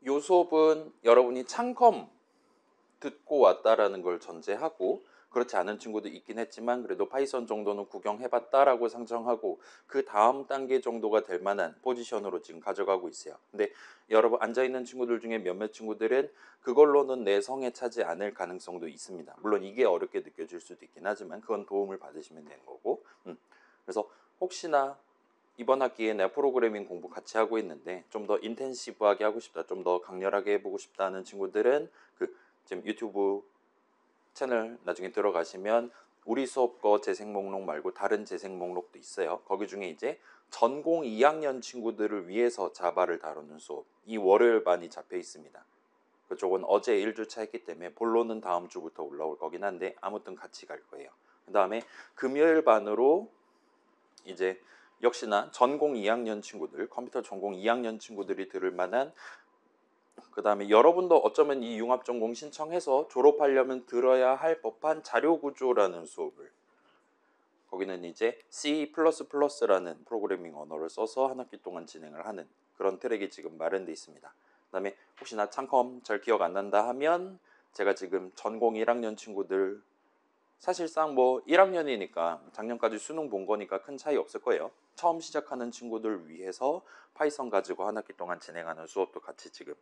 요 수업은 여러분이 창컴 듣고 왔다라는 걸 전제하고, 그렇지 않은 친구도 있긴 했지만 그래도 파이썬 정도는 구경해봤다라고 상정하고 그 다음 단계 정도가 될 만한 포지션으로 지금 가져가고 있어요. 근데 여러분 앉아있는 친구들 중에 몇몇 친구들은 그걸로는 내 성에 차지 않을 가능성도 있습니다. 물론 이게 어렵게 느껴질 수도 있긴 하지만 그건 도움을 받으시면 되는 거고. 그래서 혹시나 이번 학기에 내가 프로그래밍 공부 같이 하고 있는데 좀 더 인텐시브하게 하고 싶다, 좀 더 강렬하게 해보고 싶다는 친구들은 그 지금 유튜브 채널 나중에 들어가시면 우리 수업 거 재생 목록 말고 다른 재생 목록도 있어요. 거기 중에 이제 전공 2학년 친구들을 위해서 자바를 다루는 수업, 이 월요일 반이 잡혀 있습니다. 그쪽은 어제 1주차 했기 때문에 본론은 다음 주부터 올라올 거긴 한데 아무튼 같이 갈 거예요. 그 다음에 금요일 반으로 이제 역시나 전공 2학년 친구들, 컴퓨터 전공 2학년 친구들이 들을 만한, 그 다음에 여러분도 어쩌면 이 융합전공 신청해서 졸업하려면 들어야 할 법한 자료구조라는 수업을, 거기는 이제 C++라는 프로그래밍 언어를 써서 한 학기 동안 진행을 하는 그런 트랙이 지금 마련되어 있습니다. 그 다음에 혹시나 창컴 잘 기억 안 난다 하면 제가 지금 전공 1학년 친구들, 사실상 뭐 1학년이니까 작년까지 수능 본 거니까 큰 차이 없을 거예요. 처음 시작하는 친구들 위해서 파이썬 가지고 한 학기 동안 진행하는 수업도 같이 지금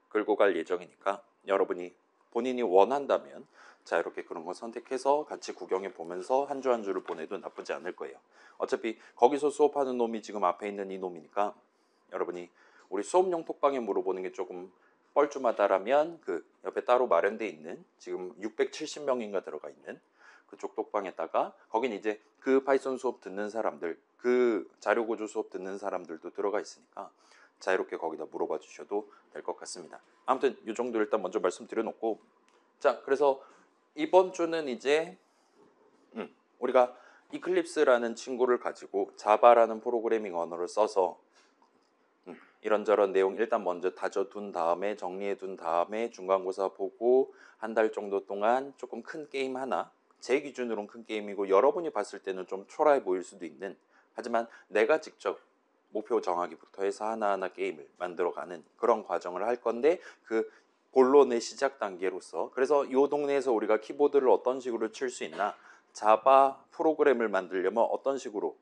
끌고 갈 예정이니까 여러분이 본인이 원한다면 자유롭게 그런 거 선택해서 같이 구경해 보면서 한 주 한 주를 보내도 나쁘지 않을 거예요. 어차피 거기서 수업하는 놈이 지금 앞에 있는 이 놈이니까 여러분이 우리 수업용 톡방에 물어보는 게 조금 뻘쭘하다라면 그 옆에 따로 마련돼 있는 지금 670명인가 들어가 있는 그쪽 톡방에다가, 거긴 이제 그 파이썬 수업 듣는 사람들, 그 자료구조 수업 듣는 사람들도 들어가 있으니까 자유롭게 거기다 물어봐 주셔도 될 것 같습니다. 아무튼 이 정도 일단 먼저 말씀드려 놓고, 자, 그래서 이번 주는 이제 우리가 이클립스라는 친구를 가지고 자바라는 프로그래밍 언어를 써서 이런저런 내용 일단 먼저 다져둔 다음에 정리해 둔 다음에 중간고사 보고 한 달 정도 동안 조금 큰 게임 하나, 제 기준으로는 큰 게임이고 여러분이 봤을 때는 좀 초라해 보일 수도 있는, 하지만 내가 직접 목표 정하기부터 해서 하나하나 게임을 만들어가는 그런 과정을 할 건데, 그 본론의 시작 단계로서, 그래서 이 동네에서 우리가 키보드를 어떤 식으로 칠 수 있나, 자바 프로그램을 만들려면 어떤 식으로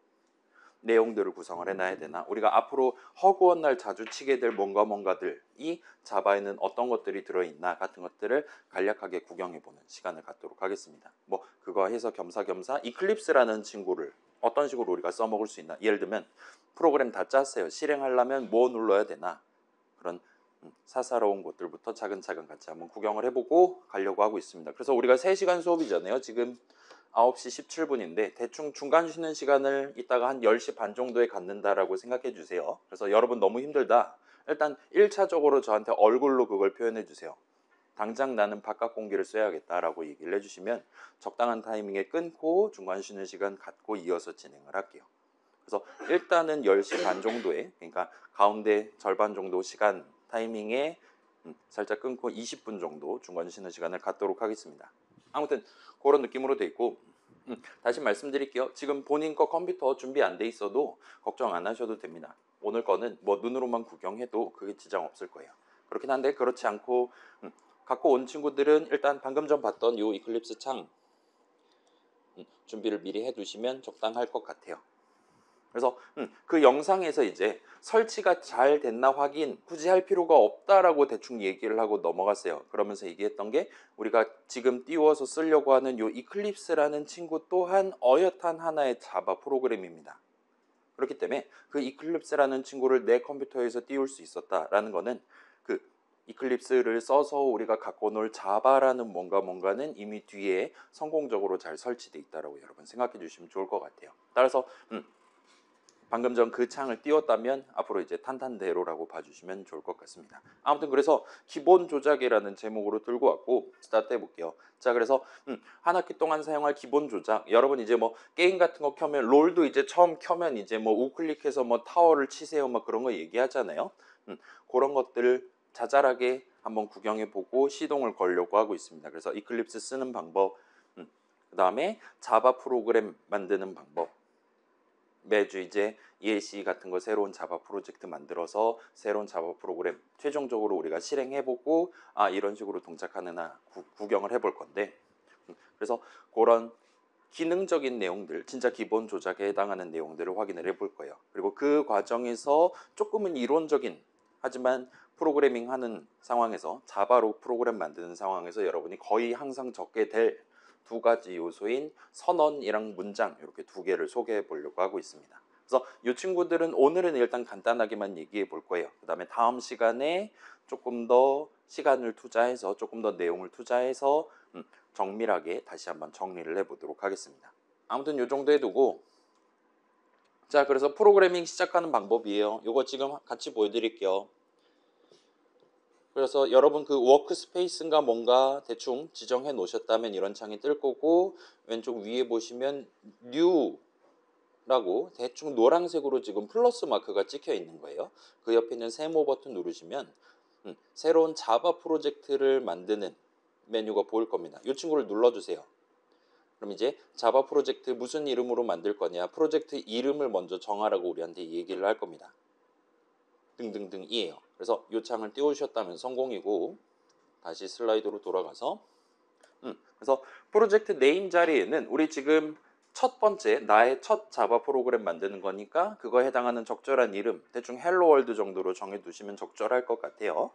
내용들을 구성을 해놔야 되나, 우리가 앞으로 허구한 날 자주 치게 될 뭔가들, 이 자바에는 어떤 것들이 들어있나 같은 것들을 간략하게 구경해보는 시간을 갖도록 하겠습니다. 뭐 그거 해서 겸사겸사 이클립스라는 친구를 어떤 식으로 우리가 써먹을 수 있나, 예를 들면 프로그램 다 짰어요, 실행하려면 뭐 눌러야 되나, 그런 사사로운 것들부터 차근차근 같이 한번 구경을 해보고 가려고 하고 있습니다. 그래서 우리가 3시간 수업이잖아요. 지금 9시 17분인데 대충 중간 쉬는 시간을 이따가 한 10시 반 정도에 갖는다라고 생각해 주세요. 그래서 여러분 너무 힘들다, 일단 1차적으로 저한테 얼굴로 그걸 표현해 주세요. 당장 나는 바깥 공기를 쐬야겠다라고 얘기를 해주시면 적당한 타이밍에 끊고 중간 쉬는 시간 갖고 이어서 진행을 할게요. 그래서 일단은 10시 반 정도에, 그러니까 가운데 절반 정도 시간 타이밍에 살짝 끊고 20분 정도 중간 쉬는 시간을 갖도록 하겠습니다. 아무튼 그런 느낌으로 돼 있고, 다시 말씀드릴게요. 지금 본인 거 컴퓨터 준비 안 돼 있어도 걱정 안 하셔도 됩니다. 오늘 거는 뭐 눈으로만 구경해도 그게 지장 없을 거예요. 그렇긴 한데 그렇지 않고 갖고 온 친구들은 일단 방금 전 봤던 이 이클립스 창 준비를 미리 해두시면 적당할 것 같아요. 그래서 그 영상에서 이제 설치가 잘 됐나 확인 굳이 할 필요가 없다라고 대충 얘기를 하고 넘어갔어요. 그러면서 얘기했던 게, 우리가 지금 띄워서 쓰려고 하는 요 이클립스라는 친구 또한 어엿한 하나의 자바 프로그램입니다. 그렇기 때문에 그 이클립스라는 친구를 내 컴퓨터에서 띄울 수 있었다라는 거는 그 이클립스를 써서 우리가 갖고 놀 자바라는 뭔가는 이미 뒤에 성공적으로 잘 설치되어 있다고 여러분 생각해 주시면 좋을 것 같아요. 따라서 방금 전 그 창을 띄웠다면 앞으로 이제 탄탄대로라고 봐주시면 좋을 것 같습니다. 아무튼 그래서 기본 조작이라는 제목으로 들고 왔고 스타트 해볼게요. 자, 그래서 한 학기 동안 사용할 기본 조작, 여러분 이제 뭐 게임 같은 거 켜면, 롤도 이제 처음 켜면 이제 뭐 우클릭해서 뭐 타워를 치세요 막 그런 거 얘기하잖아요. 그런 것들을 자잘하게 한번 구경해보고 시동을 걸려고 하고 있습니다. 그래서 이클립스 쓰는 방법, 그 다음에 자바 프로그램 만드는 방법, 매주 이제 ELC 같은 거 새로운 자바 프로젝트 만들어서 새로운 자바 프로그램 최종적으로 우리가 실행해보고 이런 식으로 동작하느나 구경을 해볼 건데, 그래서 그런 기능적인 내용들, 진짜 기본 조작에 해당하는 내용들을 확인을 해볼 거예요. 그리고 그 과정에서 조금은 이론적인, 하지만 프로그래밍 하는 상황에서, 자바로 프로그램 만드는 상황에서 여러분이 거의 항상 적게 될 두 가지 요소인 선언이랑 문장, 이렇게 두 개를 소개해 보려고 하고 있습니다. 그래서 이 친구들은 오늘은 일단 간단하게만 얘기해 볼 거예요. 그 다음에 다음 시간에 조금 더 시간을 투자해서, 조금 더 내용을 투자해서 정밀하게 다시 한번 정리를 해보도록 하겠습니다. 아무튼 이 정도 해두고, 자, 그래서 프로그래밍 시작하는 방법이에요. 이거 지금 같이 보여드릴게요. 그래서 여러분 그 워크스페이스인가 뭔가 대충 지정해 놓으셨다면 이런 창이 뜰 거고, 왼쪽 위에 보시면 New라고 대충 노란색으로 지금 플러스 마크가 찍혀 있는 거예요. 그 옆에 있는 세모 버튼 누르시면 새로운 자바 프로젝트를 만드는 메뉴가 보일 겁니다. 이 친구를 눌러주세요. 그럼 이제 자바 프로젝트 무슨 이름으로 만들 거냐, 프로젝트 이름을 먼저 정하라고 우리한테 얘기를 할 겁니다. 등등등이에요. 그래서 이 창을 띄우셨다면 성공이고, 다시 슬라이드로 돌아가서 그래서 프로젝트 네임 자리에는 우리 지금 첫 번째 나의 첫 자바 프로그램 만드는 거니까 그거에 해당하는 적절한 이름, 대충 헬로 월드 정도로 정해두시면 적절할 것 같아요.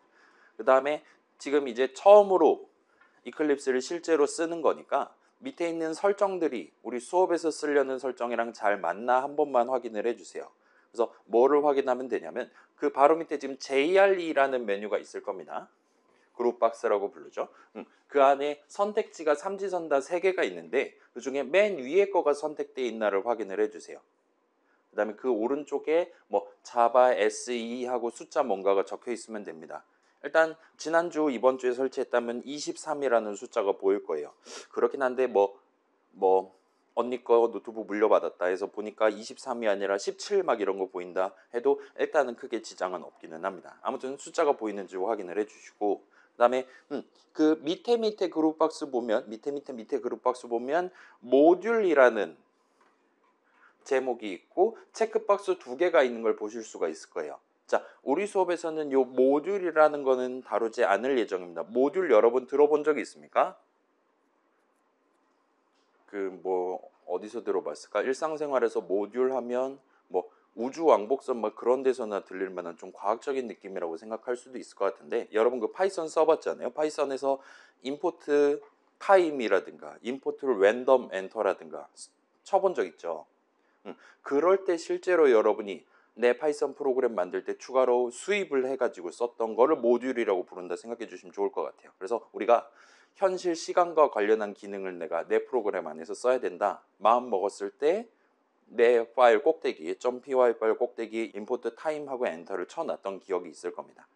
그 다음에 지금 이제 처음으로 이클립스를 실제로 쓰는 거니까 밑에 있는 설정들이 우리 수업에서 쓰려는 설정이랑 잘 맞나 한 번만 확인을 해주세요. 그래서 뭐를 확인하면 되냐면 그 바로 밑에 지금 JRE라는 메뉴가 있을 겁니다. 그룹박스라고 부르죠. 그 안에 선택지가 삼지선다 3개가 있는데 그 중에 맨 위에 거가 선택되어 있나를 확인을 해주세요. 그 다음에 그 오른쪽에 뭐 자바 SE 하고 숫자 뭔가가 적혀 있으면 됩니다. 일단 지난주 이번주에 설치했다면 23이라는 숫자가 보일 거예요. 그렇긴 한데 뭐 언니 거 노트북 물려받았다 해서 보니까 23이 아니라 17 막 이런 거 보인다 해도 일단은 크게 지장은 없기는 합니다. 아무튼 숫자가 보이는지 확인을 해주시고, 그 다음에 그 밑에 그룹박스 보면 밑에 그룹박스 보면 모듈이라는 제목이 있고 체크박스 2개가 있는 걸 보실 수가 있을 거예요. 자, 우리 수업에서는 이 모듈이라는 거는 다루지 않을 예정입니다. 모듈 여러분 들어본 적이 있습니까? 그 뭐 어디서 들어봤을까? 일상생활에서 모듈 하면 뭐 우주 왕복선 막 그런 데서나 들릴 만한 좀 과학적인 느낌이라고 생각할 수도 있을 것 같은데, 여러분 그 파이썬 써봤잖아요. 파이썬에서 임포트 타임이라든가 임포트 랜덤 엔터라든가 쳐본 적 있죠. 그럴 때 실제로 여러분이 내 파이썬 프로그램 만들 때 추가로 수입을 해가지고 썼던 거를 모듈이라고 부른다 생각해 주시면 좋을 것 같아요. 그래서 우리가 현실 시간과 관련한 기능을 내가 내 프로그램 안에서 써야 된다 마음 먹었을 때 내 파일 꼭대기 .py 파일 꼭대기 임포트 타임하고 엔터를 쳐놨던 기억이 있을 겁니다.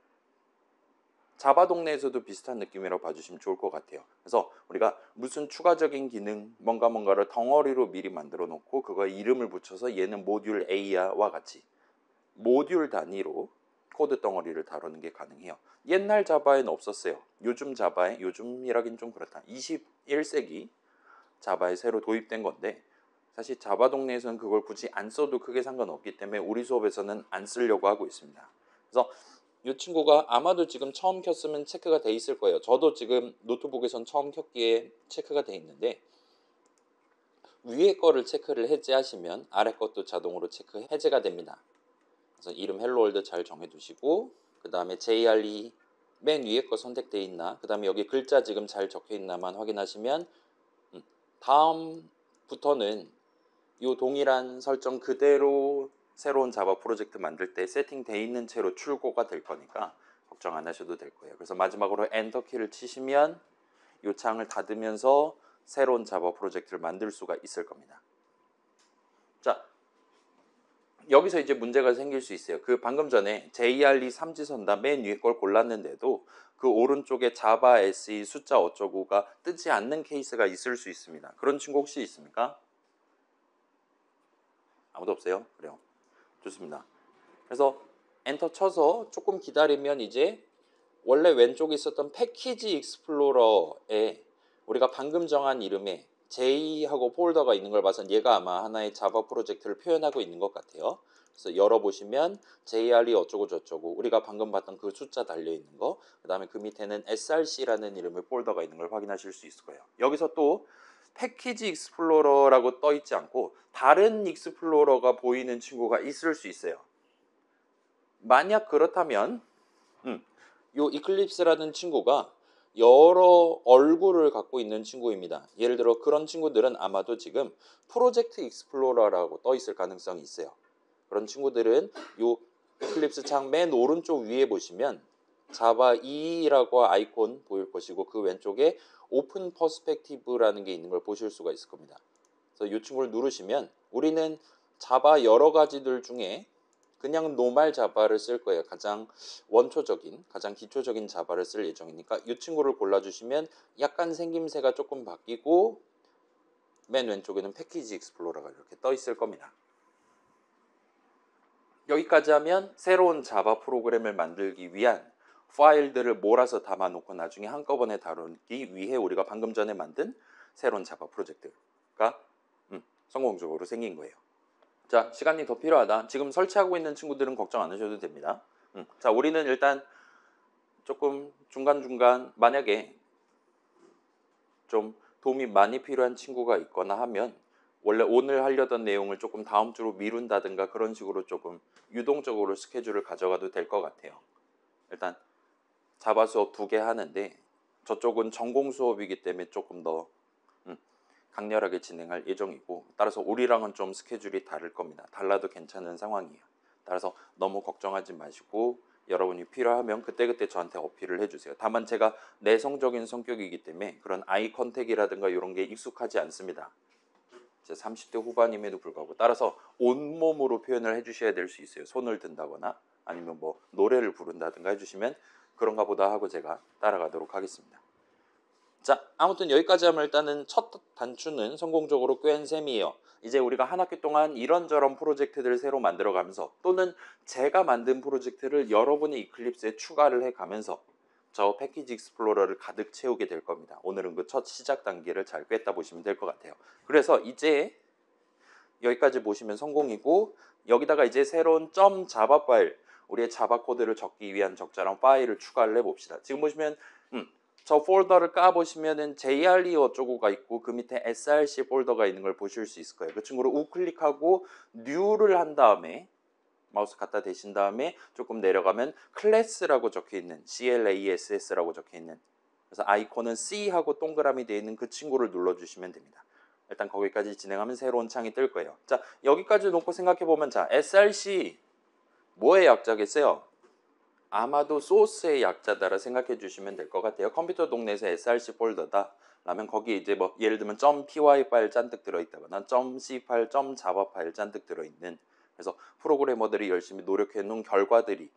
자바 동네에서도 비슷한 느낌이라고 봐주시면 좋을 것 같아요. 그래서 우리가 무슨 추가적인 기능 뭔가를 덩어리로 미리 만들어 놓고 그거에 이름을 붙여서 얘는 모듈 A야와 같이 모듈 단위로 코드 덩어리를 다루는 게 가능해요. 옛날 자바에는 없었어요. 요즘 자바에, 요즘이라긴 좀 그렇다, 21세기 자바에 새로 도입된 건데, 사실 자바 동네에서는 그걸 굳이 안 써도 크게 상관없기 때문에 우리 수업에서는 안 쓰려고 하고 있습니다. 그래서 이 친구가 아마도 지금 처음 켰으면 체크가 돼 있을 거예요. 저도 지금 노트북에선 처음 켰기에 체크가 돼 있는데, 위에 거를 체크를 해제하시면 아래 것도 자동으로 체크 해제가 됩니다. 그래서 이름 헬로월드 잘 정해두시고, 그 다음에 JRE 맨 위에 거 선택되어 있나, 그 다음에 여기 글자 지금 잘 적혀 있나만 확인하시면 다음부터는 이 동일한 설정 그대로 새로운 자바 프로젝트 만들 때 세팅되어 있는 채로 출고가 될 거니까 걱정 안 하셔도 될 거예요. 그래서 마지막으로 엔터 키를 치시면 이 창을 닫으면서 새로운 자바 프로젝트를 만들 수가 있을 겁니다. 자, 여기서 이제 문제가 생길 수 있어요. 그 방금 전에 JRE 삼지선다 맨 위에 걸 골랐는데도 그 오른쪽에 자바 SE 숫자 어쩌고가 뜨지 않는 케이스가 있을 수 있습니다. 그런 친구 혹시 있습니까? 아무도 없어요? 그래요. 좋습니다. 그래서 엔터 쳐서 조금 기다리면 이제 원래 왼쪽에 있었던 패키지 익스플로러에 우리가 방금 정한 이름의 J하고 폴더가 있는 걸 봐서 얘가 아마 하나의 자바 프로젝트를 표현하고 있는 것 같아요. 그래서 열어보시면 JR이 어쩌고 저쩌고 우리가 방금 봤던 그 숫자 달려있는 거, 그 다음에 그 밑에는 SRC라는 이름의 폴더가 있는 걸 확인하실 수 있을 거예요. 여기서 또 패키지 익스플로러라고 떠 있지 않고 다른 익스플로러가 보이는 친구가 있을 수 있어요. 만약 그렇다면 이 이클립스라는 친구가 여러 얼굴을 갖고 있는 친구입니다. 예를 들어 그런 친구들은 아마도 지금 프로젝트 익스플로러라고 떠 있을 가능성이 있어요. 그런 친구들은 이 이클립스 창 맨 오른쪽 위에 보시면 자바 2라고 아이콘 보일 것이고 그 왼쪽에 오픈 퍼스펙티브라는 게 있는 걸 보실 수가 있을 겁니다. 그래서 이 친구를 누르시면 우리는 자바 여러 가지들 중에 그냥 노말 자바를 쓸 거예요. 가장 원초적인, 가장 기초적인 자바를 쓸 예정이니까 이 친구를 골라주시면 약간 생김새가 조금 바뀌고 맨 왼쪽에는 패키지 익스플로러가 이렇게 떠 있을 겁니다. 여기까지 하면 새로운 자바 프로그램을 만들기 위한 파일들을 몰아서 담아놓고 나중에 한꺼번에 다루기 위해 우리가 방금 전에 만든 새로운 자바 프로젝트가 성공적으로 생긴 거예요. 자, 시간이 더 필요하다. 지금 설치하고 있는 친구들은 걱정 안 하셔도 됩니다. 자, 우리는 일단 조금 중간중간 만약에 좀 도움이 많이 필요한 친구가 있거나 하면 원래 오늘 하려던 내용을 조금 다음 주로 미룬다든가 그런 식으로 조금 유동적으로 스케줄을 가져가도 될 것 같아요. 일단 자바 수업 2개 하는데 저쪽은 전공 수업이기 때문에 조금 더 강렬하게 진행할 예정이고 따라서 우리랑은 좀 스케줄이 다를 겁니다. 달라도 괜찮은 상황이에요. 따라서 너무 걱정하지 마시고 여러분이 필요하면 그때그때 저한테 어필을 해주세요. 다만 제가 내성적인 성격이기 때문에 그런 아이 컨택이라든가 이런 게 익숙하지 않습니다. 제 30대 후반임에도 불구하고 따라서 온몸으로 표현을 해주셔야 될 수 있어요. 손을 든다거나 아니면 뭐 노래를 부른다든가 해주시면 그런가 보다 하고 제가 따라가도록 하겠습니다. 자, 아무튼 여기까지 하면 일단은 첫 단추는 성공적으로 꿰은 셈이에요. 이제 우리가 한 학기 동안 이런저런 프로젝트들을 새로 만들어가면서 또는 제가 만든 프로젝트를 여러분의 이클립스에 추가를 해가면서 저 패키지 익스플로러를 가득 채우게 될 겁니다. 오늘은 그 첫 시작 단계를 잘 꿰다 보시면 될 것 같아요. 그래서 이제 여기까지 보시면 성공이고 여기다가 이제 새로운 .자바 파일, 우리의 자바 코드를 적기 위한 적절한 파일을 추가를 해봅시다. 지금 보시면 저 폴더를 까보시면은 JRE 어쩌고가 있고 그 밑에 SRC 폴더가 있는 걸 보실 수 있을 거예요. 그 친구를 우클릭하고 New를 한 다음에 마우스 갖다 대신 다음에 조금 내려가면 클래스라고 적혀있는 CLASS라고 적혀있는 그래서 아이콘은 C하고 동그라미 되어 있는 그 친구를 눌러주시면 됩니다. 일단 거기까지 진행하면 새로운 창이 뜰 거예요. 자, 여기까지 놓고 생각해보면 자, SRC 뭐의 약자겠어요? 아마도 소스의 약자다라 생각해 주시면 될 것 같아요. 컴퓨터 동네에서 SRC 폴더다 라면 거기에 이제 뭐 예를 들면 .py 파일 잔뜩 들어있다거나 .c 파일, .java 파일 잔뜩 들어있는 그래서 프로그래머들이 열심히 노력해 놓은 결과들이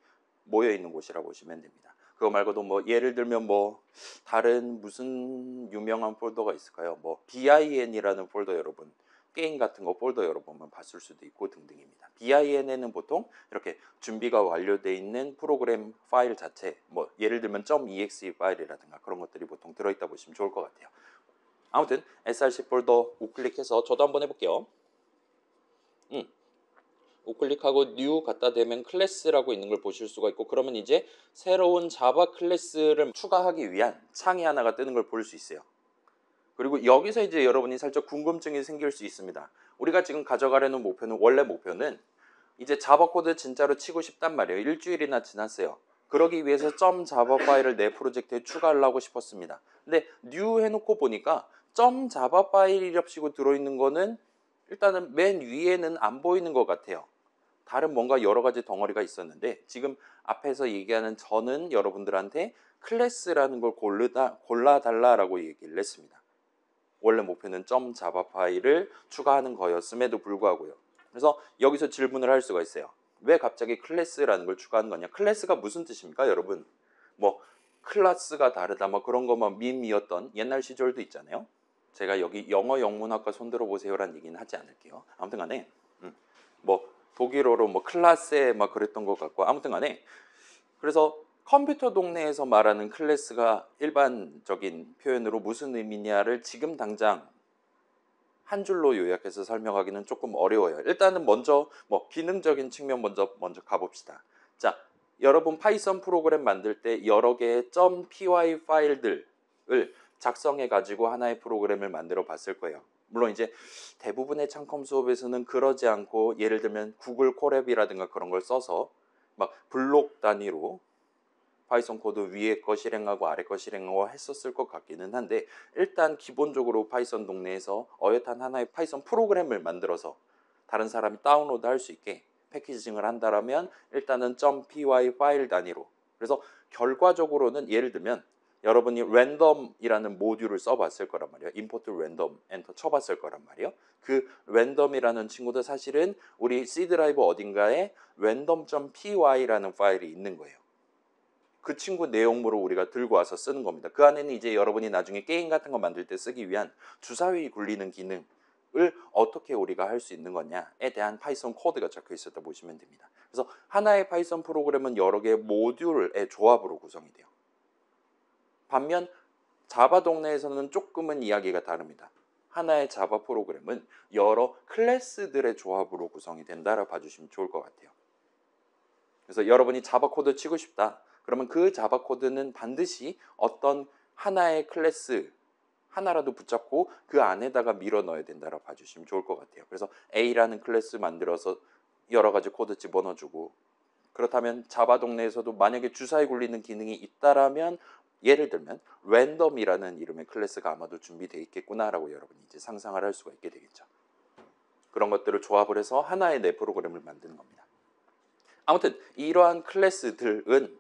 모여 있는 곳이라 보시면 됩니다. 그거 말고도 뭐 예를 들면 뭐 다른 무슨 유명한 폴더가 있을까요? 뭐 bin이라는 폴더 여러분 게임 같은 거 폴더 열어보면 봤을 수도 있고 등등입니다. bin에는 보통 이렇게 준비가 완료되어 있는 프로그램 파일 자체 뭐 예를 들면 .exe 파일이라든가 그런 것들이 보통 들어있다 보시면 좋을 것 같아요. 아무튼 src 폴더 우클릭해서 저도 한번 해볼게요. 우클릭하고 new 갖다 대면 클래스라고 있는 걸 보실 수가 있고 그러면 이제 새로운 자바 클래스를 추가하기 위한 창이 하나가 뜨는 걸 볼 수 있어요. 그리고 여기서 이제 여러분이 살짝 궁금증이 생길 수 있습니다. 우리가 지금 가져가려는 목표는 원래 목표는 이제 자바 코드 진짜로 치고 싶단 말이에요. 일주일이나 지났어요. 그러기 위해서 .java 파일을 내 프로젝트에 추가를 하고 싶었습니다. 근데 new 해놓고 보니까 .java 파일이랍시고 들어있는 거는 일단은 맨 위에는 안 보이는 것 같아요. 다른 뭔가 여러 가지 덩어리가 있었는데 지금 앞에서 얘기하는 저는 여러분들한테 클래스라는 걸 골라달라라고 얘기를 했습니다. 원래 목표는 .java 파일을 추가하는 거였음에도 불구하고요. 그래서 여기서 질문을 할 수가 있어요. 왜 갑자기 클래스라는 걸 추가한 거냐? 클래스가 무슨 뜻입니까, 여러분? 뭐 클래스가 다르다, 뭐 그런 거만 밈이었던 옛날 시절도 있잖아요. 제가 여기 영어 영문학과 손들어 보세요라는 얘기는 하지 않을게요. 아무튼간에 뭐 독일어로 뭐 클라세 막 그랬던 것 같고 아무튼간에 그래서 컴퓨터 동네에서 말하는 클래스가 일반적인 표현으로 무슨 의미냐를 지금 당장 한 줄로 요약해서 설명하기는 조금 어려워요. 일단은 먼저 뭐 기능적인 측면 먼저 가봅시다. 자, 여러분 파이썬 프로그램 만들 때 여러 개의 .py 파일들을 작성해 가지고 하나의 프로그램을 만들어 봤을 거예요. 물론 이제 대부분의 창컴 수업에서는 그러지 않고 예를 들면 구글 콜앱이라든가 그런 걸 써서 막 블록 단위로 파이썬 코드 위에 거 실행하고 아래 거 실행하고 했었을 것 같기는 한데, 일단 기본적으로 파이썬 동네에서 어엿한 하나의 파이썬 프로그램을 만들어서 다른 사람이 다운로드 할 수 있게 패키징을 한다라면 일단은 .py 파일 단위로, 그래서 결과적으로는 예를 들면 여러분이 랜덤이라는 모듈을 써봤을 거란 말이에요. 임포트 랜덤 엔터 쳐봤을 거란 말이에요. 그 랜덤이라는 친구도 사실은 우리 C 드라이브 어딘가에 random.py라는 파일이 있는 거예요. 그 친구 내용물을 우리가 들고 와서 쓰는 겁니다. 그 안에는 이제 여러분이 나중에 게임 같은 거 만들 때 쓰기 위한 주사위 굴리는 기능을 어떻게 우리가 할 수 있는 거냐에 대한 파이썬 코드가 적혀 있었다 보시면 됩니다. 그래서 하나의 파이썬 프로그램은 여러 개의 모듈의 조합으로 구성이 돼요. 반면 자바 동네에서는 조금은 이야기가 다릅니다. 하나의 자바 프로그램은 여러 클래스들의 조합으로 구성이 된다라고 봐주시면 좋을 것 같아요. 그래서 여러분이 자바 코드 치고 싶다. 그러면 그 자바 코드는 반드시 어떤 하나의 클래스 하나라도 붙잡고 그 안에다가 밀어 넣어야 된다라고 봐주시면 좋을 것 같아요. 그래서 A라는 클래스 만들어서 여러 가지 코드 집어넣어주고, 그렇다면 자바 동네에서도 만약에 주사위 굴리는 기능이 있다라면 예를 들면 랜덤이라는 이름의 클래스가 아마도 준비되어 있겠구나라고 여러분이 이제 상상을 할 수가 있게 되겠죠. 그런 것들을 조합을 해서 하나의 내 프로그램을 만드는 겁니다. 아무튼 이러한 클래스들은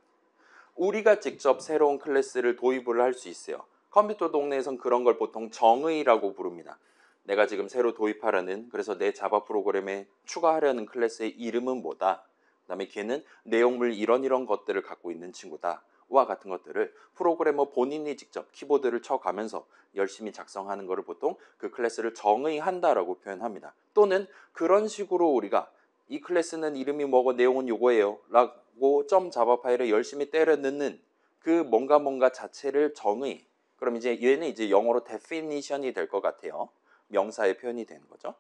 우리가 직접 새로운 클래스를 도입을 할 수 있어요. 컴퓨터 동네에선 그런 걸 보통 정의라고 부릅니다. 내가 지금 새로 도입하려는, 그래서 내 자바 프로그램에 추가하려는 클래스의 이름은 뭐다. 그 다음에 걔는 내용물 이런 것들을 갖고 있는 친구다. 와 같은 것들을 프로그래머 본인이 직접 키보드를 쳐가면서 열심히 작성하는 것을 보통 그 클래스를 정의한다라고 표현합니다. 또는 그런 식으로 우리가 이 클래스는 이름이 뭐고 내용은 요거예요 라고 .자바 파일에 열심히 때려 넣는 그 뭔가 자체를 정의, 그럼 이제 얘는 이제 영어로 definition이 될 것 같아요. 명사의 표현이 되는 거죠.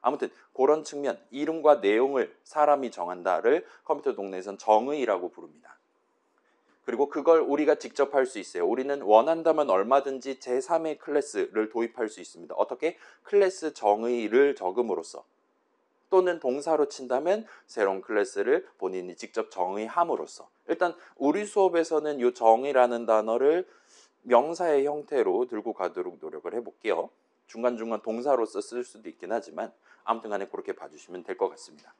아무튼 그런 측면, 이름과 내용을 사람이 정한다를 컴퓨터 동네에서는 정의라고 부릅니다. 그리고 그걸 우리가 직접 할 수 있어요. 우리는 원한다면 얼마든지 제3의 클래스를 도입할 수 있습니다. 어떻게? 클래스 정의를 적음으로써, 또는 동사로 친다면 새로운 클래스를 본인이 직접 정의함으로써. 일단 우리 수업에서는 이 정의라는 단어를 명사의 형태로 들고 가도록 노력을 해볼게요. 중간중간 동사로서 쓸 수도 있긴 하지만 아무튼 간에 그렇게 봐주시면 될 것 같습니다.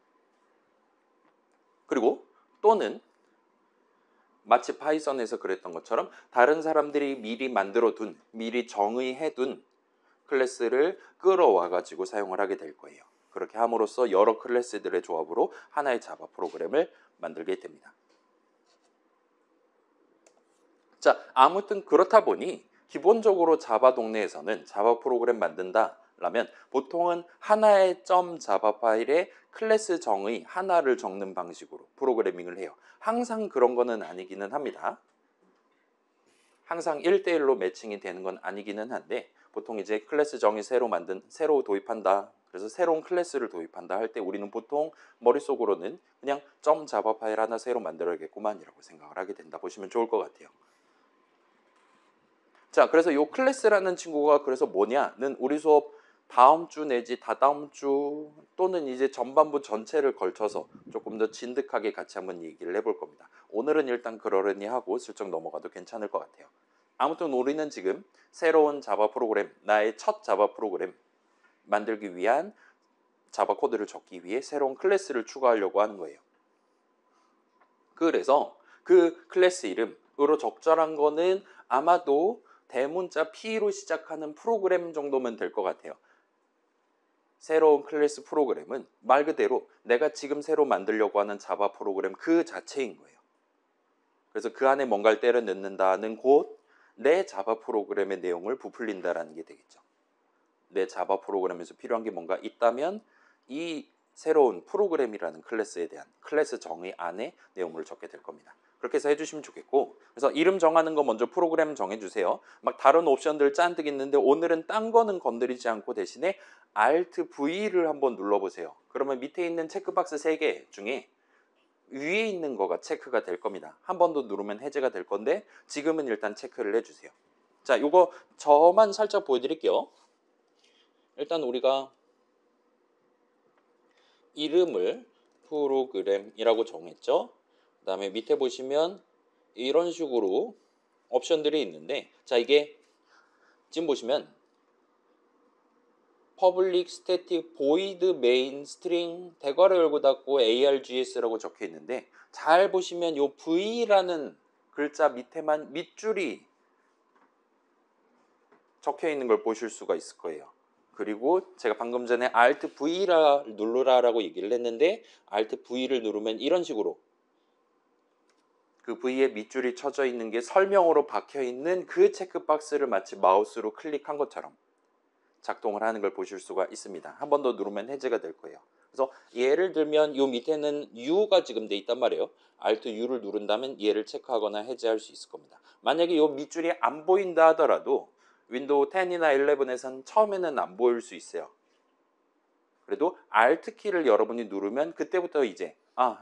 그리고 또는 마치 파이썬에서 그랬던 것처럼 다른 사람들이 미리 만들어둔, 미리 정의해둔 클래스를 끌어와 가지고 사용을 하게 될 거예요. 그렇게 함으로써 여러 클래스들의 조합으로 하나의 자바 프로그램을 만들게 됩니다. 자, 아무튼 그렇다 보니 기본적으로 자바 동네에서는 자바 프로그램 만든다라면 보통은 하나의 .자바 파일에 클래스 정의 하나를 적는 방식으로 프로그래밍을 해요. 항상 그런 거는 아니기는 합니다. 항상 1대1로 매칭이 되는 건 아니기는 한데, 보통 이제 클래스 정의 새로 도입한다, 그래서 새로운 클래스를 도입한다 할 때 우리는 보통 머릿속으로는 그냥 .자바 파일 하나 새로 만들어야겠구만이라고 생각을 하게 된다 보시면 좋을 것 같아요. 자, 그래서 이 클래스라는 친구가 그래서 뭐냐는 우리 수업 다음 주 내지 다다음 주 또는 이제 전반부 전체를 걸쳐서 조금 더 진득하게 같이 한번 얘기를 해볼 겁니다. 오늘은 일단 그러려니 하고 슬쩍 넘어가도 괜찮을 것 같아요. 아무튼 우리는 지금 새로운 자바 프로그램, 나의 첫 자바 프로그램 만들기 위한 자바 코드를 적기 위해 새로운 클래스를 추가하려고 하는 거예요. 그래서 그 클래스 이름으로 적절한 거는 아마도 대문자 P로 시작하는 프로그램 정도면 될 것 같아요. 새로운 클래스 프로그램은 말 그대로 내가 지금 새로 만들려고 하는 자바 프로그램 그 자체인 거예요. 그래서 그 안에 뭔가를 때려 넣는다는 곧 내 자바 프로그램의 내용을 부풀린다라는 게 되겠죠. 내 자바 프로그램에서 필요한 게 뭔가 있다면 이 새로운 프로그램이라는 클래스에 대한 클래스 정의 안에 내용물을 적게 될 겁니다. 그렇게 해서 해주시면 좋겠고, 그래서 이름 정하는 거 먼저 프로그램 정해주세요. 막 다른 옵션들 잔뜩 있는데 오늘은 딴 거는 건드리지 않고 대신에 Alt V를 한번 눌러보세요. 그러면 밑에 있는 체크박스 3개 중에 위에 있는 거가 체크가 될 겁니다. 한 번 더 누르면 해제가 될 건데 지금은 일단 체크를 해주세요. 자, 요거 저만 살짝 보여드릴게요. 일단 우리가 이름을 프로그램이라고 정했죠. 그 다음에 밑에 보시면 이런 식으로 옵션들이 있는데, 자, 이게 지금 보시면 public static void main string 대괄호 열고 닫고 args라고 적혀 있는데, 잘 보시면 요 v라는 글자 밑에만 밑줄이 적혀 있는 걸 보실 수가 있을 거예요. 그리고 제가 방금 전에 Alt V라 누르라라고 얘기를 했는데 Alt V를 누르면 이런 식으로 그 V에 밑줄이 쳐져 있는 게 설명으로 박혀 있는 그 체크박스를 마치 마우스로 클릭한 것처럼 작동을 하는 걸 보실 수가 있습니다. 한 번 더 누르면 해제가 될 거예요. 그래서 예를 들면 요 밑에는 U가 지금 돼 있단 말이에요. Alt U를 누른다면 얘를 체크하거나 해제할 수 있을 겁니다. 만약에 요 밑줄이 안 보인다 하더라도 윈도우 10이나 11에선 처음에는 안 보일 수 있어요. 그래도 Alt 키를 여러분이 누르면 그때부터 이제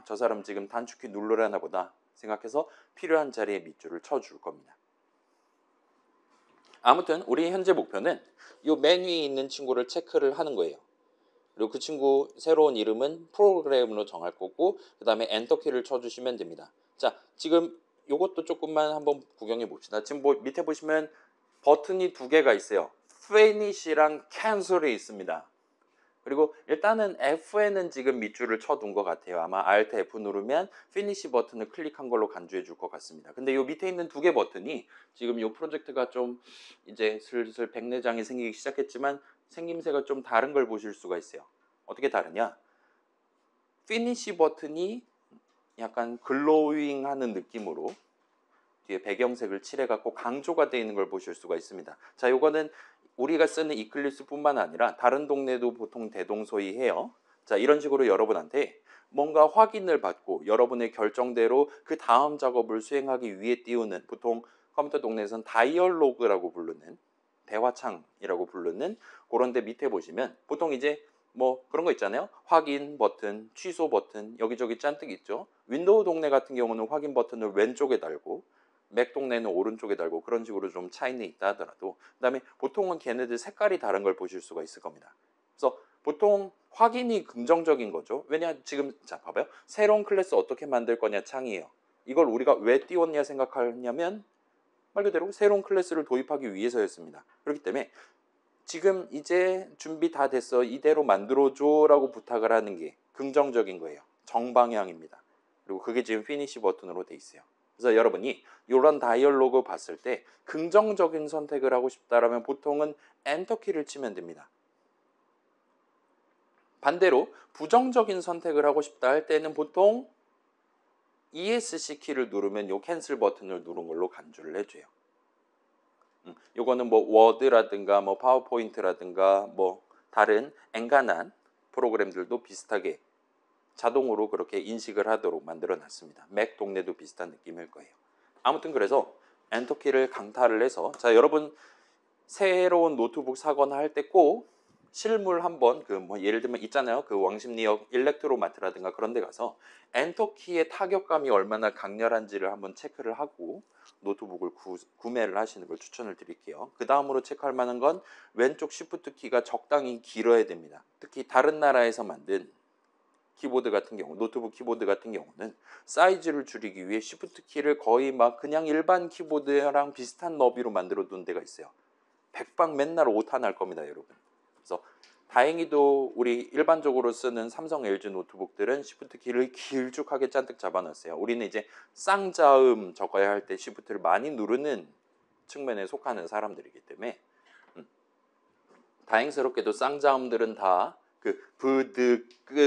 저 사람 지금 단축키 누르려나 보다 생각해서 필요한 자리에 밑줄을 쳐줄 겁니다. 아무튼 우리 현재 목표는 이 맨 위에 있는 친구를 체크를 하는 거예요. 그리고 그 친구 새로운 이름은 프로그램으로 정할 거고, 그 다음에 엔터키를 쳐주시면 됩니다. 자, 지금 이것도 조금만 한번 구경해 봅시다. 지금 밑에 보시면 버튼이 2개가 있어요. Finish랑 Cancel이 있습니다. 그리고 일단은 F에는 지금 밑줄을 쳐둔 것 같아요. 아마 Alt F 누르면 Finish 버튼을 클릭한 걸로 간주해 줄 것 같습니다. 근데 이 밑에 있는 2개 버튼이 지금 이 프로젝트가 좀 이제 슬슬 백내장이 생기기 시작했지만 생김새가 좀 다른 걸 보실 수가 있어요. 어떻게 다르냐? Finish 버튼이 약간 글로잉 하는 느낌으로 뒤에 배경색을 칠해갖고 강조가 되어 있는 걸 보실 수가 있습니다. 자, 요거는 우리가 쓰는 이클립스뿐만 아니라 다른 동네도 보통 대동소이해요. 자, 이런 식으로 여러분한테 뭔가 확인을 받고 여러분의 결정대로 그 다음 작업을 수행하기 위해 띄우는, 보통 컴퓨터 동네에서는 다이얼로그라고 부르는, 대화창이라고 부르는 그런 데 밑에 보시면 보통 이제 뭐 그런 거 있잖아요. 확인 버튼, 취소 버튼 여기저기 잔뜩 있죠. 윈도우 동네 같은 경우는 확인 버튼을 왼쪽에 달고 맥 동네는 오른쪽에 달고 그런 식으로 좀 차이는 있다 하더라도, 그 다음에 보통은 걔네들 색깔이 다른 걸 보실 수가 있을 겁니다. 그래서 보통 확인이 긍정적인 거죠. 왜냐, 지금 자 봐봐요. 새로운 클래스 어떻게 만들 거냐 창이에요. 이걸 우리가 왜 띄웠냐 생각하냐면 말 그대로 새로운 클래스를 도입하기 위해서였습니다. 그렇기 때문에 지금 이제 준비 다 됐어, 이대로 만들어줘 라고 부탁을 하는 게 긍정적인 거예요. 정방향입니다. 그리고 그게 지금 피니시 버튼으로 돼 있어요. 그래서 여러분이 이런 다이얼로그 봤을 때 긍정적인 선택을 하고 싶다라면 보통은 엔터키를 치면 됩니다. 반대로 부정적인 선택을 하고 싶다 할 때는 보통 ESC 키를 누르면 요 캔슬 버튼을 누른 걸로 간주를 해줘요. 요거는 뭐 워드라든가 뭐 파워포인트라든가 뭐 다른 엔간한 프로그램들도 비슷하게 자동으로 그렇게 인식을 하도록 만들어 놨습니다. 맥 동네도 비슷한 느낌일 거예요. 아무튼 그래서 엔터키를 강타를 해서, 자, 여러분 새로운 노트북 사거나 할 때 꼭 실물 한번 그 뭐 예를 들면 있잖아요. 그 왕십리역 일렉트로마트라든가 그런 데 가서 엔터키의 타격감이 얼마나 강렬한지를 한번 체크를 하고 노트북을 구매를 하시는 걸 추천을 드릴게요. 그 다음으로 체크할 만한 건 왼쪽 시프트 키가 적당히 길어야 됩니다. 특히 다른 나라에서 만든 키보드 같은 경우, 노트북 키보드 같은 경우는 사이즈를 줄이기 위해 시프트 키를 거의 막 그냥 일반 키보드랑 비슷한 너비로 만들어 둔 데가 있어요. 백방 맨날 오타 날 겁니다, 여러분. 그래서 다행히도 우리 일반적으로 쓰는 삼성 LG 노트북들은 시프트 키를 길쭉하게 잔뜩 잡아놨어요. 우리는 이제 쌍자음 적어야 할 때 시프트를 많이 누르는 측면에 속하는 사람들이기 때문에 다행스럽게도 쌍자음들은 다 그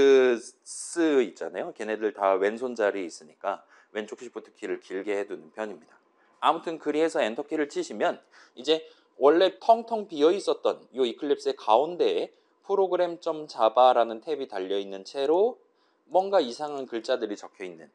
브드끄스 있잖아요. 걔네들 다 왼손자리에 있으니까 왼쪽 시프트 키를 길게 해두는 편입니다. 아무튼 그리해서 엔터키를 치시면 이제 원래 텅텅 비어 있었던 이 이클립스의 가운데에 프로그램.java라는 탭이 달려있는 채로 뭔가 이상한 글자들이 적혀있는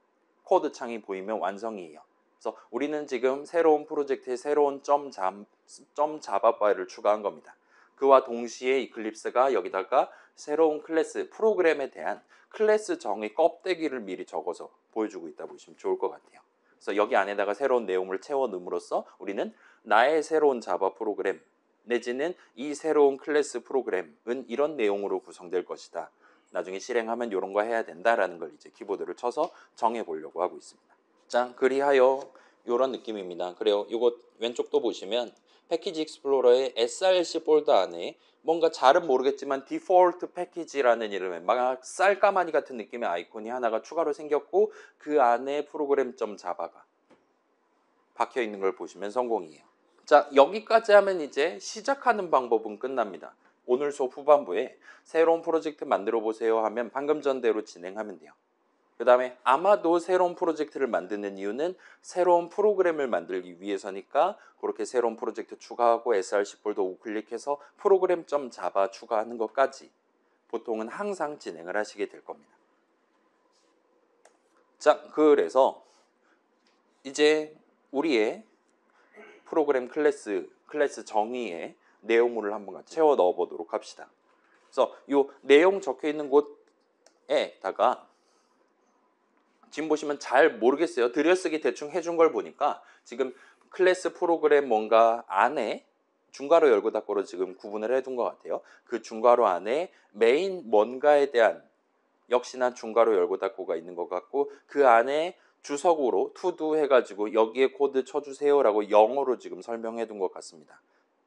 코드 창이 보이면 완성이에요. 그래서 우리는 지금 새로운 프로젝트에 새로운 점 자바 파일을 추가한 겁니다. 그와 동시에 이클립스가 여기다가 새로운 클래스, 프로그램에 대한 클래스 정의 껍데기를 미리 적어서 보여주고 있다 보시면 좋을 것 같아요. 그래서 여기 안에다가 새로운 내용을 채워 넣음으로써 우리는 나의 새로운 자바 프로그램 내지는 이 새로운 클래스 프로그램은 이런 내용으로 구성될 것이다. 나중에 실행하면 이런 거 해야 된다라는 걸 이제 키보드를 쳐서 정해 보려고 하고 있습니다. 자, 그리하여 이런 느낌입니다. 그래요. 이거 왼쪽도 보시면 패키지 익스플로러의 src 폴더 안에 뭔가 잘은 모르겠지만 디폴트 패키지라는 이름의 막 쌀까마니 같은 느낌의 아이콘이 하나가 추가로 생겼고 그 안에 프로그램.자바가 박혀 있는 걸 보시면 성공이에요. 자, 여기까지 하면 이제 시작하는 방법은 끝납니다. 오늘 수업 후반부에 새로운 프로젝트 만들어 보세요 하면 방금 전대로 진행하면 돼요. 그 다음에 아마도 새로운 프로젝트를 만드는 이유는 새로운 프로그램을 만들기 위해서니까 그렇게 새로운 프로젝트 추가하고 src 폴더 우클릭해서 프로그램.자바 추가하는 것까지 보통은 항상 진행을 하시게 될 겁니다. 자, 그래서 이제 우리의 프로그램 클래스 정의의 내용물을 한번 같이 채워 넣어 보도록 합시다. 그래서 이 내용 적혀 있는 곳에다가 지금 보시면 잘 모르겠어요. 들여쓰기 대충 해준 걸 보니까 지금 클래스 프로그램 뭔가 안에 중괄호 열고 닫고로 지금 구분을 해둔 것 같아요. 그 중괄호 안에 메인 뭔가에 대한 역시나 중괄호 열고 닫고가 있는 것 같고 그 안에 주석으로 투두 해가지고 여기에 코드 쳐주세요라고 영어로 지금 설명해 둔 것 같습니다.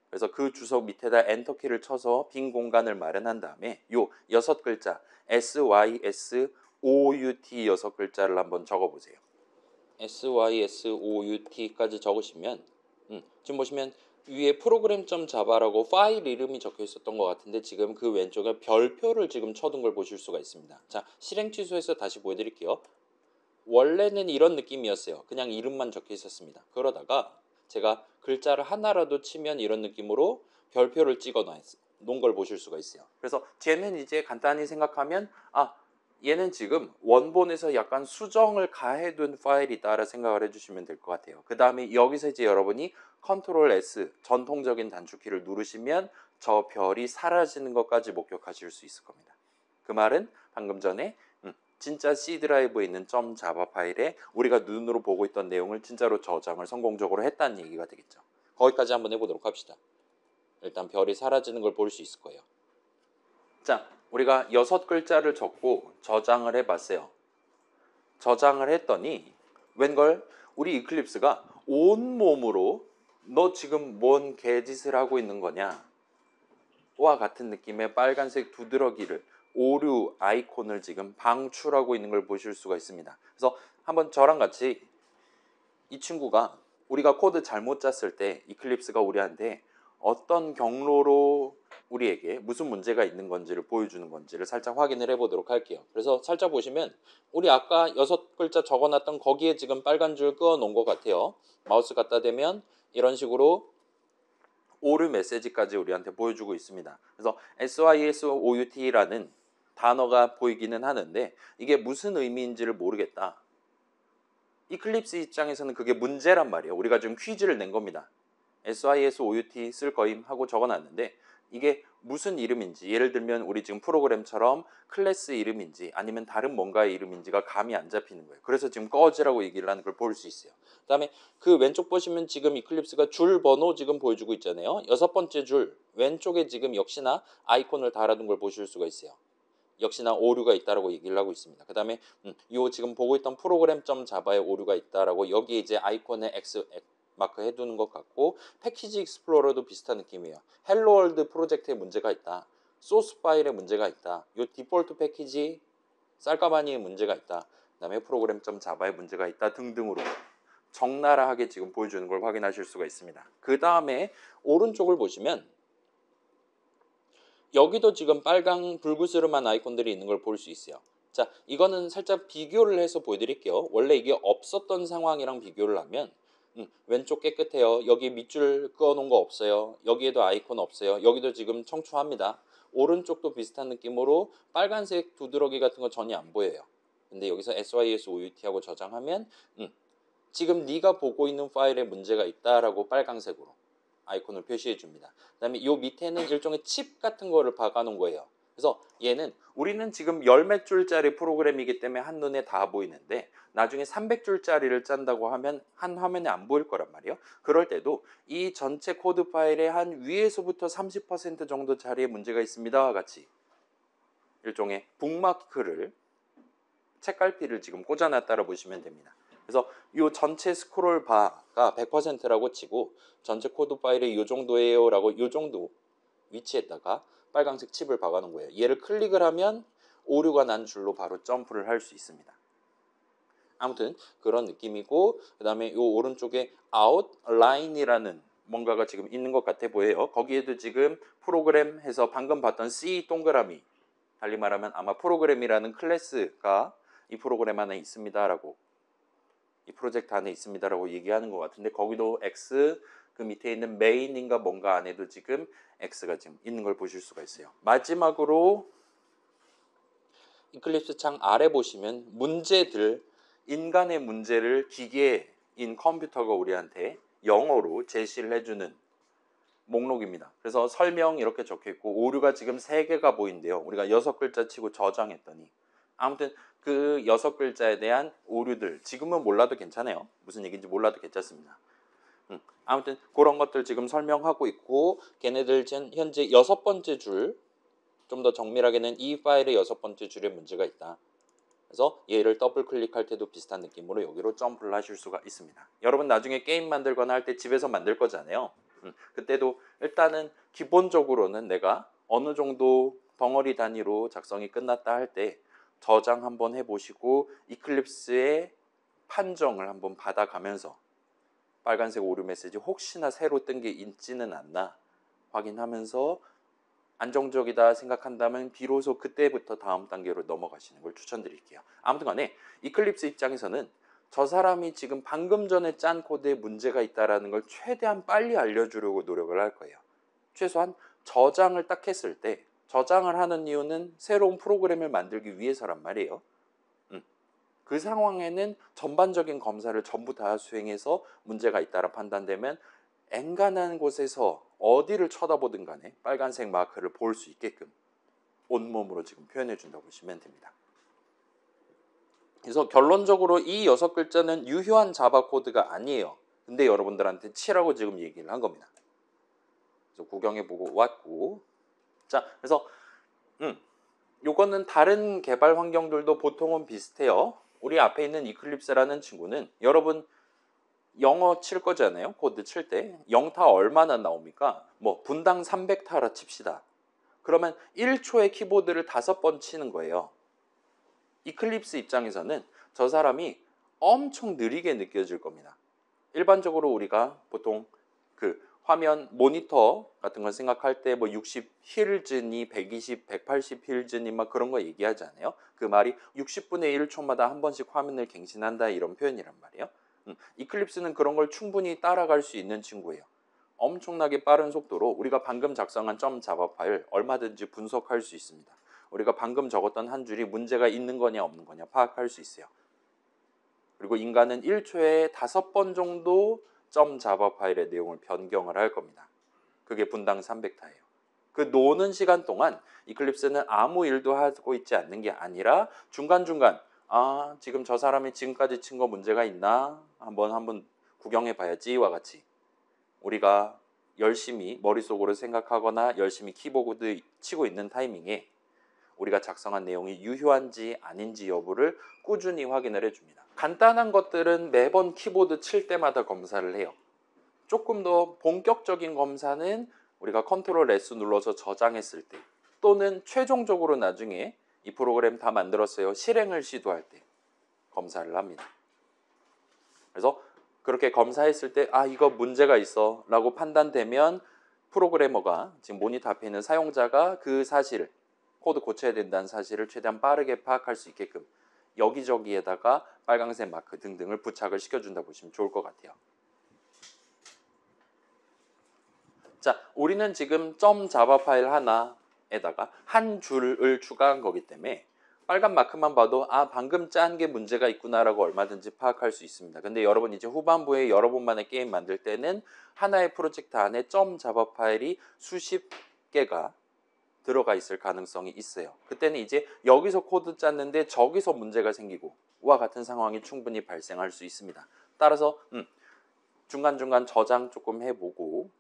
그래서 그 주석 밑에다 엔터키를 쳐서 빈 공간을 마련한 다음에 요 6글자 SYSOUT 6글자를 한번 적어보세요. SYSOUT까지 적으시면 지금 보시면 위에 프로그램.자바라고 파일 이름이 적혀 있었던 것 같은데 지금 그 왼쪽에 별표를 지금 쳐둔 걸 보실 수가 있습니다. 자, 실행 취소해서 다시 보여드릴게요. 원래는 이런 느낌이었어요. 그냥 이름만 적혀 있었습니다. 그러다가 제가 글자를 하나라도 치면 이런 느낌으로 별표를 찍어 놓은 걸 보실 수가 있어요. 그래서 쟤는 이제 간단히 생각하면 얘는 지금 원본에서 약간 수정을 가해둔 파일이다라고 생각을 해주시면 될 것 같아요. 그 다음에 여기서 이제 여러분이 컨트롤 S 전통적인 단축키를 누르시면 저 별이 사라지는 것까지 목격하실 수 있을 겁니다. 그 말은 방금 전에 진짜 C 드라이브에 있는 .java 파일에 우리가 눈으로 보고 있던 내용을 진짜로 저장을 성공적으로 했다는 얘기가 되겠죠. 거기까지 한번 해보도록 합시다. 일단 별이 사라지는 걸 볼 수 있을 거예요. 자, 우리가 6글자를 적고 저장을 해봤어요. 저장을 했더니 웬걸 우리 이클립스가 온몸으로 너 지금 뭔 개짓을 하고 있는 거냐 와 같은 느낌의 빨간색 두드러기를 오류 아이콘을 지금 방출하고 있는 걸 보실 수가 있습니다. 그래서 한번 저랑 같이 이 친구가 우리가 코드 잘못 짰을 때 이클립스가 우리한테 어떤 경로로 우리에게 무슨 문제가 있는 건지를 보여주는 건지를 살짝 확인을 해보도록 할게요. 그래서 살짝 보시면 우리 아까 6글자 적어놨던 거기에 지금 빨간 줄 그어 놓은 것 같아요. 마우스 갖다 대면 이런 식으로 오류 메시지까지 우리한테 보여주고 있습니다. 그래서 SYSOUT라는 단어가 보이기는 하는데 이게 무슨 의미인지를 모르겠다. 이클립스 입장에서는 그게 문제란 말이에요. 우리가 지금 퀴즈를 낸 겁니다. SYSOUT 쓸 거임 하고 적어놨는데 이게 무슨 이름인지 예를 들면 우리 지금 프로그램처럼 클래스 이름인지 아니면 다른 뭔가의 이름인지가 감이 안 잡히는 거예요. 그래서 지금 꺼지라고 얘기를 하는 걸 볼 수 있어요. 그 다음에 그 왼쪽 보시면 지금 이클립스가 줄 번호 지금 보여주고 있잖아요. 6번째 줄 왼쪽에 지금 역시나 아이콘을 달아둔 걸 보실 수가 있어요. 역시나 오류가 있다라고 얘기를 하고 있습니다. 그 다음에 요 지금 보고 있던 프로그램.자바에 오류가 있다라고 여기 이제 아이콘에 X 마크 해두는 것 같고 패키지 익스플로러도 비슷한 느낌이에요. 헬로 월드 프로젝트에 문제가 있다. 소스 파일에 문제가 있다. 요 디폴트 패키지 쌀까마니에 문제가 있다. 그 다음에 프로그램.자바에 문제가 있다 등등으로 적나라하게 지금 보여주는 걸 확인하실 수가 있습니다. 그 다음에 오른쪽을 보시면 여기도 지금 빨강 불그스름한 아이콘들이 있는 걸 볼 수 있어요. 자, 이거는 살짝 비교를 해서 보여드릴게요. 원래 이게 없었던 상황이랑 비교를 하면 왼쪽 깨끗해요. 여기 밑줄 그어놓은 거 없어요. 여기에도 아이콘 없어요. 여기도 지금 청초합니다. 오른쪽도 비슷한 느낌으로 빨간색 두드러기 같은 거 전혀 안 보여요. 근데 여기서 sysOut하고 저장하면 지금 네가 보고 있는 파일에 문제가 있다라고 빨강색으로 아이콘을 표시해 줍니다. 그다음에 요 밑에는 일종의 칩 같은 거를 박아 놓은 거예요. 그래서 얘는 우리는 지금 열 몇 줄짜리 프로그램이기 때문에 한눈에 다 보이는데 나중에 300줄짜리를 짠다고 하면 한 화면에 안 보일 거란 말이에요. 그럴 때도 이 전체 코드 파일의 한 위에서부터 30% 정도 자리에 문제가 있습니다와 같이 일종의 북마크를 책갈피를 지금 꽂아놨다고 보시면 됩니다. 그래서 이 전체 스크롤 바가 100%라고 치고 전체 코드 파일이 이 정도예요 라고 이 정도 위치에다가 빨간색 칩을 박아놓은 거예요. 얘를 클릭을 하면 오류가 난 줄로 바로 점프를 할 수 있습니다. 아무튼 그런 느낌이고 그 다음에 이 오른쪽에 outline이라는 뭔가가 지금 있는 것 같아 보여요. 거기에도 지금 프로그램 해서 방금 봤던 C 동그라미 달리 말하면 아마 프로그램이라는 클래스가 이 프로그램 안에 있습니다라고 이 프로젝트 안에 있습니다라고 얘기하는 것 같은데 거기도 X 그 밑에 있는 메인인가 뭔가 안에도 지금 X가 지금 있는 걸 보실 수가 있어요. 마지막으로 이클립스 창 아래 보시면 문제들 인간의 문제를 기계인 컴퓨터가 우리한테 영어로 제시를 해주는 목록입니다. 그래서 설명 이렇게 적혀있고 오류가 지금 3개가 보인대요. 우리가 6글자 치고 저장했더니 아무튼 그 6글자에 대한 오류들 지금은 몰라도 괜찮아요. 무슨 얘기인지 몰라도 괜찮습니다. 아무튼 그런 것들 지금 설명하고 있고 걔네들 현재 6번째 줄 좀 더 정밀하게는 이 파일의 6번째 줄에 문제가 있다. 그래서 얘를 더블 클릭할 때도 비슷한 느낌으로 여기로 점프를 하실 수가 있습니다. 여러분 나중에 게임 만들거나 할 때 집에서 만들 거잖아요. 그때도 일단은 기본적으로는 내가 어느 정도 덩어리 단위로 작성이 끝났다 할 때 저장 한번 해보시고 이클립스의 판정을 한번 받아가면서 빨간색 오류 메시지 혹시나 새로 뜬 게 있지는 않나 확인하면서 안정적이다 생각한다면 비로소 그때부터 다음 단계로 넘어가시는 걸 추천드릴게요. 아무튼 간에 이클립스 입장에서는 저 사람이 지금 방금 전에 짠 코드에 문제가 있다는 걸 최대한 빨리 알려주려고 노력을 할 거예요. 최소한 저장을 딱 했을 때 저장을 하는 이유는 새로운 프로그램을 만들기 위해서란 말이에요. 그 상황에는 전반적인 검사를 전부 다 수행해서 문제가 있다라 판단되면 엔간한 곳에서 어디를 쳐다보든 간에 빨간색 마크를 볼 수 있게끔 온몸으로 지금 표현해 준다고 보시면 됩니다. 그래서 결론적으로 이 6글자는 유효한 자바 코드가 아니에요. 근데 여러분들한테 치라고 지금 얘기를 한 겁니다. 그래서 구경해보고 왔고 자 그래서 요거는 다른 개발 환경들도 보통은 비슷해요. 우리 앞에 있는 이클립스라는 친구는 여러분 영어 칠 거잖아요. 코드 칠 때 0타 얼마나 나옵니까? 뭐 분당 300타라 칩시다. 그러면 1초에 키보드를 5번 치는 거예요. 이클립스 입장에서는 저 사람이 엄청 느리게 느껴질 겁니다. 일반적으로 우리가 보통 그 화면 모니터 같은 걸 생각할 때 뭐 60Hz니 120, 180Hz니 막 그런 거 얘기하잖아요. 그 말이 60분의 1초마다 한 번씩 화면을 갱신한다 이런 표현이란 말이에요. 이클립스는 그런 걸 충분히 따라갈 수 있는 친구예요. 엄청나게 빠른 속도로 우리가 방금 작성한 점 자바 파일 얼마든지 분석할 수 있습니다. 우리가 방금 적었던 한 줄이 문제가 있는 거냐 없는 거냐 파악할 수 있어요. 그리고 인간은 1초에 5번 정도 점 자바 파일의 내용을 변경을 할 겁니다. 그게 분당 300타예요. 그 노는 시간 동안 이클립스는 아무 일도 하고 있지 않는 게 아니라 중간중간 지금 저 사람이 지금까지 친 거 문제가 있나? 한번 구경해 봐야지와 같이 우리가 열심히 머릿속으로 생각하거나 열심히 키보드 치고 있는 타이밍에 우리가 작성한 내용이 유효한지 아닌지 여부를 꾸준히 확인을 해줍니다. 간단한 것들은 매번 키보드 칠 때마다 검사를 해요. 조금 더 본격적인 검사는 우리가 컨트롤 S 눌러서 저장했을 때 또는 최종적으로 나중에 이 프로그램 다 만들었어요. 실행을 시도할 때 검사를 합니다. 그래서 그렇게 검사했을 때 이거 문제가 있어 라고 판단되면 프로그래머가 지금 모니터 앞에 있는 사용자가 그 사실을 코드 고쳐야 된다는 사실을 최대한 빠르게 파악할 수 있게끔 여기저기에다가 빨간색 마크 등등을 부착을 시켜준다 보시면 좋을 것 같아요. 자, 우리는 지금 점 자바 파일 하나에다가 한 줄을 추가한 거기 때문에 빨간 마크만 봐도 아 방금 짠 게 문제가 있구나라고 얼마든지 파악할 수 있습니다. 근데 여러분 이제 후반부에 여러분만의 게임 만들 때는 하나의 프로젝트 안에 점 자바 파일이 수십 개가 들어가 있을 가능성이 있어요. 그때는 이제 여기서 코드 짰는데 저기서 문제가 생기고 와 같은 상황이 충분히 발생할 수 있습니다. 따라서 중간중간 저장 조금 해보고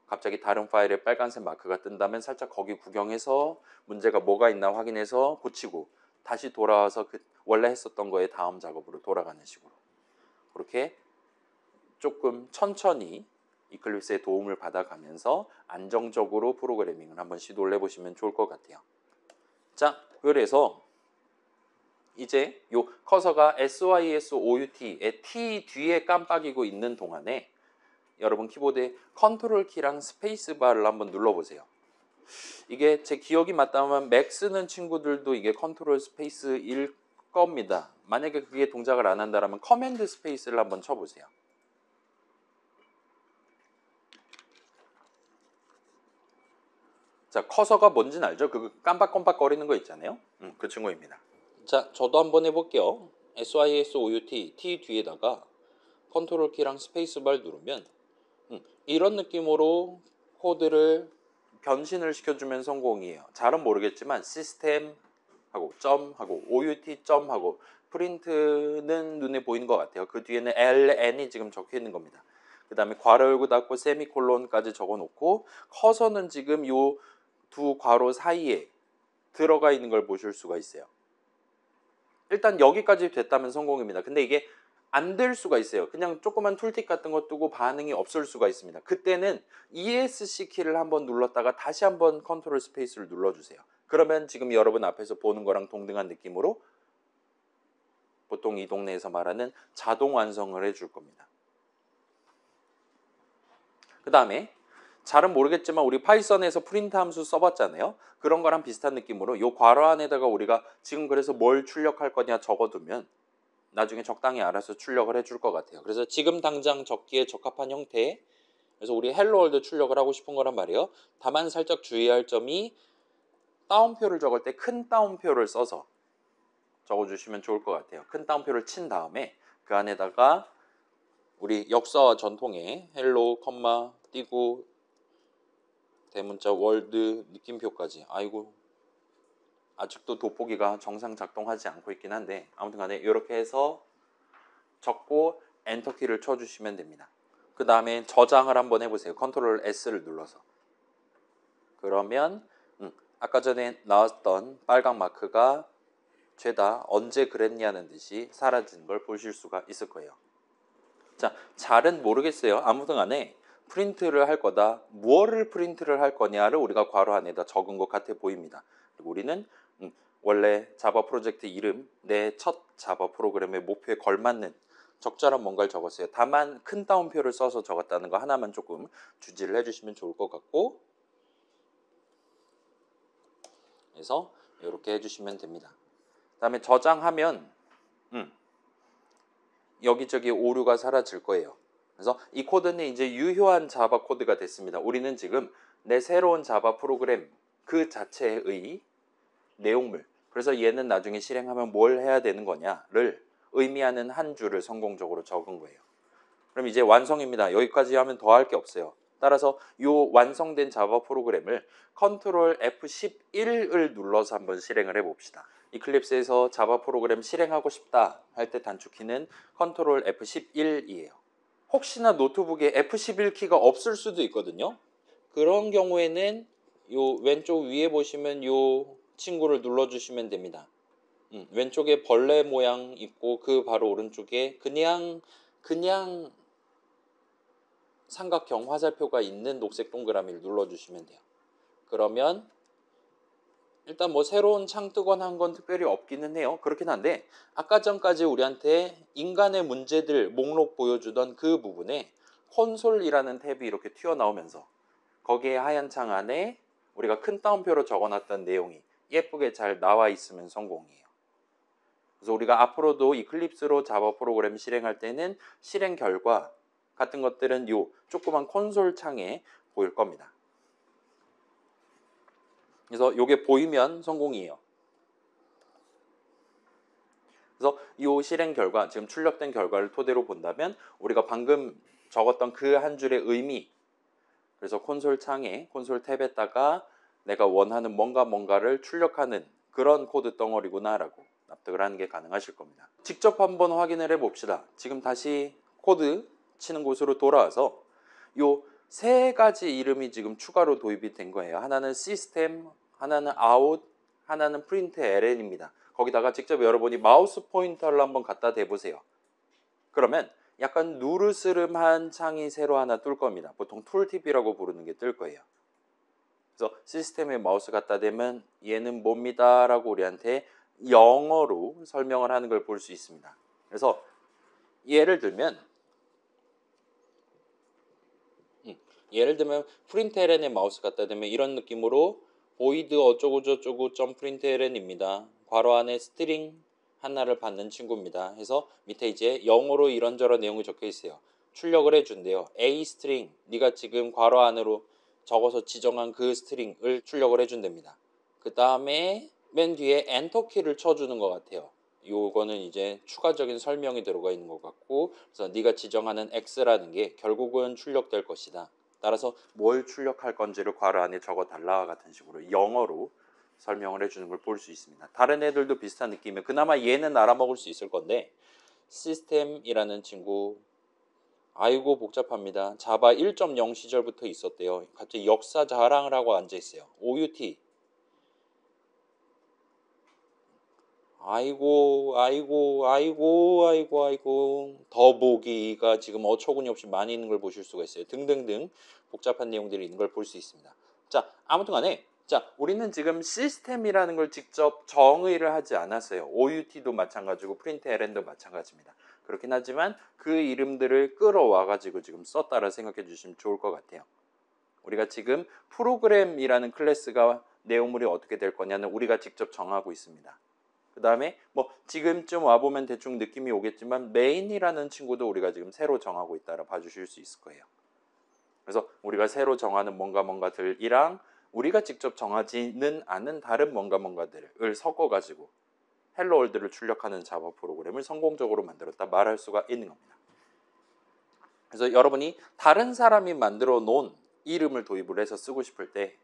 갑자기 다른 파일에 빨간색 마크가 뜬다면 살짝 거기 구경해서 문제가 뭐가 있나 확인해서 고치고 다시 돌아와서 그 원래 했었던 거에 다음 작업으로 돌아가는 식으로 그렇게 조금 천천히 이클립스의 도움을 받아가면서 안정적으로 프로그래밍을 한번 시도를 해보시면 좋을 것 같아요. 자, 그래서 이제 요 커서가 SYSOUT의 T 뒤에 깜빡이고 있는 동안에 여러분 키보드에 컨트롤 키랑 스페이스 바를 한번 눌러보세요. 이게 제 기억이 맞다면 맥 쓰는 친구들도 이게 컨트롤 스페이스일 겁니다. 만약에 그게 동작을 안 한다면 커맨드 스페이스를 한번 쳐보세요. 자, 커서가 뭔지는 알죠? 그 깜빡깜빡거리는 거 있잖아요. 그 친구입니다. 자, 저도 한번 해볼게요. SYSOUT T 뒤에다가 컨트롤 키랑 스페이스 바를 누르면 이런 느낌으로 코드를 변신을 시켜주면 성공이에요. 잘은 모르겠지만 시스템 하고 점 하고 OUT 점 하고 프린트는 눈에 보이는 것 같아요. 그 뒤에는 LN이 지금 적혀 있는 겁니다. 그 다음에 괄호 열고 닫고 세미콜론까지 적어 놓고 커서는 지금 요 두 괄호 사이에 들어가 있는 걸 보실 수가 있어요. 일단 여기까지 됐다면 성공입니다. 근데 이게 안 될 수가 있어요. 그냥 조그만 툴팁 같은 거 뜨고 반응이 없을 수가 있습니다. 그때는 ESC 키를 한번 눌렀다가 다시 한번 컨트롤 스페이스를 눌러주세요. 그러면 지금 여러분 앞에서 보는 거랑 동등한 느낌으로 보통 이 동네에서 말하는 자동 완성을 해줄 겁니다. 그 다음에 잘은 모르겠지만 우리 파이썬에서 프린트 함수 써봤잖아요. 그런 거랑 비슷한 느낌으로 이 괄호 안에다가 우리가 지금 그래서 뭘 출력할 거냐 적어두면 나중에 적당히 알아서 출력을 해줄 것 같아요. 그래서 지금 당장 적기에 적합한 형태 그래서 우리 헬로월드 출력을 하고 싶은 거란 말이에요. 다만 살짝 주의할 점이 따옴표를 적을 때 큰 따옴표를 써서 적어주시면 좋을 것 같아요. 큰 따옴표를 친 다음에 그 안에다가 우리 역사와 전통의 헬로, 컴마 띄고 대문자 월드 느낌표까지 아이고 아직도 돋보기가 정상 작동하지 않고 있긴 한데 아무튼 간에 이렇게 해서 적고 엔터키를 쳐주시면 됩니다. 그 다음에 저장을 한번 해보세요. 컨트롤 S를 눌러서 그러면 아까 전에 나왔던 빨간 마크가 죄다 언제 그랬냐는 듯이 사라진 걸 보실 수가 있을 거예요. 자, 잘은 모르겠어요. 아무튼 간에 프린트를 할 거다. 무엇을 프린트를 할 거냐를 우리가 괄호 안에다 적은 것 같아 보입니다. 그리고 우리는 원래 자바 프로젝트 이름, 내 첫 자바 프로그램의 목표에 걸맞는 적절한 뭔가를 적었어요. 다만 큰 따옴표를 써서 적었다는 거 하나만 조금 주지를 해주시면 좋을 것 같고 그래서 이렇게 해주시면 됩니다. 그 다음에 저장하면 여기저기 오류가 사라질 거예요. 그래서 이 코드는 이제 유효한 자바 코드가 됐습니다. 우리는 지금 내 새로운 자바 프로그램 그 자체의 내용물 그래서 얘는 나중에 실행하면 뭘 해야 되는 거냐를 의미하는 한 줄을 성공적으로 적은 거예요. 그럼 이제 완성입니다. 여기까지 하면 더 할 게 없어요. 따라서 이 완성된 자바 프로그램을 컨트롤 F11을 눌러서 한번 실행을 해봅시다. 이클립스에서 자바 프로그램 실행하고 싶다 할 때 단축키는 컨트롤 F11이에요. 혹시나 노트북에 F11 키가 없을 수도 있거든요. 그런 경우에는 요 왼쪽 위에 보시면 요 친구를 눌러주시면 됩니다. 왼쪽에 벌레 모양 있고 그 바로 오른쪽에 그냥 삼각형 화살표가 있는 녹색 동그라미를 눌러주시면 돼요. 그러면 일단 뭐 새로운 창 뜨거나 한 건 특별히 없기는 해요. 그렇긴 한데 아까 전까지 우리한테 인간의 문제들 목록 보여주던 그 부분에 콘솔이라는 탭이 이렇게 튀어나오면서 거기에 하얀 창 안에 우리가 큰 따옴표로 적어놨던 내용이 예쁘게 잘 나와 있으면 성공이에요. 그래서 우리가 앞으로도 이클립스로 자바 프로그램 실행할 때는 실행 결과 같은 것들은 요 조그만 콘솔 창에 보일 겁니다. 그래서 이게 보이면 성공이에요. 그래서 이 실행 결과, 지금 출력된 결과를 토대로 본다면 우리가 방금 적었던 그 한 줄의 의미, 그래서 콘솔 창에, 콘솔 탭에다가 내가 원하는 뭔가를 출력하는 그런 코드 덩어리구나라고 납득을 하는 게 가능하실 겁니다. 직접 한번 확인을 해봅시다. 지금 다시 코드 치는 곳으로 돌아와서 요 세 가지 이름이 지금 추가로 도입이 된 거예요. 하나는 시스템, 하나는 아웃, 하나는 프린트 ln입니다. 거기다가 직접 여러분이 마우스 포인터를 한번 갖다 대보세요. 그러면 약간 누르스름한 창이 새로 하나 뜰 겁니다. 보통 툴팁이라고 부르는 게 뜰 거예요. 그래서 시스템에 마우스 갖다 대면 얘는 뭡니다 라고 우리한테 영어로 설명을 하는 걸 볼 수 있습니다. 그래서 예를 들면 프린트LN에 마우스 갖다 대면 이런 느낌으로 void 어쩌고저쩌고 .println입니다. 괄호 안에 스트링 하나를 받는 친구입니다. 해서 밑에 이제 영어로 이런저런 내용이 적혀 있어요. 출력을 해준대요. A 스트링, 네가 지금 괄호 안으로 적어서 지정한 그 스트링을 출력을 해준답니다. 그 다음에 맨 뒤에 엔터 키를 쳐주는 것 같아요. 요거는 이제 추가적인 설명이 들어가 있는 것 같고, 그래서 네가 지정하는 X라는 게 결국은 출력될 것이다. 따라서 뭘 출력할 건지를 괄호 안에 적어달라와 같은 식으로 영어로 설명을 해주는 걸 볼 수 있습니다. 다른 애들도 비슷한 느낌이에요. 그나마 얘는 알아먹을 수 있을 건데 시스템이라는 친구 아이고 복잡합니다. 자바 1.0 시절부터 있었대요. 갑자기 역사 자랑을 하고 앉아있어요. OUT 아이고 더보기가 지금 어처구니 없이 많이 있는 걸 보실 수가 있어요. 등등등 복잡한 내용들이 있는 걸 볼 수 있습니다. 자, 아무튼 간에 우리는 지금 시스템이라는 걸 직접 정의를 하지 않았어요. OUT도 마찬가지고 프린트LN도 마찬가지입니다. 그렇긴 하지만 그 이름들을 끌어와 가지고 지금 썼다라 생각해 주시면 좋을 것 같아요. 우리가 지금 프로그램이라는 클래스가 내용물이 어떻게 될 거냐는 우리가 직접 정하고 있습니다. 그 다음에 뭐 지금쯤 와보면 대충 느낌이 오겠지만 메인이라는 친구도 우리가 지금 새로 정하고 있다라 봐주실 수 있을 거예요. 그래서 우리가 새로 정하는 뭔가들이랑 우리가 직접 정하지는 않은 다른 뭔가들을 섞어가지고 헬로월드를 출력하는 자바 프로그램을 성공적으로 만들었다 말할 수가 있는 겁니다. 그래서 여러분이 다른 사람이 만들어 놓은 이름을 도입을 해서 쓰고 싶을 때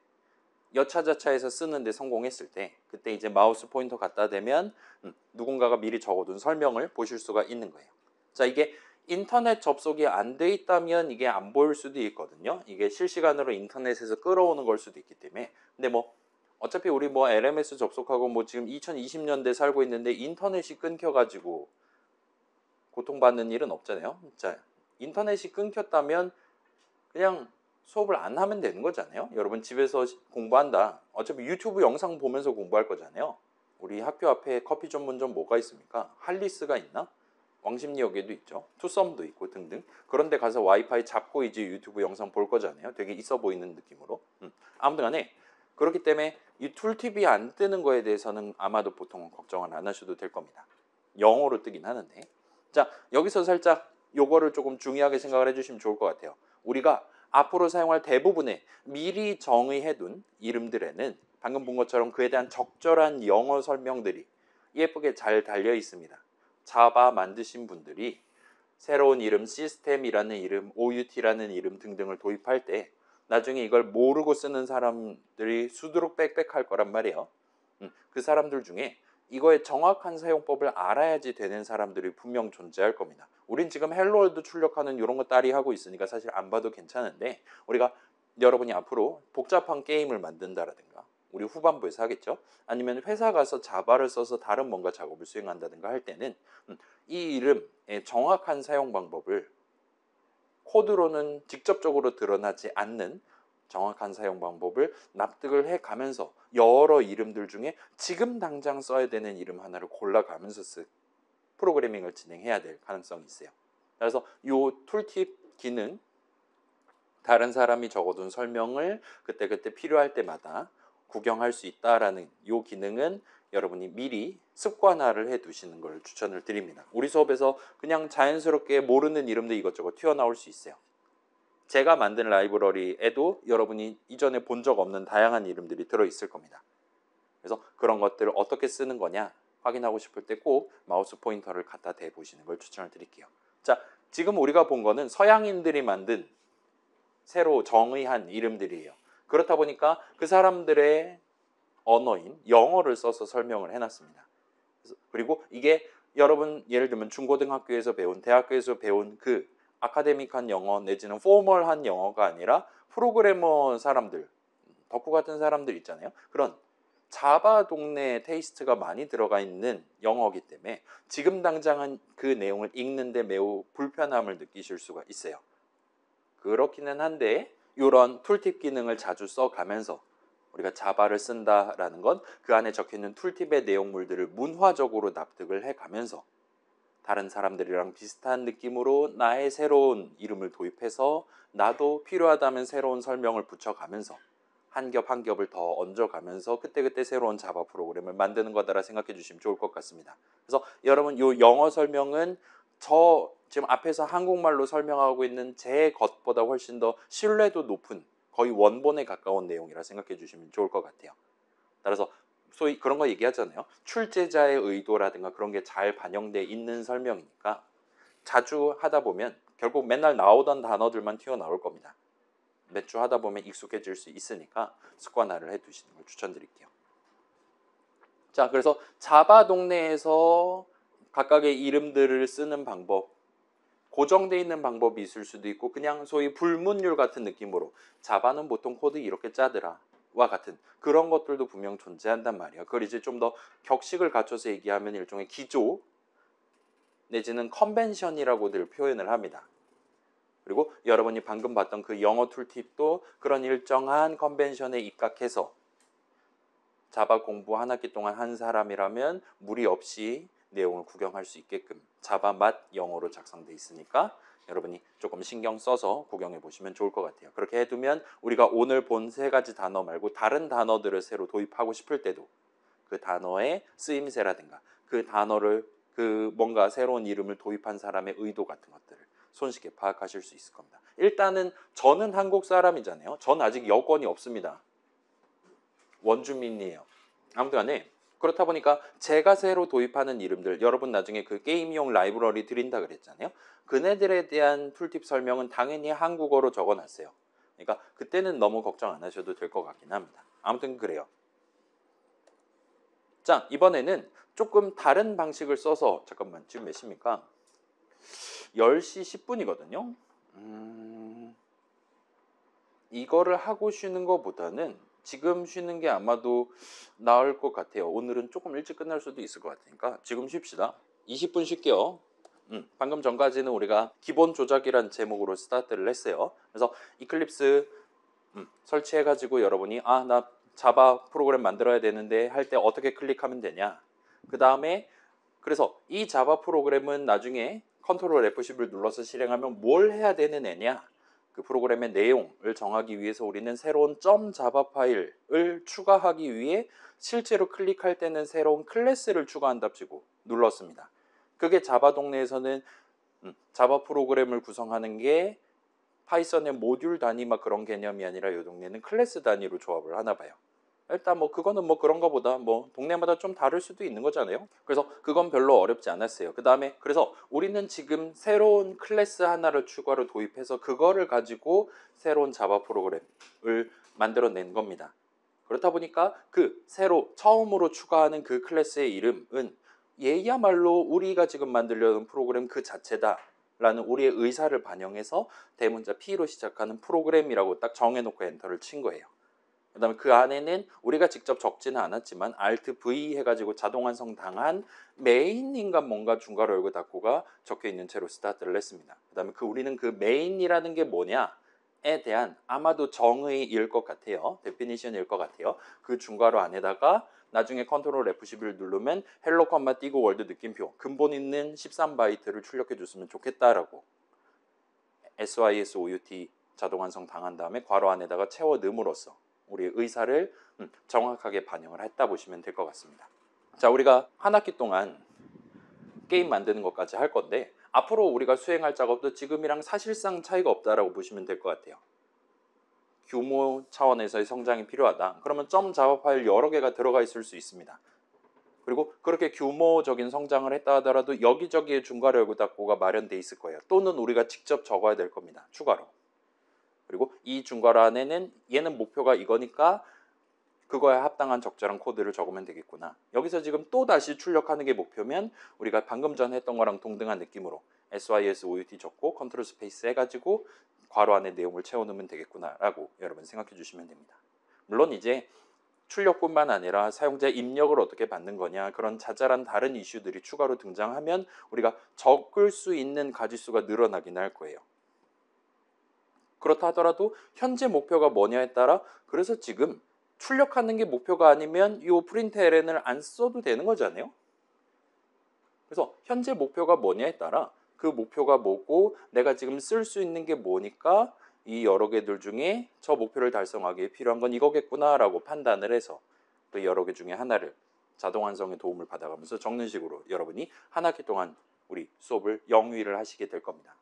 여차저차해서 쓰는데 성공했을 때 그때 이제 마우스 포인터 갖다 대면 누군가가 미리 적어둔 설명을 보실 수가 있는 거예요. 자, 이게 인터넷 접속이 안 돼 있다면 이게 안 보일 수도 있거든요. 이게 실시간으로 인터넷에서 끌어오는 걸 수도 있기 때문에. 근데 뭐 어차피 우리 뭐 LMS 접속하고 뭐 지금 2020년대 살고 있는데 인터넷이 끊겨가지고 고통받는 일은 없잖아요. 자, 인터넷이 끊겼다면 그냥 수업을 안 하면 되는 거잖아요. 여러분 집에서 공부한다. 어차피 유튜브 영상 보면서 공부할 거잖아요. 우리 학교 앞에 커피 전문점 뭐가 있습니까? 할리스가 있나? 왕십리역에도 있죠. 투썸도 있고 등등. 그런데 가서 와이파이 잡고 이제 유튜브 영상 볼 거잖아요. 되게 있어 보이는 느낌으로. 아무튼 간에 그렇기 때문에 이 툴팁이 안 뜨는 거에 대해서는 아마도 보통 걱정은 안 하셔도 될 겁니다. 영어로 뜨긴 하는데. 자, 여기서 살짝 요거를 조금 중요하게 생각을 해주시면 좋을 것 같아요. 우리가 앞으로 사용할 대부분의 미리 정의해둔 이름들에는 방금 본 것처럼 그에 대한 적절한 영어 설명들이 예쁘게 잘 달려 있습니다. 자바 만드신 분들이 새로운 이름, 시스템이라는 이름, OUT라는 이름 등등을 도입할 때 나중에 이걸 모르고 쓰는 사람들이 수두룩 빽빽할 거란 말이에요. 그 사람들 중에 이거의 정확한 사용법을 알아야지 되는 사람들이 분명 존재할 겁니다. 우린 지금 헬로월드 출력하는 이런 거 딸이 하고 있으니까 사실 안 봐도 괜찮은데 우리가 여러분이 앞으로 복잡한 게임을 만든다라든가 우리 후반부에서 하겠죠. 아니면 회사 가서 자바를 써서 다른 뭔가 작업을 수행한다든가 할 때는 이 이름의 정확한 사용 방법을 코드로는 직접적으로 드러나지 않는 정확한 사용 방법을 납득을 해가면서 여러 이름들 중에 지금 당장 써야 되는 이름 하나를 골라가면서 프로그래밍을 진행해야 될 가능성이 있어요. 그래서 이 툴팁 기능 다른 사람이 적어둔 설명을 그때그때 필요할 때마다 구경할 수 있다라는 이 기능은 여러분이 미리 습관화를 해두시는 걸 추천을 드립니다. 우리 수업에서 그냥 자연스럽게 모르는 이름도 이것저것 튀어나올 수 있어요. 제가 만든 라이브러리에도 여러분이 이전에 본 적 없는 다양한 이름들이 들어있을 겁니다. 그래서 그런 것들을 어떻게 쓰는 거냐 확인하고 싶을 때 꼭 마우스 포인터를 갖다 대 보시는 걸 추천을 드릴게요. 자, 지금 우리가 본 거는 서양인들이 만든 새로 정의한 이름들이에요. 그렇다 보니까 그 사람들의 언어인 영어를 써서 설명을 해놨습니다. 그리고 이게 여러분 예를 들면 중고등학교에서 배운, 대학교에서 배운 그 아카데믹한 영어 내지는 포멀한 영어가 아니라 프로그래머 사람들, 덕후 같은 사람들 있잖아요. 그런 자바 동네 테이스트가 많이 들어가 있는 영어이기 때문에 지금 당장은 그 내용을 읽는데 매우 불편함을 느끼실 수가 있어요. 그렇기는 한데 이런 툴팁 기능을 자주 써가면서 우리가 자바를 쓴다라는 건 그 안에 적혀있는 툴팁의 내용물들을 문화적으로 납득을 해가면서 다른 사람들이랑 비슷한 느낌으로 나의 새로운 이름을 도입해서 나도 필요하다면 새로운 설명을 붙여가면서 한 겹 한 겹을 더 얹어가면서 그때그때 새로운 자바 프로그램을 만드는 거다라 생각해 주시면 좋을 것 같습니다. 그래서 여러분 이 영어 설명은 저 지금 앞에서 한국말로 설명하고 있는 제 것보다 훨씬 더 신뢰도 높은 거의 원본에 가까운 내용이라 생각해 주시면 좋을 것 같아요. 따라서 소위 그런 거 얘기하잖아요. 출제자의 의도라든가 그런 게 잘 반영돼 있는 설명이니까 자주 하다 보면 결국 맨날 나오던 단어들만 튀어나올 겁니다. 몇 주 하다 보면 익숙해질 수 있으니까 습관화를 해두시는 걸 추천드릴게요. 자, 그래서 자바 동네에서 각각의 이름들을 쓰는 방법, 고정되어 있는 방법이 있을 수도 있고 그냥 소위 불문율 같은 느낌으로 자바는 보통 코드 이렇게 짜더라 와 같은 그런 것들도 분명 존재한단 말이에요. 그걸 이제 좀 더 격식을 갖춰서 얘기하면 일종의 기조 내지는 컨벤션이라고들 표현을 합니다. 그리고 여러분이 방금 봤던 그 영어 툴팁도 그런 일정한 컨벤션에 입각해서 자바 공부 한 학기 동안 한 사람이라면 무리 없이 내용을 구경할 수 있게끔 자바 맛 영어로 작성돼 있으니까 여러분이 조금 신경 써서 구경해 보시면 좋을 것 같아요. 그렇게 해두면 우리가 오늘 본 세 가지 단어 말고 다른 단어들을 새로 도입하고 싶을 때도 그 단어의 쓰임새라든가 그 단어를 그 뭔가 새로운 이름을 도입한 사람의 의도 같은 것들을 손쉽게 파악하실 수 있을 겁니다. 일단은 저는 한국 사람이잖아요. 전 아직 여권이 없습니다. 원주민이에요. 아무튼 간에 그렇다 보니까 제가 새로 도입하는 이름들 여러분 나중에 그 게임용 라이브러리 드린다 그랬잖아요. 그네들에 대한 툴팁 설명은 당연히 한국어로 적어놨어요. 그러니까 그때는 너무 걱정 안 하셔도 될 것 같긴 합니다. 아무튼 그래요. 자, 이번에는 조금 다른 방식을 써서 잠깐만 지금 몇 시입니까? 10시 10분이거든요. 이거를 하고 쉬는 것보다는 지금 쉬는 게 아마도 나을 것 같아요. 오늘은 조금 일찍 끝날 수도 있을 것 같으니까 지금 쉽시다. 20분 쉴게요. 방금 전까지는 우리가 기본 조작이란 제목으로 스타트를 했어요. 그래서 이클립스 설치해가지고 여러분이 나 자바 프로그램 만들어야 되는데 할 때 어떻게 클릭하면 되냐. 그 다음에 그래서 이 자바 프로그램은 나중에 컨트롤 F10을 눌러서 실행하면 뭘 해야 되는 애냐. 그 프로그램의 내용을 정하기 위해서 우리는 새로운 .java 파일을 추가하기 위해 실제로 클릭할 때는 새로운 클래스를 추가한답시고 눌렀습니다. 그게 자바 동네에서는 자바 프로그램을 구성하는 게 파이썬의 모듈 단위 막 그런 개념이 아니라 이 동네는 클래스 단위로 조합을 하나 봐요. 일단 뭐 그거는 뭐 그런 거보다 뭐 동네마다 좀 다를 수도 있는 거잖아요. 그래서 그건 별로 어렵지 않았어요. 그 다음에 그래서 우리는 지금 새로운 클래스 하나를 추가로 도입해서 그거를 가지고 새로운 자바 프로그램을 만들어낸 겁니다. 그렇다 보니까 그 새로 처음으로 추가하는 그 클래스의 이름은 얘야말로 우리가 지금 만들려는 프로그램 그 자체다 라는 우리의 의사를 반영해서 대문자 P로 시작하는 프로그램이라고 딱 정해놓고 엔터를 친 거예요. 그 다음에 그 안에는 우리가 직접 적지는 않았지만 Alt V 해가지고 자동 완성 당한 메인인가 뭔가 중괄호 열고 닫고가 적혀있는 채로 스타트를 했습니다. 그 다음에 우리는 그 메인이라는 게 뭐냐에 대한 아마도 정의일 것 같아요. 데피니션일 것 같아요. 그 중괄호 안에다가 나중에 컨트롤 F11 누르면 헬로 컴마 띄고 월드 느낌표 근본 있는 13바이트를 출력해 줬으면 좋겠다라고 SYSOUT 자동 완성 당한 다음에 괄호 안에다가 채워 넣음으로써 우리의 의사를 정확하게 반영을 했다 보시면 될 것 같습니다. 자, 우리가 한 학기 동안 게임 만드는 것까지 할 건데 앞으로 우리가 수행할 작업도 지금이랑 사실상 차이가 없다라고 보시면 될 것 같아요. 규모 차원에서의 성장이 필요하다. 그러면 .java 파일 여러 개가 들어가 있을 수 있습니다. 그리고 그렇게 규모적인 성장을 했다 하더라도 여기저기에 중괄호 닫고가 마련돼 있을 거예요. 또는 우리가 직접 적어야 될 겁니다. 추가로. 그리고 이 중괄호 안에는 얘는 목표가 이거니까 그거에 합당한 적절한 코드를 적으면 되겠구나. 여기서 지금 또 다시 출력하는 게 목표면 우리가 방금 전 했던 거랑 동등한 느낌으로 sys out 적고 컨트롤 스페이스 해가지고 괄호 안에 내용을 채워넣으면 되겠구나라고 여러분 생각해 주시면 됩니다. 물론 이제 출력뿐만 아니라 사용자 입력을 어떻게 받는 거냐, 그런 자잘한 다른 이슈들이 추가로 등장하면 우리가 적을 수 있는 가지수가 늘어나긴 할 거예요. 그렇다 하더라도 현재 목표가 뭐냐에 따라, 그래서 지금 출력하는 게 목표가 아니면 이 println을 안 써도 되는 거잖아요. 그래서 현재 목표가 뭐냐에 따라 그 목표가 뭐고 내가 지금 쓸 수 있는 게 뭐니까 이 여러 개들 중에 저 목표를 달성하기 위해 필요한 건 이거겠구나 라고 판단을 해서 또 여러 개 중에 하나를 자동 완성의 도움을 받아가면서 적는 식으로 여러분이 한 학기 동안 우리 수업을 영위를 하시게 될 겁니다.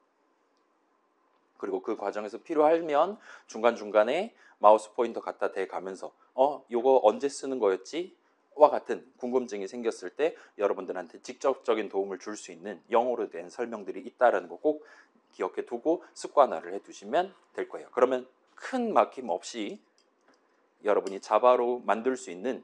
그리고 그 과정에서 필요하면 중간중간에 마우스 포인터 갖다 대가면서 요거 언제 쓰는 거였지? 와 같은 궁금증이 생겼을 때 여러분들한테 직접적인 도움을 줄 수 있는 영어로 된 설명들이 있다는 거 꼭 기억해 두고 습관화를 해 두시면 될 거예요. 그러면 큰 막힘 없이 여러분이 자바로 만들 수 있는,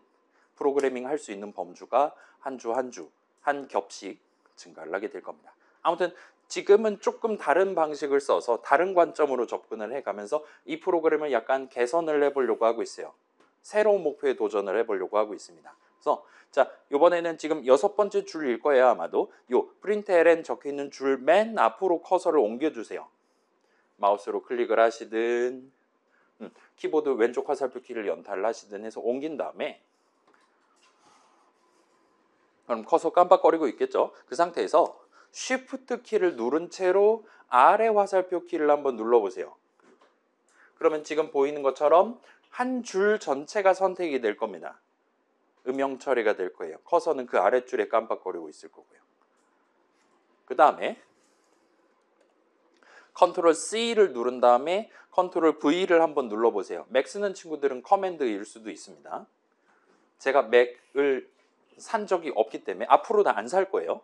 프로그래밍 할 수 있는 범주가 한 주 한 주 한 겹씩 증가를 하게 될 겁니다. 아무튼 지금은 조금 다른 방식을 써서 다른 관점으로 접근을 해가면서 이 프로그램을 약간 개선을 해보려고 하고 있어요. 새로운 목표에 도전을 해보려고 하고 있습니다. 그래서 자, 이번에는 지금 6번째 줄일 거예요. 아마도 요 println 적혀있는 줄 맨 앞으로 커서를 옮겨주세요. 마우스로 클릭을 하시든 키보드 왼쪽 화살표 키를 연타를 하시든 해서 옮긴 다음에, 그럼 커서 깜빡거리고 있겠죠. 그 상태에서 Shift 키를 누른 채로 아래 화살표 키를 한번 눌러보세요. 그러면 지금 보이는 것처럼 한 줄 전체가 선택이 될 겁니다. 음영 처리가 될 거예요. 커서는 그 아랫줄에 깜빡거리고 있을 거고요. 그 다음에 컨트롤 C를 누른 다음에 컨트롤 V를 한번 눌러보세요. 맥 쓰는 친구들은 커맨드일 수도 있습니다. 제가 맥을 산 적이 없기 때문에 앞으로는 안 살 거예요.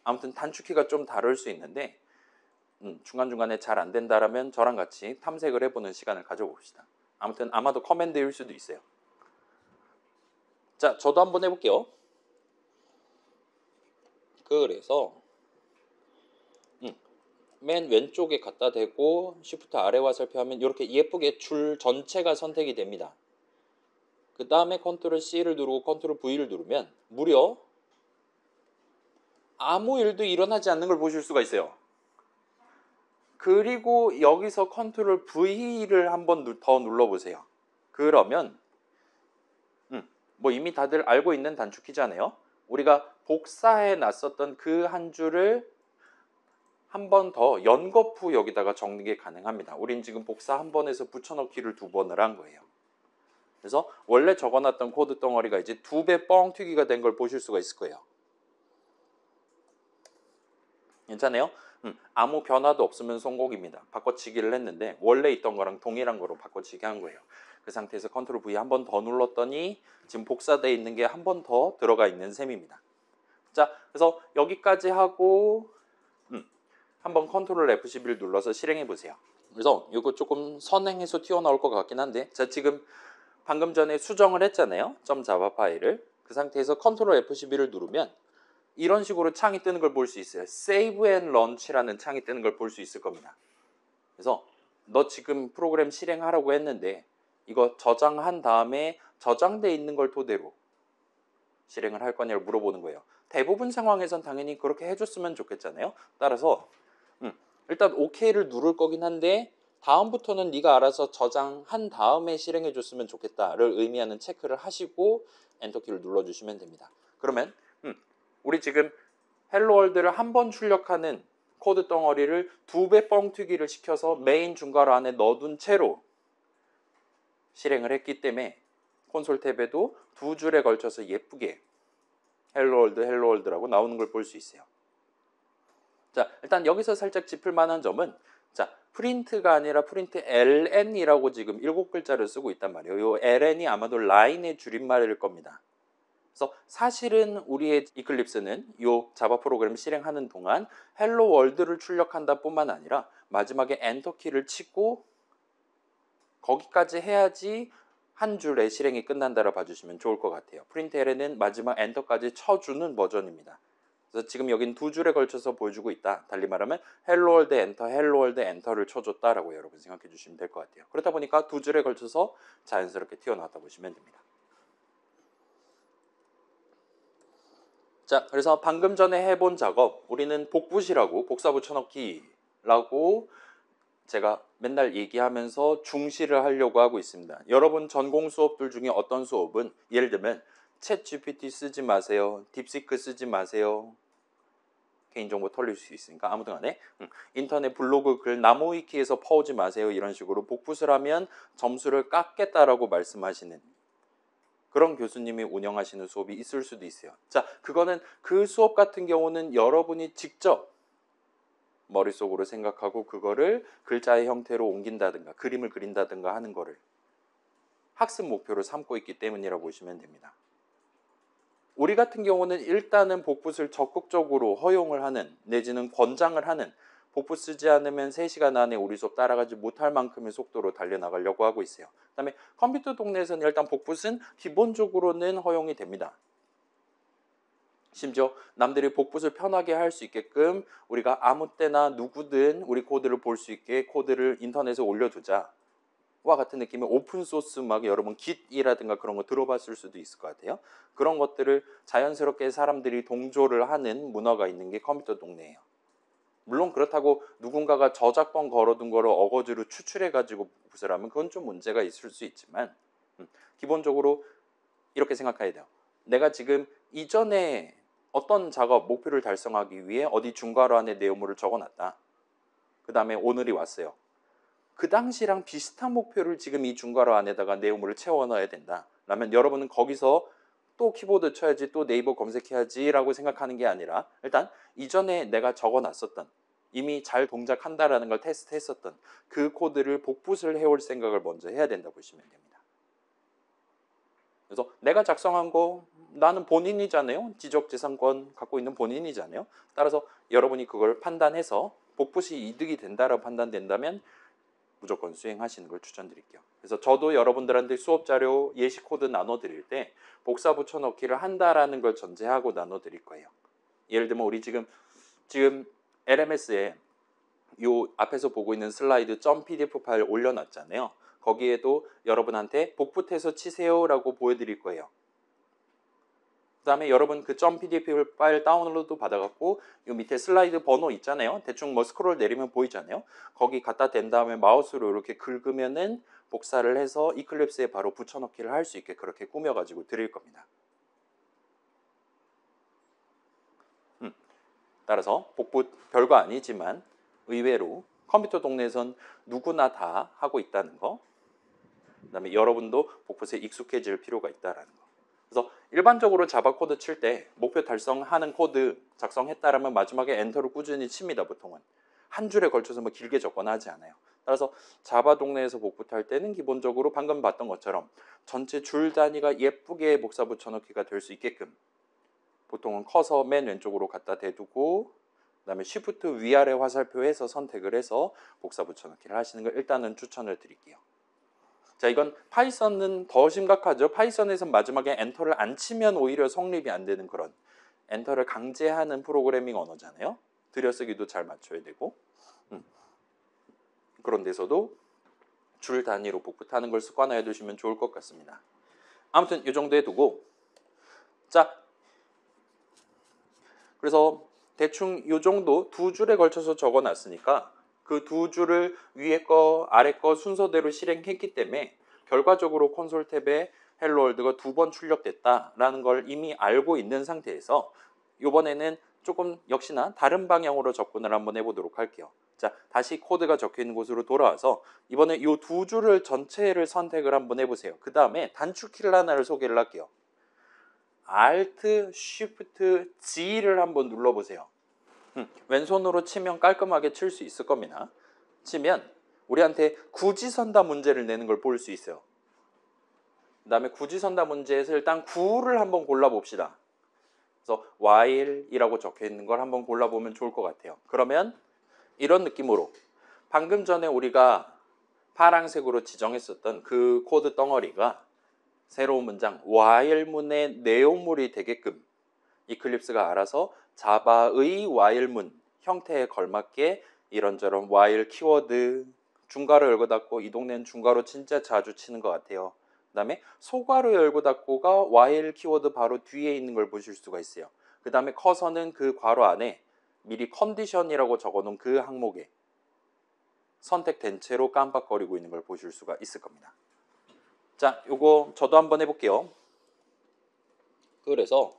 아무튼 단축키가 좀 다를 수 있는데 중간중간에 잘 안 된다라면 저랑 같이 탐색을 해보는 시간을 가져봅시다. 아무튼 아마도 커맨드일 수도 있어요. 자, 저도 한번 해볼게요. 그래서 맨 왼쪽에 갖다 대고 Shift 아래 화살표 하면 이렇게 예쁘게 줄 전체가 선택이 됩니다. 그 다음에 컨트롤 C를 누르고 컨트롤 V를 누르면 무려 아무 일도 일어나지 않는 걸 보실 수가 있어요. 그리고 여기서 컨트롤 V를 한번 더 눌러보세요. 그러면 뭐 이미 다들 알고 있는 단축키잖아요. 우리가 복사해 놨었던 그 한 줄을 한 번 더 연거푸 여기다가 적는 게 가능합니다. 우린 지금 복사 한 번에서 붙여넣기를 2번을 한 거예요. 그래서 원래 적어놨던 코드 덩어리가 이제 2배 뻥 튀기가 된 걸 보실 수가 있을 거예요. 괜찮아요? 아무 변화도 없으면 성공입니다. 바꿔치기를 했는데 원래 있던 거랑 동일한 거로 바꿔치기 한 거예요. 그 상태에서 컨트롤 V 한 번 더 눌렀더니 지금 복사되어 있는 게 한 번 더 들어가 있는 셈입니다. 자, 그래서 여기까지 하고 한번 컨트롤 F11 눌러서 실행해 보세요. 그래서 이거 조금 선행해서 튀어나올 것 같긴 한데, 자, 지금 방금 전에 수정을 했잖아요. .java 파일을. 그 상태에서 컨트롤 F11을 누르면 이런 식으로 창이 뜨는 걸 볼 수 있어요. Save and Launch라는 창이 뜨는 걸 볼 수 있을 겁니다. 그래서 너 지금 프로그램 실행하라고 했는데 이거 저장한 다음에 저장돼 있는 걸 토대로 실행을 할 거냐를 물어보는 거예요. 대부분 상황에선 당연히 그렇게 해줬으면 좋겠잖아요. 따라서 일단 OK를 누를 거긴 한데 다음부터는 네가 알아서 저장한 다음에 실행해 줬으면 좋겠다를 의미하는 체크를 하시고 엔터키를 눌러주시면 됩니다. 그러면 우리 지금 헬로 월드를 한 번 출력하는 코드 덩어리를 2배 뻥튀기를 시켜서 메인 중괄호 안에 넣어둔 채로 실행을 했기 때문에 콘솔 탭에도 2줄에 걸쳐서 예쁘게 헬로 월드라고 나오는 걸 볼 수 있어요. 자, 일단 여기서 살짝 짚을 만한 점은, 자, 프린트가 아니라 프린트 ln이라고 지금 7글자를 쓰고 있단 말이에요. 이 ln이 아마도 라인의 줄임말일 겁니다. 그래서 사실은 우리의 이클립스는 이 자바 프로그램 실행하는 동안 헬로 월드를 출력한다 뿐만 아니라 마지막에 엔터 키를 치고 거기까지 해야지 한 줄의 실행이 끝난다라 봐주시면 좋을 것 같아요. 프린트L에는 마지막 엔터까지 쳐주는 버전입니다. 그래서 지금 여긴 두 줄에 걸쳐서 보여주고 있다. 달리 말하면 헬로 월드 엔터, 헬로 월드 엔터를 쳐줬다라고 여러분 생각해 주시면 될 것 같아요. 그러다 보니까 두 줄에 걸쳐서 자연스럽게 튀어나왔다 보시면 됩니다. 자, 그래서 방금 전에 해본 작업, 우리는 복붙이라고 복사 붙여넣기라고 제가 맨날 얘기하면서 중시를 하려고 하고 있습니다. 여러분 전공 수업들 중에 어떤 수업은 예를 들면 챗 GPT 쓰지 마세요. 딥시크 쓰지 마세요. 개인정보 털릴 수 있으니까 아무튼 간에 인터넷 블로그 글 나무위키에서 퍼오지 마세요. 이런 식으로 복붙을 하면 점수를 깎겠다라고 말씀하시는 그런 교수님이 운영하시는 수업이 있을 수도 있어요. 자, 그거는 그 수업 같은 경우는 여러분이 직접 머릿속으로 생각하고 그거를 글자의 형태로 옮긴다든가 그림을 그린다든가 하는 거를 학습 목표로 삼고 있기 때문이라고 보시면 됩니다. 우리 같은 경우는 일단은 복붙을 적극적으로 허용을 하는 내지는 권장을 하는 복붙 쓰지 않으면 3시간 안에 우리 수업 따라가지 못할 만큼의 속도로 달려나가려고 하고 있어요. 그 다음에 컴퓨터 동네에서는 일단 복붙은 기본적으로는 허용이 됩니다. 심지어 남들이 복붙을 편하게 할 수 있게끔 우리가 아무 때나 누구든 우리 코드를 볼 수 있게 코드를 인터넷에 올려두자 와 같은 느낌의 오픈소스 막 여러분 Git이라든가 그런 거 들어봤을 수도 있을 것 같아요. 그런 것들을 자연스럽게 사람들이 동조를 하는 문화가 있는 게 컴퓨터 동네예요. 물론 그렇다고 누군가가 저작권 걸어둔 거를 어거지로 추출해가지고 복붙을 하면 그건 좀 문제가 있을 수 있지만 기본적으로 이렇게 생각해야 돼요. 내가 지금 이전에 어떤 작업, 목표를 달성하기 위해 어디 중괄호 안에 내용물을 적어놨다. 그 다음에 오늘이 왔어요. 그 당시랑 비슷한 목표를 지금 이 중괄호 안에다가 내용물을 채워 넣어야 된다. 라면 여러분은 거기서 또 키보드 쳐야지 또 네이버 검색해야지 라고 생각하는 게 아니라 일단 이전에 내가 적어놨었던 이미 잘 동작한다라는 걸 테스트했었던 그 코드를 복붙을 해올 생각을 먼저 해야 된다고 보시면 됩니다. 그래서 내가 작성한 거 나는 본인이잖아요. 지적재산권 갖고 있는 본인이잖아요. 따라서 여러분이 그걸 판단해서 복붙이 이득이 된다라고 판단된다면 무조건 수행하시는 걸 추천드릴게요. 그래서 저도 여러분들한테 수업 자료 예시 코드 나눠드릴 때 복사 붙여넣기를 한다라는 걸 전제하고 나눠드릴 거예요. 예를 들면 우리 지금 LMS에 요 앞에서 보고 있는 슬라이드 .pdf 파일 올려놨잖아요. 거기에도 여러분한테 복붙해서 치세요라고 보여드릴 거예요. 그 다음에 여러분 그 .pdf 파일 다운로드 받아갖고 이 밑에 슬라이드 번호 있잖아요. 대충 뭐 스크롤 내리면 보이잖아요. 거기 갖다 댄 다음에 마우스로 이렇게 긁으면은 복사를 해서 이클립스에 바로 붙여넣기를 할 수 있게 그렇게 꾸며가지고 드릴 겁니다. 따라서 복붙 별거 아니지만 의외로 컴퓨터 동네에선 누구나 다 하고 있다는 거. 그 다음에 여러분도 복붙에 익숙해질 필요가 있다는 거. 그래서 일반적으로 자바 코드 칠 때 목표 달성하는 코드 작성했다라면 마지막에 엔터를 꾸준히 칩니다. 보통은 한 줄에 걸쳐서 뭐 길게 적거나 하지 않아요. 따라서 자바 동네에서 복붙할 때는 기본적으로 방금 봤던 것처럼 전체 줄 단위가 예쁘게 복사 붙여넣기가 될 수 있게끔 보통은 커서 맨 왼쪽으로 갖다 대두고 그다음에 쉬프트 위아래 화살표에서 선택을 해서 복사 붙여넣기를 하시는 걸 일단은 추천을 드릴게요. 자, 이건 파이썬은 더 심각하죠. 파이썬에서는 마지막에 엔터를 안 치면 오히려 성립이 안 되는 그런 엔터를 강제하는 프로그래밍 언어잖아요. 들여쓰기도 잘 맞춰야 되고 그런 데서도 줄 단위로 복붙하는 걸 습관화해 두시면 좋을 것 같습니다. 아무튼 이 정도에 두고 자, 그래서 대충 이 정도 두 줄에 걸쳐서 적어놨으니까 그 두 줄을 위에 거 아래 거 순서대로 실행했기 때문에 결과적으로 콘솔 탭에 헬로 월드가 2번 출력됐다라는 걸 이미 알고 있는 상태에서 이번에는 조금 역시나 다른 방향으로 접근을 한번 해보도록 할게요. 자, 다시 코드가 적혀있는 곳으로 돌아와서 이번에 이 두 줄을 전체를 선택을 한번 해보세요. 그 다음에 단축키를 하나를 소개를 할게요. Alt, Shift, G를 한번 눌러보세요. 왼손으로 치면 깔끔하게 칠 수 있을 겁니다. 치면 우리한테 굳이 선다 문제를 내는 걸 볼 수 있어요. 그다음에 구지선다 문제에서 일단 구를 한번 골라봅시다. 그래서 while이라고 적혀 있는 걸 한번 골라보면 좋을 것 같아요. 그러면 이런 느낌으로 방금 전에 우리가 파란색으로 지정했었던 그 코드 덩어리가 새로운 문장 while문의 내용물이 되게끔 이클립스가 알아서 자바의 while문 형태에 걸맞게 이런저런 while 키워드 중괄호 열고 닫고 이 동네는 중괄호 진짜 자주 치는 것 같아요. 그 다음에 소괄호 열고 닫고가 while 키워드 바로 뒤에 있는 걸 보실 수가 있어요. 그 다음에 커서는 그 괄호 안에 미리 컨디션이라고 적어놓은 그 항목에 선택된 채로 깜빡거리고 있는 걸 보실 수가 있을 겁니다. 자, 요거 저도 한번 해볼게요. 그래서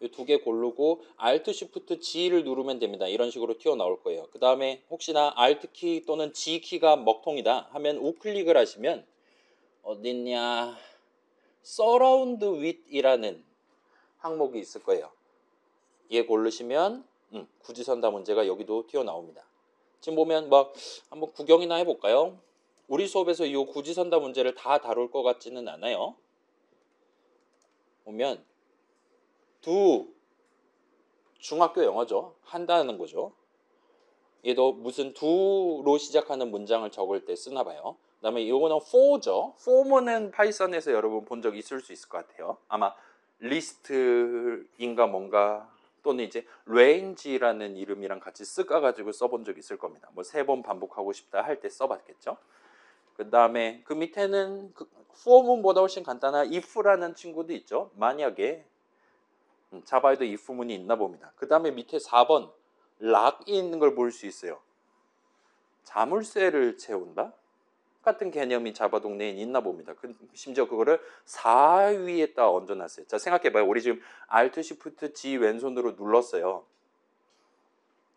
이 두 개 고르고 Alt Shift G를 누르면 됩니다. 이런 식으로 튀어나올 거예요. 그 다음에 혹시나 Alt 키 또는 G 키가 먹통이다 하면 우클릭을 하시면 어딨냐 Surround With이라는 항목이 있을 거예요. 얘 고르시면 구지선다 문제가 여기도 튀어나옵니다. 지금 보면 막 한번 구경이나 해볼까요? 우리 수업에서 이 구지선다 문제를 다 다룰 것 같지는 않아요. 보면 두 중학교 영어죠. 한다는 거죠. 얘도 무슨 두로 시작하는 문장을 적을 때 쓰나 봐요. 그 다음에 이거는 for죠. for는 파이썬에서 여러분 본 적 있을 수 있을 것 같아요. 아마 리스트인가 뭔가 또는 이제 range라는 이름이랑 같이 섞어가지고 써본 적 있을 겁니다. 뭐 3번 반복하고 싶다 할 때 써봤겠죠. 그 다음에 그 밑에는 for문보다 훨씬 간단한 if라는 친구도 있죠. 만약에 자바에도 if문이 있나 봅니다. 그 다음에 밑에 4번 lock이 있는 걸 볼 수 있어요. 자물쇠를 채운다? 같은 개념이 자바 동네에 있나 봅니다. 심지어 그거를 4위에다 얹어놨어요. 자, 생각해봐요. 우리 지금 Alt Shift G 왼손으로 눌렀어요.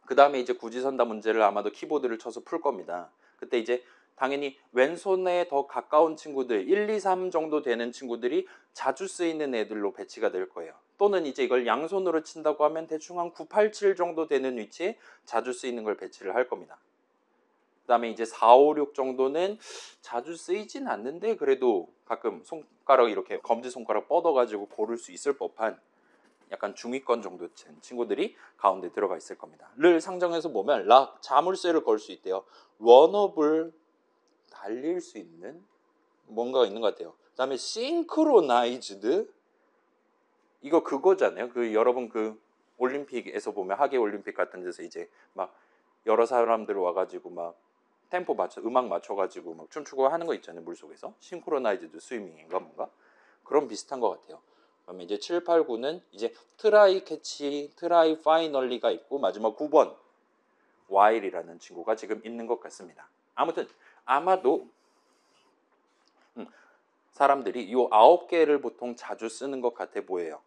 그 다음에 이제 구지선다 문제를 아마도 키보드를 쳐서 풀 겁니다. 그때 이제 당연히 왼손에 더 가까운 친구들 1, 2, 3 정도 되는 친구들이 자주 쓰이는 애들로 배치가 될 거예요. 또는 이제 이걸 양손으로 친다고 하면 대충 한 9, 8, 7 정도 되는 위치에 자주 쓰이는 걸 배치를 할 겁니다. 그 다음에 이제 4, 5, 6 정도는 자주 쓰이진 않는데 그래도 가끔 손가락 이렇게 검지손가락 뻗어가지고 고를 수 있을 법한 약간 중위권 정도 된 친구들이 가운데 들어가 있을 겁니다. 를 상정해서 보면 락, 자물쇠를 걸 수 있대요. 런업을 달릴 수 있는 뭔가가 있는 것 같아요. 그 다음에 synchronized 이거 그거잖아요. 그 여러분 그 올림픽에서 보면 하계 올림픽 같은 데서 이제 막 여러 사람들 와가지고 막 템포 맞춰 음악 맞춰가지고 막 춤추고 하는 거 있잖아요. 물속에서 싱크로나이즈드 스위밍인가 뭔가 그런 비슷한 것 같아요. 그러면 이제 7, 8, 9는 이제 트라이 캐치, 트라이 파이널리가 있고 마지막 9번 while이라는 친구가 지금 있는 것 같습니다. 아무튼 아마도 사람들이 이 9개를 보통 자주 쓰는 것 같아 보여요.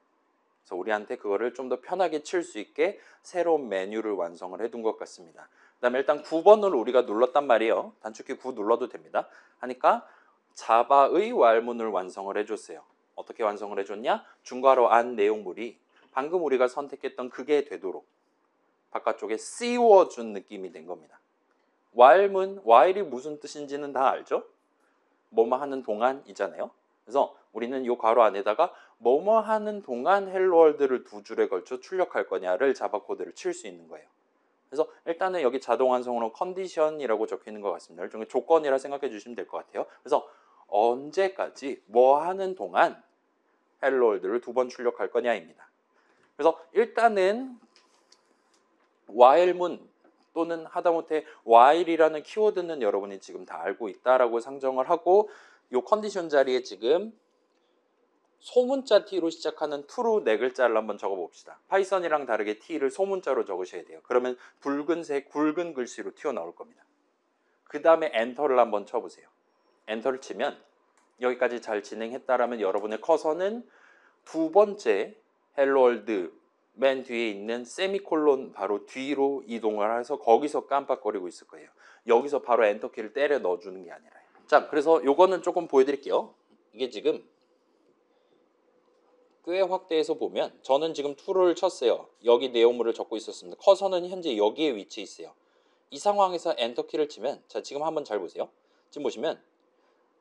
그래서 우리한테 그거를 좀 더 편하게 칠 수 있게 새로운 메뉴를 완성을 해둔 것 같습니다. 그 다음에 일단 9번을 우리가 눌렀단 말이에요. 단축키 9 눌러도 됩니다. 하니까 자바의 while문을 완성을 해줬어요. 어떻게 완성을 해줬냐? 중괄호 안 내용물이 방금 우리가 선택했던 그게 되도록 바깥쪽에 씌워준 느낌이 된 겁니다. while문, while이 무슨 뜻인지는 다 알죠? 뭐뭐 하는 동안이잖아요. 그래서 우리는 이 괄호 안에다가 뭐뭐 하는 동안 헬로월드를 두 줄에 걸쳐 출력할 거냐를 자바 코드를 칠 수 있는 거예요. 그래서 일단은 여기 자동 완성으로 컨디션이라고 적혀 있는 것 같습니다. 일종의 조건이라 생각해 주시면 될 것 같아요. 그래서 언제까지 뭐 하는 동안 헬로월드를 2번 출력할 거냐입니다. 그래서 일단은 while문 또는 하다못해 while이라는 키워드는 여러분이 지금 다 알고 있다라고 상정을 하고 이 컨디션 자리에 지금 소문자 T로 시작하는 to로 네 글자를 한번 적어봅시다. 파이썬이랑 다르게 T를 소문자로 적으셔야 돼요. 그러면 붉은색 굵은 글씨로 튀어나올 겁니다. 그 다음에 엔터를 한번 쳐보세요. 엔터를 치면 여기까지 잘 진행했다라면 여러분의 커서는 두 번째 헬로월드 맨 뒤에 있는 세미콜론 바로 뒤로 이동을 해서 거기서 깜빡거리고 있을 거예요. 여기서 바로 엔터키를 때려 넣어주는 게 아니라요. 자, 그래서 요거는 조금 보여드릴게요. 이게 지금 꽤 확대해서 보면 저는 지금 툴을 쳤어요. 여기 내용물을 적고 있었습니다. 커서는 현재 여기에 위치해 있어요. 이 상황에서 엔터키를 치면 자 지금 한번 잘 보세요. 지금 보시면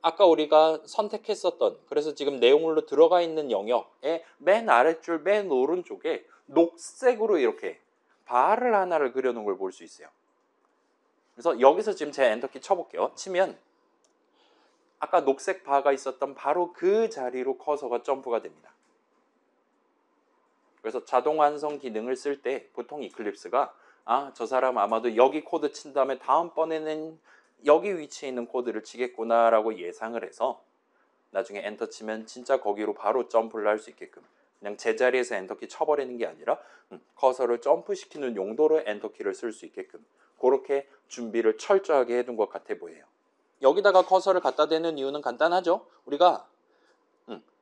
아까 우리가 선택했었던 그래서 지금 내용물로 들어가 있는 영역의 맨 아랫줄 맨 오른쪽에 녹색으로 이렇게 바를 하나를 그려놓은 걸 볼 수 있어요. 그래서 여기서 지금 제가 엔터키 쳐볼게요. 치면 아까 녹색 바가 있었던 바로 그 자리로 커서가 점프가 됩니다. 그래서 자동 완성 기능을 쓸 때 보통 이클립스가 저 사람 아마도 여기 코드 친 다음에 다음번에는 여기 위치에 있는 코드를 치겠구나 라고 예상을 해서 나중에 엔터 치면 진짜 거기로 바로 점프를 할 수 있게끔 그냥 제자리에서 엔터키 쳐버리는 게 아니라 커서를 점프시키는 용도로 엔터키를 쓸 수 있게끔 그렇게 준비를 철저하게 해둔 것 같아 보여요. 여기다가 커서를 갖다 대는 이유는 간단하죠. 우리가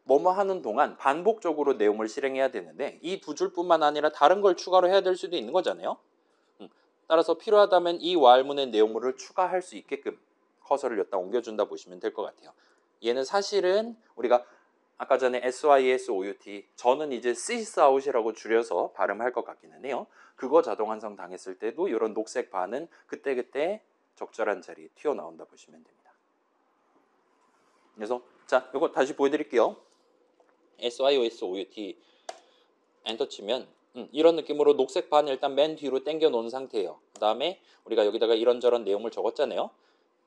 뭐뭐 하는 동안 반복적으로 내용을 실행해야 되는데 이 두 줄뿐만 아니라 다른 걸 추가로 해야 될 수도 있는 거잖아요. 따라서 필요하다면 이 while문의 내용물을 추가할 수 있게끔 커서를 여기다 옮겨준다 보시면 될 것 같아요. 얘는 사실은 우리가 아까 전에 SYSOUT 저는 이제 sysout이라고 줄여서 발음할 것 같기는 해요. 그거 자동 완성 당했을 때도 이런 녹색 바는 그때그때 적절한 자리에 튀어나온다 보시면 됩니다. 그래서 자, 이거 다시 보여드릴게요. SYSOUT 엔터 치면 이런 느낌으로 녹색 바는 일단 맨 뒤로 당겨 놓은 상태예요. 그 다음에 우리가 여기다가 이런저런 내용을 적었잖아요.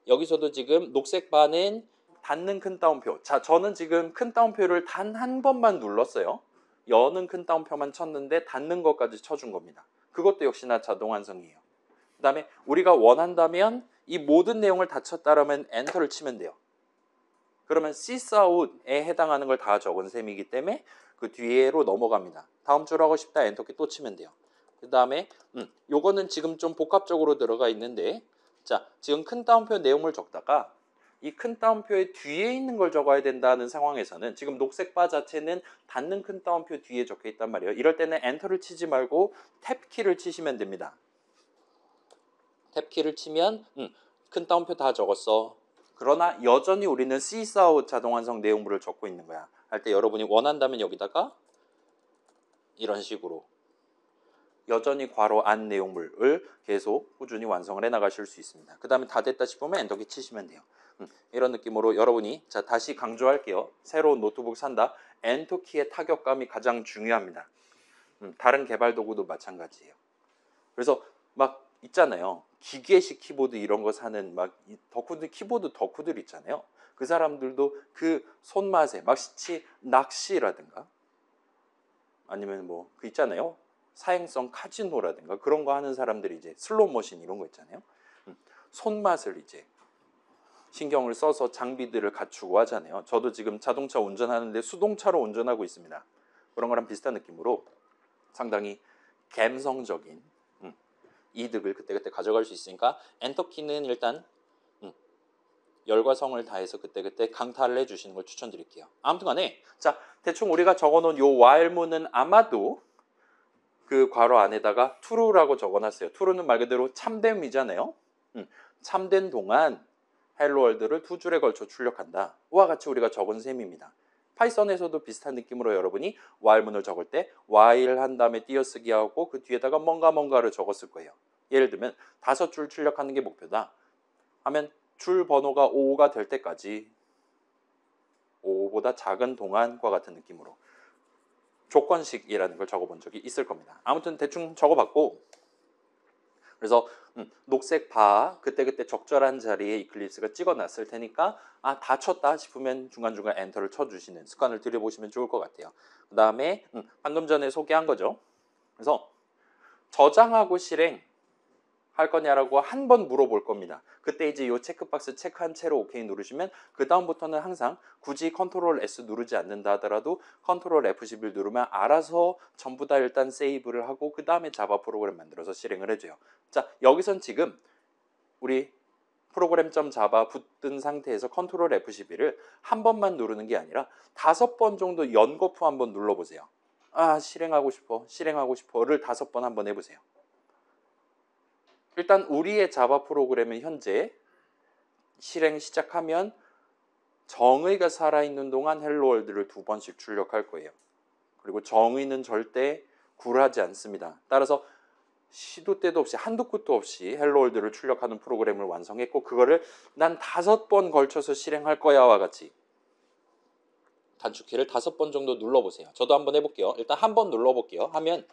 여기서도 지금 녹색 바는 닫는 큰 따옴표. 자, 저는 지금 큰 따옴표를 단 한 번만 눌렀어요. 여는 큰 따옴표만 쳤는데 닫는 것까지 쳐준 겁니다. 그것도 역시나 자동 완성이에요. 그 다음에 우리가 원한다면 이 모든 내용을 다 쳤다라면 엔터를 치면 돼요. 그러면 sysout에 해당하는 걸 다 적은 셈이기 때문에 그 뒤로 넘어갑니다. 다음 줄 하고 싶다 엔터키 또 치면 돼요. 그 다음에 요거는 지금 좀 복합적으로 들어가 있는데 자, 지금 큰 따옴표 내용을 적다가 이 큰 따옴표의 뒤에 있는 걸 적어야 된다는 상황에서는 지금 녹색 바 자체는 닫는 큰 따옴표 뒤에 적혀 있단 말이에요. 이럴 때는 엔터를 치지 말고 탭 키를 치시면 됩니다. 탭 키를 치면 큰 따옴표 다 적었어. 그러나 여전히 우리는 sysout 자동 완성 내용물을 적고 있는 거야. 할 때 여러분이 원한다면 여기다가 이런 식으로 여전히 괄호 안 내용물을 계속 꾸준히 완성을 해 나가실 수 있습니다. 그 다음에 다 됐다 싶으면 엔터키 치시면 돼요. 이런 느낌으로 여러분이 자 다시 강조할게요. 새로운 노트북 산다. 엔터키의 타격감이 가장 중요합니다. 다른 개발 도구도 마찬가지예요. 그래서 막 있잖아요. 기계식 키보드 이런 거 사는 막 덕후들 키보드 덕후들 있잖아요. 그 사람들도 그 손맛에 마치 낚시라든가 아니면 뭐 그 있잖아요. 사행성 카지노라든가 그런 거 하는 사람들이 이제 슬롯 머신 이런 거 있잖아요. 손맛을 이제 신경을 써서 장비들을 갖추고 하잖아요. 저도 지금 자동차 운전하는데 수동차로 운전하고 있습니다. 그런 거랑 비슷한 느낌으로 상당히 감성적인 이득을 그때그때 가져갈 수 있으니까 엔터키는 일단 열과 성을 다해서 그때그때 강타를 해주시는 걸 추천드릴게요. 아무튼 간에 자 대충 우리가 적어놓은 요 while문은 아마도 그 괄호 안에다가 true라고 적어놨어요. true는 말 그대로 참됨이잖아요. 참된 동안 헬로 월드를 두 줄에 걸쳐 출력한다. 와 같이 우리가 적은 셈입니다. 파이썬에서도 비슷한 느낌으로 여러분이 while문을 적을 때 while 한 다음에 띄어쓰기 하고 그 뒤에다가 뭔가를 적었을 거예요. 예를 들면 5줄 출력하는 게 목표다 하면 줄 번호가 5가 될 때까지 5보다 작은 동안과 같은 느낌으로 조건식이라는 걸 적어본 적이 있을 겁니다. 아무튼 대충 적어봤고 그래서 녹색 바 그때그때 적절한 자리에 이클립스가 찍어놨을 테니까 다 쳤다 싶으면 중간중간 엔터를 쳐주시는 습관을 들여보시면 좋을 것 같아요. 그 다음에 방금 전에 소개한 거죠. 그래서 저장하고 실행 할 거냐라고 한 번 물어볼 겁니다. 그때 이제 요 체크박스 체크한 채로 오케이 누르시면 그 다음부터는 항상 굳이 컨트롤 S 누르지 않는다 하더라도 컨트롤 F11 누르면 알아서 전부 다 일단 세이브를 하고 그 다음에 자바 프로그램 만들어서 실행을 해줘요. 자 여기선 지금 우리 프로그램.java 붙든 상태에서 컨트롤 F11을 한 번만 누르는 게 아니라 5번 정도 연거푸 한번 눌러보세요. 실행하고 싶어를 5번 한번 해보세요. 일단 우리의 자바 프로그램은 현재 실행 시작하면 정의가 살아있는 동안 헬로 월드를 2번씩 출력할 거예요. 그리고 정의는 절대 굴하지 않습니다. 따라서 시도 때도 없이 한도 끝도 없이 헬로월드를 출력하는 프로그램을 완성했고 그거를 난 5번 걸쳐서 실행할 거야와 같이 단축키를 5번 정도 눌러보세요. 저도 한번 해볼게요. 일단 한 번 눌러볼게요. 하면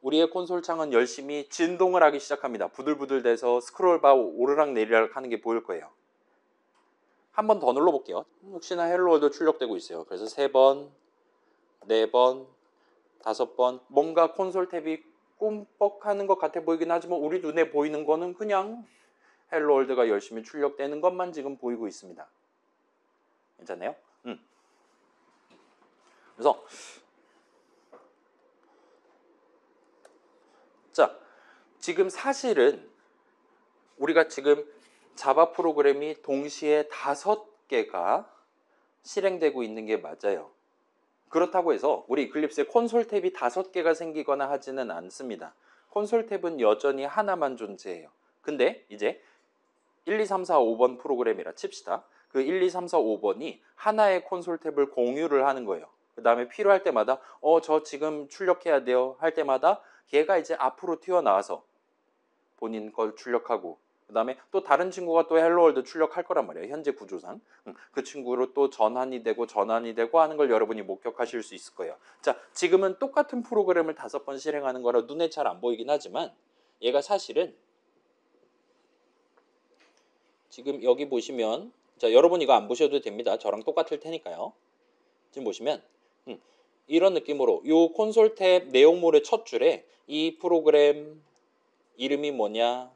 우리의 콘솔 창은 열심히 진동을 하기 시작합니다. 부들부들대서 스크롤바 오르락 내리락 하는 게 보일 거예요. 한 번 더 눌러볼게요. 혹시나 헬로월드 출력되고 있어요. 그래서 3번, 4번, 5번 뭔가 콘솔 탭이 꿈뻑하는 것 같아 보이긴 하지만 우리 눈에 보이는 거는 그냥 헬로월드가 열심히 출력되는 것만 지금 보이고 있습니다. 괜찮나요? 그래서 자, 지금 사실은 우리가 지금 자바 프로그램이 동시에 5개가 실행되고 있는 게 맞아요. 그렇다고 해서 우리 이클립스에 콘솔 탭이 5개가 생기거나 하지는 않습니다. 콘솔 탭은 여전히 하나만 존재해요. 근데 이제 1, 2, 3, 4, 5번 프로그램이라 칩시다. 그 1, 2, 3, 4, 5번이 하나의 콘솔 탭을 공유를 하는 거예요. 그 다음에 필요할 때마다 저 지금 출력해야 돼요 할 때마다 얘가 이제 앞으로 튀어나와서 본인 걸 출력하고 그 다음에 또 다른 친구가 또 헬로월드 출력할 거란 말이에요. 현재 구조상. 그 친구로 또 전환이 되고 하는 걸 여러분이 목격하실 수 있을 거예요. 자, 지금은 똑같은 프로그램을 5번 실행하는 거라 눈에 잘 안 보이긴 하지만 얘가 사실은 지금 여기 보시면 자, 여러분 이거 안 보셔도 됩니다. 저랑 똑같을 테니까요. 지금 보시면 이런 느낌으로 이 콘솔 탭 내용물의 첫 줄에 이 프로그램 이름이 뭐냐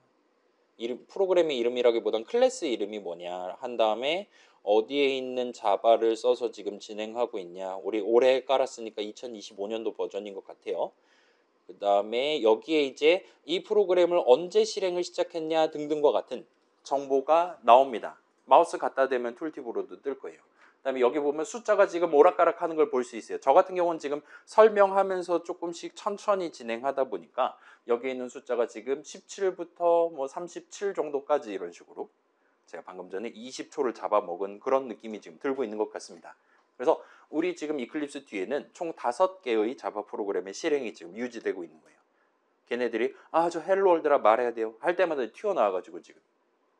프로그램의 이름이라기보단 클래스 이름이 뭐냐 한 다음에 어디에 있는 자바를 써서 지금 진행하고 있냐 우리 올해 깔았으니까 2025년도 버전인 것 같아요. 그 다음에 여기에 이제 이 프로그램을 언제 실행을 시작했냐 등등과 같은 정보가 나옵니다. 마우스 갖다 대면 툴팁으로도 뜰 거예요. 그 다음에 여기 보면 숫자가 지금 오락가락 하는 걸 볼 수 있어요. 저 같은 경우는 지금 설명하면서 조금씩 천천히 진행하다 보니까 여기 있는 숫자가 지금 17부터 뭐 37 정도까지 이런 식으로 제가 방금 전에 20초를 잡아먹은 그런 느낌이 지금 들고 있는 것 같습니다. 그래서 우리 지금 이클립스 뒤에는 총 5개의 자바 프로그램의 실행이 지금 유지되고 있는 거예요. 걔네들이 저 헬로월드라 말해야 돼요 할 때마다 튀어나와가지고 지금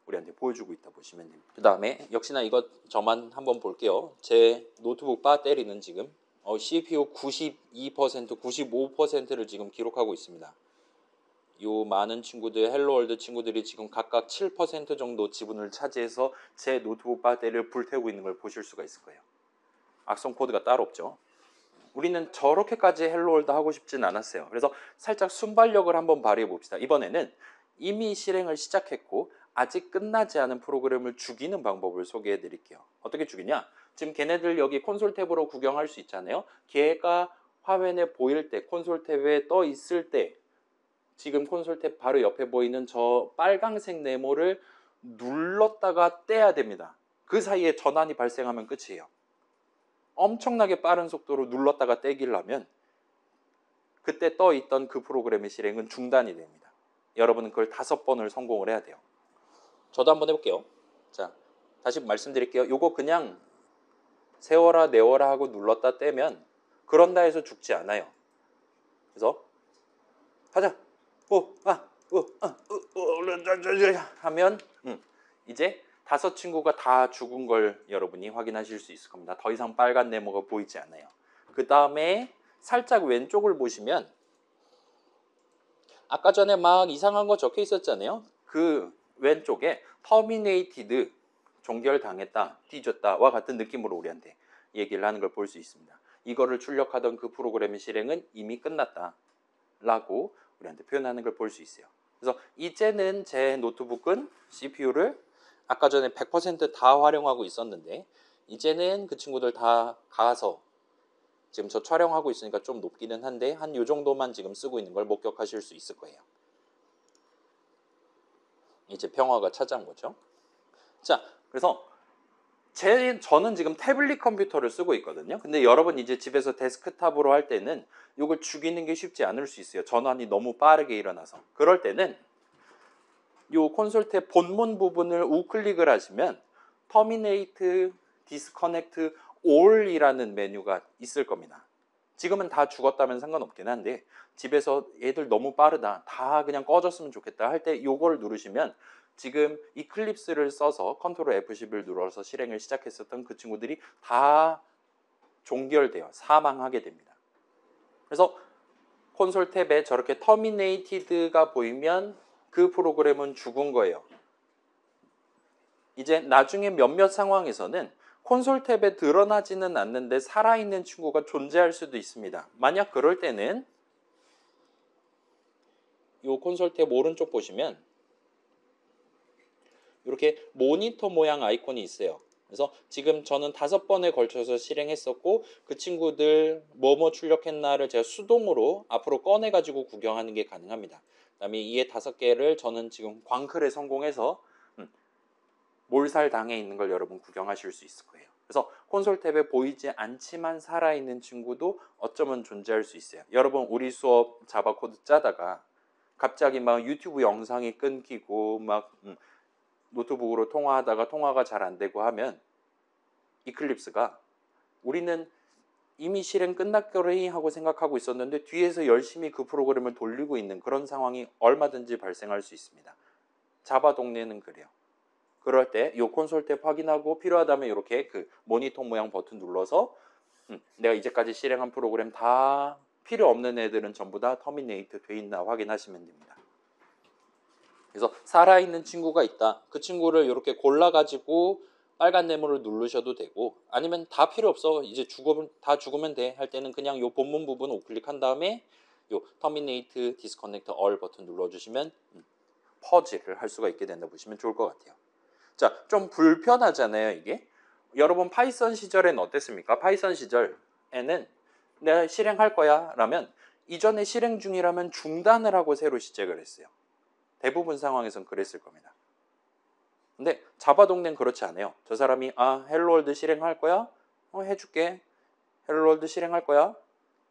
우리한테 보여주고 있다 보시면 됩니다. 그 다음에 역시나 이거 저만 한번 볼게요. 제 노트북 배터리는 지금 CPU 92%, 95%를 지금 기록하고 있습니다. 요 많은 친구들, 헬로월드 친구들이 지금 각각 7% 정도 지분을 차지해서 제 노트북 배터리를 불태우고 있는 걸 보실 수가 있을 거예요. 악성 코드가 따로 없죠. 우리는 저렇게까지 헬로월드 하고 싶진 않았어요. 그래서 살짝 순발력을 한번 발휘해 봅시다. 이번에는 이미 실행을 시작했고 아직 끝나지 않은 프로그램을 죽이는 방법을 소개해 드릴게요. 어떻게 죽이냐? 지금 걔네들 여기 콘솔 탭으로 구경할 수 있잖아요. 걔가 화면에 보일 때, 콘솔 탭에 떠 있을 때 지금 콘솔 탭 바로 옆에 보이는 저 빨강색 네모를 눌렀다가 떼야 됩니다. 그 사이에 전환이 발생하면 끝이에요. 엄청나게 빠른 속도로 눌렀다가 떼기려면 그때 떠 있던 그 프로그램의 실행은 중단이 됩니다. 여러분은 그걸 5번을 성공을 해야 돼요. 저도 한번 해볼게요. 자, 다시 말씀드릴게요. 요거 그냥 세워라 내워라 하고 눌렀다 떼면 그런다 해서 죽지 않아요. 그래서 하자. 하면 이제 5 친구가 다 죽은 걸 여러분이 확인하실 수 있을 겁니다. 더 이상 빨간 네모가 보이지 않아요. 그 다음에 살짝 왼쪽을 보시면 아까 전에 막 이상한 거 적혀 있었잖아요. 그 왼쪽에 terminated, 종결당했다, 뒤졌다와 같은 느낌으로 우리한테 얘기를 하는 걸 볼 수 있습니다. 이거를 출력하던 그 프로그램의 실행은 이미 끝났다 라고 우리한테 표현하는 걸 볼 수 있어요. 그래서 이제는 제 노트북은 CPU를 아까 전에 100% 다 활용하고 있었는데 이제는 그 친구들 다 가서 지금 저 촬영하고 있으니까 좀 높기는 한데 한 요 정도만 지금 쓰고 있는 걸 목격하실 수 있을 거예요. 이제 평화가 찾아온 거죠. 자, 그래서 저는 지금 태블릿 컴퓨터를 쓰고 있거든요. 근데 여러분 이제 집에서 데스크탑으로 할 때는 이걸 죽이는 게 쉽지 않을 수 있어요. 전환이 너무 빠르게 일어나서. 그럴 때는 이 콘솔 탭 본문 부분을 우클릭을 하시면 Terminate, Disconnect, All이라는 메뉴가 있을 겁니다. 지금은 다 죽었다면 상관없긴 한데 집에서 애들 너무 빠르다, 다 그냥 꺼졌으면 좋겠다 할 때 요걸 누르시면 지금 이클립스를 써서 컨트롤 F10을 눌러서 실행을 시작했었던 그 친구들이 다 종결돼요. 사망하게 됩니다. 그래서 콘솔 탭에 저렇게 터미네이티드가 보이면 그 프로그램은 죽은 거예요. 이제 나중에 몇몇 상황에서는 콘솔 탭에 드러나지는 않는데 살아있는 친구가 존재할 수도 있습니다. 만약 그럴 때는 이 콘솔 탭 오른쪽 보시면 이렇게 모니터 모양 아이콘이 있어요. 그래서 지금 저는 5번에 걸쳐서 실행했었고 그 친구들 뭐뭐 출력했나를 제가 수동으로 앞으로 꺼내가지고 구경하는 게 가능합니다. 그 다음에 이에 5개를 저는 지금 광클에 성공해서 몰살당해 있는 걸 여러분 구경하실 수 있을 거예요. 그래서 콘솔 탭에 보이지 않지만 살아있는 친구도 어쩌면 존재할 수 있어요. 여러분 우리 수업 자바 코드 짜다가 갑자기 막 유튜브 영상이 끊기고 막 노트북으로 통화하다가 통화가 잘 안 되고 하면 이클립스가 우리는 이미 실행 끝났거리 하고 생각하고 있었는데 뒤에서 열심히 그 프로그램을 돌리고 있는 그런 상황이 얼마든지 발생할 수 있습니다. 자바 동네는 그래요. 그럴 때 이 콘솔 탭 확인하고 필요하다면 이렇게 그 모니터 모양 버튼 눌러서 내가 이제까지 실행한 프로그램 다 필요 없는 애들은 전부 다 터미네이트 돼 있나 확인하시면 됩니다. 그래서 살아있는 친구가 있다. 그 친구를 이렇게 골라가지고 빨간 네모를 누르셔도 되고 아니면 다 필요 없어. 이제 다 죽으면 돼. 할 때는 그냥 이 본문 부분 우클릭한 다음에 이 터미네이트 디스커넥트 얼 버튼 눌러주시면 퍼즈를 할 수가 있게 된다 보시면 좋을 것 같아요. 자, 좀 불편하잖아요, 이게. 여러분 파이썬 시절엔 어땠습니까? 파이썬 시절에는 내가 실행할 거야 라면 이전에 실행 중이라면 중단을 하고 새로 시작을 했어요. 대부분 상황에선 그랬을 겁니다. 근데 자바 동네는 그렇지 않아요. 저 사람이 헬로월드 실행할 거야? 해줄게. 헬로월드 실행할 거야?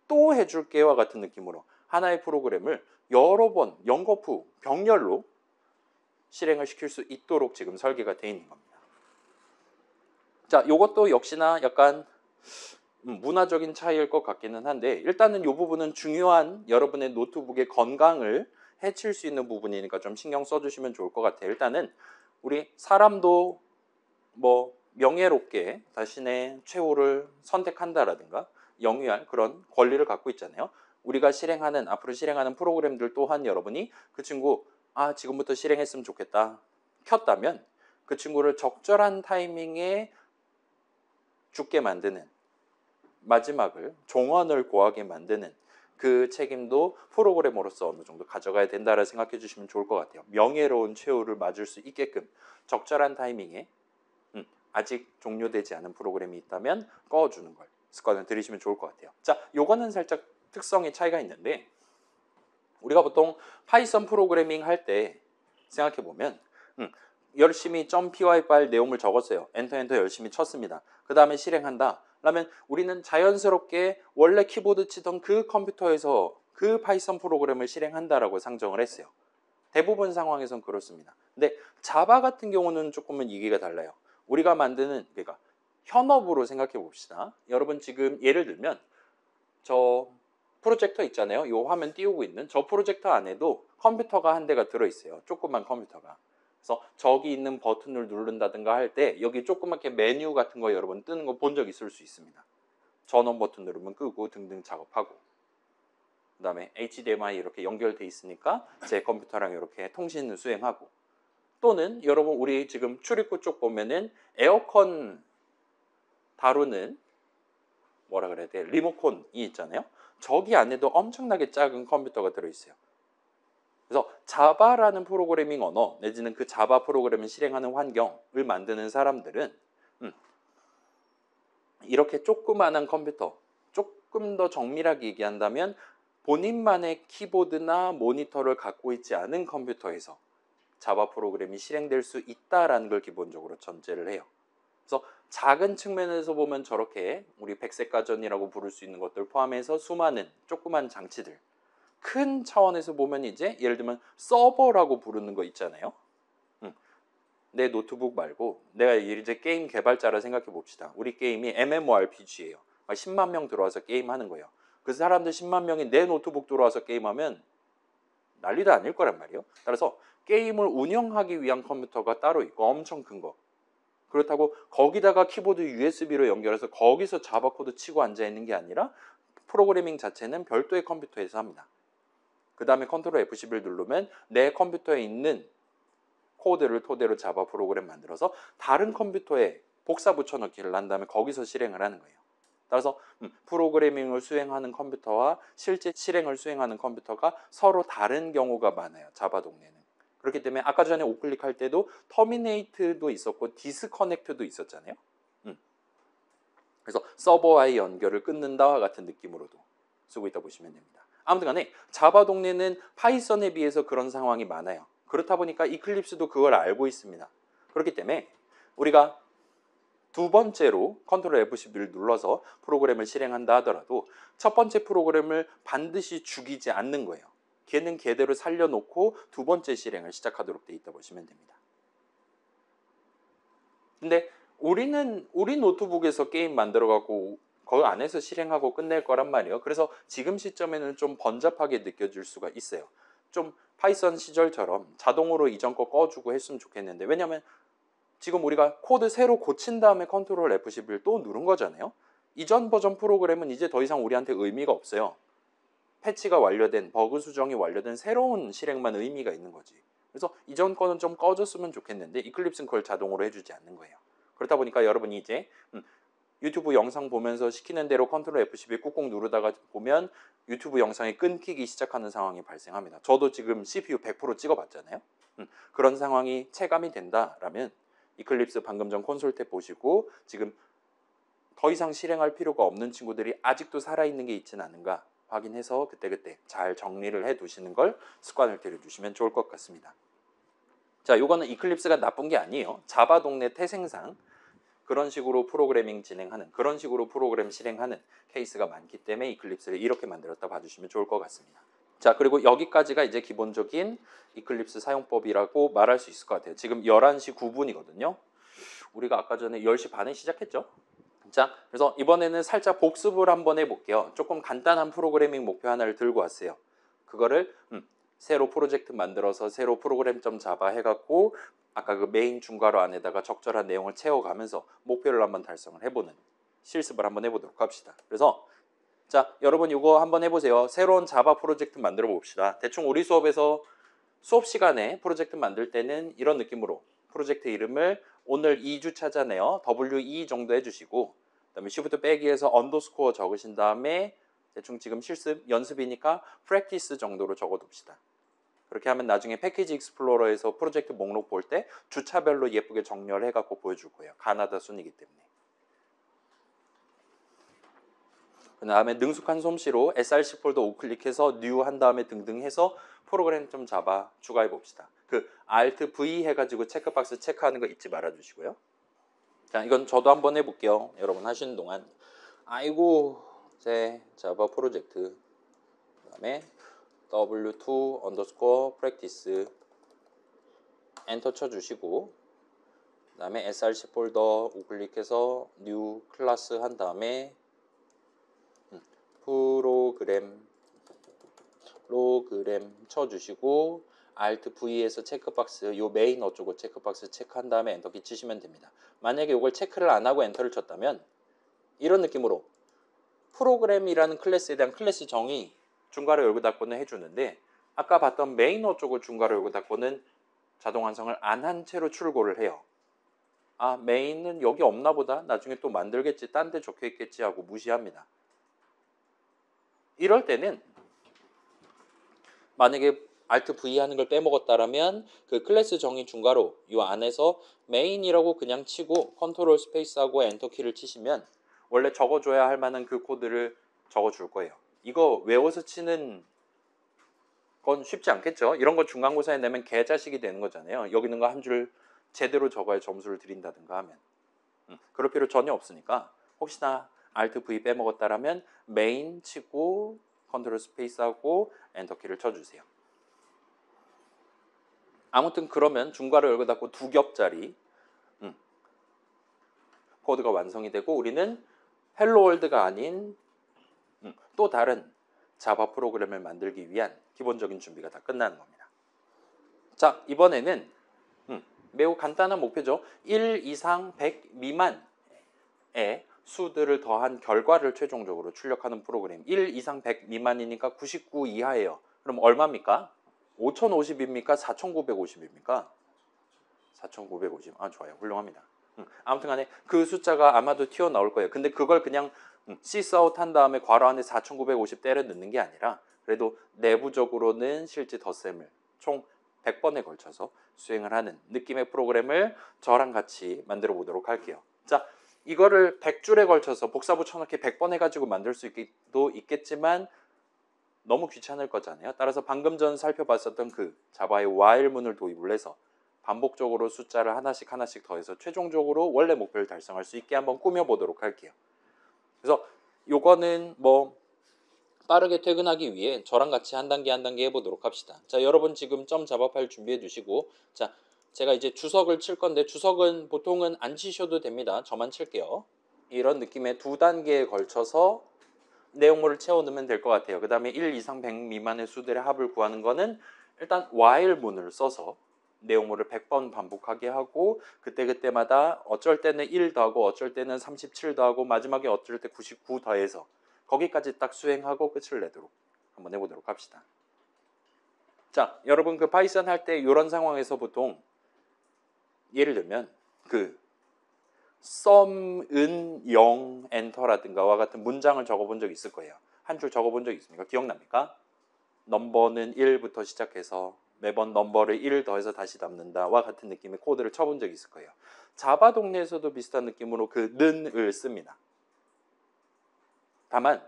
또 해줄게와 같은 느낌으로 하나의 프로그램을 여러 번 연거푸 병렬로 실행을 시킬 수 있도록 지금 설계가 되어 있는 겁니다. 자, 이것도 역시나 약간 문화적인 차이일 것 같기는 한데 일단은 이 부분은 중요한 여러분의 노트북의 건강을 해칠 수 있는 부분이니까 좀 신경 써주시면 좋을 것 같아요. 일단은 우리 사람도 뭐 명예롭게 자신의 최후를 선택한다라든가 영위할 그런 권리를 갖고 있잖아요. 우리가 앞으로 실행하는 프로그램들 또한 여러분이 그 친구 지금부터 실행했으면 좋겠다 켰다면 그 친구를 적절한 타이밍에 죽게 만드는 마지막을 종언을 고하게 만드는 그 책임도 프로그래머로서 어느 정도 가져가야 된다라 생각해 주시면 좋을 것 같아요. 명예로운 최후를 맞을 수 있게끔 적절한 타이밍에 아직 종료되지 않은 프로그램이 있다면 꺼주는 걸 습관을 들이시면 좋을 것 같아요. 자, 요거는 살짝 특성의 차이가 있는데 우리가 보통 파이썬 프로그래밍 할 때 생각해 보면 열심히 .py 파일 내용을 적었어요. 엔터 열심히 쳤습니다. 그 다음에 실행한다. 그러면 우리는 자연스럽게 원래 키보드 치던 그 컴퓨터에서 그 파이썬 프로그램을 실행한다라고 상정을 했어요. 대부분 상황에선 그렇습니다. 근데 자바 같은 경우는 조금은 이해가 달라요. 우리가 만드는 그러니까 현업으로 생각해 봅시다. 여러분 지금 예를 들면 저 프로젝터 있잖아요. 이 화면 띄우고 있는 저 프로젝터 안에도 컴퓨터가 한 대가 들어있어요. 조그만 컴퓨터가. 그래서 저기 있는 버튼을 누른다든가 할 때 여기 조그맣게 메뉴 같은 거 여러분 뜨는 거 본 적 있을 수 있습니다. 전원 버튼 누르면 끄고 등등 작업하고 그 다음에 HDMI 이렇게 연결돼 있으니까 제 컴퓨터랑 이렇게 통신을 수행하고 또는 여러분 우리 지금 출입구 쪽 보면은 에어컨 다루는 뭐라 그래야 돼? 리모컨이 있잖아요. 저기 안에도 엄청나게 작은 컴퓨터가 들어있어요. 그래서 자바라는 프로그래밍 언어 내지는 그 자바 프로그램을 실행하는 환경을 만드는 사람들은 이렇게 조그마한 컴퓨터, 조금 더 정밀하게 얘기한다면 본인만의 키보드나 모니터를 갖고 있지 않은 컴퓨터에서 자바 프로그램이 실행될 수 있다라는 걸 기본적으로 전제를 해요. 그래서 작은 측면에서 보면 저렇게 우리 백색가전이라고 부를 수 있는 것들 포함해서 수많은 조그만 장치들, 큰 차원에서 보면 이제 예를 들면 서버라고 부르는 거 있잖아요. 내 노트북 말고 내가 이제 게임 개발자라 생각해 봅시다. 우리 게임이 MMORPG예요. 10만 명 들어와서 게임하는 거예요. 그 사람들 10만 명이 내 노트북 들어와서 게임하면 난리도 아닐 거란 말이에요. 따라서 게임을 운영하기 위한 컴퓨터가 따로 있고 엄청 큰 거. 그렇다고 거기다가 키보드 USB로 연결해서 거기서 자바 코드 치고 앉아 있는 게 아니라 프로그래밍 자체는 별도의 컴퓨터에서 합니다. 그 다음에 컨트롤 F11 누르면 내 컴퓨터에 있는 코드를 토대로 자바 프로그램 만들어서 다른 컴퓨터에 복사 붙여넣기를 한 다음에 거기서 실행을 하는 거예요. 따라서 프로그래밍을 수행하는 컴퓨터와 실제 실행을 수행하는 컴퓨터가 서로 다른 경우가 많아요. 자바 동네는. 그렇기 때문에 아까 전에 우클릭할 때도 터미네이트도 있었고 디스커넥트도 있었잖아요. 그래서 서버와의 연결을 끊는다와 같은 느낌으로도 쓰고 있다 보시면 됩니다. 아무튼 간에 자바 동네는 파이썬에 비해서 그런 상황이 많아요. 그렇다 보니까 이클립스도 그걸 알고 있습니다. 그렇기 때문에 우리가 두 번째로 컨트롤 F11을 눌러서 프로그램을 실행한다 하더라도 첫 번째 프로그램을 반드시 죽이지 않는 거예요. 걔는 걔대로 살려놓고 두 번째 실행을 시작하도록 돼 있다 보시면 됩니다. 근데 우리 노트북에서 게임 만들어갖고 그 안에서 실행하고 끝낼 거란 말이에요. 그래서 지금 시점에는 좀 번잡하게 느껴질 수가 있어요. 좀 파이썬 시절처럼 자동으로 이전 거 꺼주고 했으면 좋겠는데, 왜냐면 지금 우리가 코드 새로 고친 다음에 컨트롤 F11 또 누른 거잖아요. 이전 버전 프로그램은 이제 더 이상 우리한테 의미가 없어요. 패치가 완료된, 버그 수정이 완료된 새로운 실행만 의미가 있는 거지. 그래서 이전 거는 좀 꺼졌으면 좋겠는데 이클립스는 그걸 자동으로 해주지 않는 거예요. 그렇다 보니까 여러분이 이제 유튜브 영상 보면서 시키는 대로 컨트롤 F11 꾹꾹 누르다가 보면 유튜브 영상이 끊기기 시작하는 상황이 발생합니다. 저도 지금 CPU 100% 찍어봤잖아요. 그런 상황이 체감이 된다라면 이클립스 방금 전 콘솔 탭 보시고 지금 더 이상 실행할 필요가 없는 친구들이 아직도 살아있는 게 있지는 않은가 확인해서 그때그때 잘 정리를 해두시는 걸 습관을 들여주시면 좋을 것 같습니다. 자, 요거는 이클립스가 나쁜 게 아니에요. 자바 동네 태생상 그런 식으로 프로그래밍 진행하는, 그런 식으로 프로그램 실행하는 케이스가 많기 때문에 이클립스를 이렇게 만들었다 봐주시면 좋을 것 같습니다. 자, 그리고 여기까지가 이제 기본적인 이클립스 사용법이라고 말할 수 있을 것 같아요. 지금 11시 9분이거든요. 우리가 아까 전에 10시 반에 시작했죠. 자, 그래서 이번에는 살짝 복습을 한번 해볼게요. 조금 간단한 프로그래밍 목표 하나를 들고 왔어요. 그거를 새로 프로젝트 만들어서 새로 프로그램.자바 해갖고 아까 그 메인 중괄호 안에다가 적절한 내용을 채워가면서 목표를 한번 달성을 해보는 실습을 한번 해보도록 합시다. 그래서 자, 여러분 이거 한번 해보세요. 새로운 자바 프로젝트 만들어 봅시다. 대충 우리 수업에서 수업 시간에 프로젝트 만들 때는 이런 느낌으로 프로젝트 이름을 오늘 2주차잖아요. WE 정도 해주시고 그다음에 쉬프트 빼기해서 언더스코어 적으신 다음에 대충 지금 실습 연습이니까 프랙티스 정도로 적어둡시다. 그렇게 하면 나중에 패키지 익스플로러에서 프로젝트 목록 볼 때 주차별로 예쁘게 정렬해갖고 보여줄 거예요. 가나다 순이기 때문에. 그 다음에 능숙한 솜씨로 src 폴더 우클릭해서 new 한 다음에 등등 해서 프로그램.자바 추가해 봅시다. 그 Alt V 해가지고 체크박스 체크하는 거 잊지 말아 주시고요. 자, 이건 저도 한번 해볼게요. 여러분 하시는 동안. 아이고, 제 자바 프로젝트. 그 다음에 w2 언더스코어 프랙티스 엔터 쳐주시고 그 다음에 src 폴더 우클릭해서 new 클래스 한 다음에 프로그램 쳐주시고 Alt V에서 체크박스 요 메인 어쩌고 체크박스 체크한 다음에 엔터키 치시면 됩니다. 만약에 이걸 체크를 안 하고 엔터를 쳤다면 이런 느낌으로 프로그램이라는 클래스에 대한 클래스 정의 중괄호 열고 닫고는 해주는데 아까 봤던 메인 어쩌고 중괄호 열고 닫고는 자동 완성을 안 한 채로 출고를 해요. 아, 메인은 여기 없나 보다. 나중에 또 만들겠지. 딴 데 적혀 있겠지 하고 무시합니다. 이럴 때는 만약에 Alt V 하는 걸 빼먹었다라면 그 클래스 정의 중괄호 이 안에서 메인이라고 그냥 치고 컨트롤 스페이스하고 엔터 키를 치시면 원래 적어줘야 할 만한 그 코드를 적어줄 거예요. 이거 외워서 치는 건 쉽지 않겠죠. 이런 거 중간고사에 내면 개자식이 되는 거잖아요. 여기 있는 거 한 줄 제대로 적어야 점수를 드린다든가 하면 그럴 필요 전혀 없으니까 혹시나 Alt V 빼먹었다라면 메인 치고 컨트롤 스페이스하고 엔터키를 쳐주세요. 아무튼 그러면 중괄호 열고 닫고 두 겹짜리 코드가 완성이 되고 우리는 헬로 월드가 아닌 또 다른 자바 프로그램을 만들기 위한 기본적인 준비가 다 끝나는 겁니다. 자, 이번에는 매우 간단한 목표죠. 1 이상 100 미만의 수들을 더한 결과를 최종적으로 출력하는 프로그램. 1 이상 100 미만이니까 99 이하예요. 그럼 얼마입니까? 5050입니까? 4950입니까? 4950. 아, 좋아요. 훌륭합니다. 아무튼 간에 그 숫자가 아마도 튀어나올 거예요. 근데 그걸 그냥 시스아웃 한 다음에 괄호 안에 4950 때려 넣는 게 아니라 그래도 내부적으로는 실제 덧셈을 총 100번에 걸쳐서 수행을 하는 느낌의 프로그램을 저랑 같이 만들어 보도록 할게요. 자, 이거를 100줄에 걸쳐서 복사 붙여넣기 100번 해가지고 만들 수도 있겠지만 너무 귀찮을 거잖아요. 따라서 방금 전 살펴봤었던 그 자바의 while문을 도입을 해서 반복적으로 숫자를 하나씩 하나씩 더해서 최종적으로 원래 목표를 달성할 수 있게 한번 꾸며보도록 할게요. 그래서 요거는 뭐 빠르게 퇴근하기 위해 저랑 같이 한 단계 한 단계 해보도록 합시다. 자, 여러분 지금 점 자바 파일 준비해 두시고, 자, 제가 이제 주석을 칠 건데 주석은 보통은 안 치셔도 됩니다. 저만 칠게요. 이런 느낌의 두 단계에 걸쳐서 내용물을 채워 넣으면 될 것 같아요. 그 다음에 1 이상 100 미만의 수들의 합을 구하는 거는 일단 while문을 써서 내용물을 100번 반복하게 하고 그때그때마다 어쩔 때는 1 더하고 어쩔 때는 37 더하고 마지막에 어쩔 때 99 더해서 거기까지 딱 수행하고 끝을 내도록 한번 해보도록 합시다. 자, 여러분 그 파이썬 할 때 이런 상황에서 보통 예를 들면 그 썸은 0 엔터라든가와 같은 문장을 적어본 적 있을 거예요. 한 줄 적어본 적 있습니까? 기억납니까? 넘버는 1부터 시작해서 매번 넘버를 1 더해서 다시 담는다와 같은 느낌의 코드를 쳐본 적이 있을 거예요. 자바 동네에서도 비슷한 느낌으로 그 는을 씁니다. 다만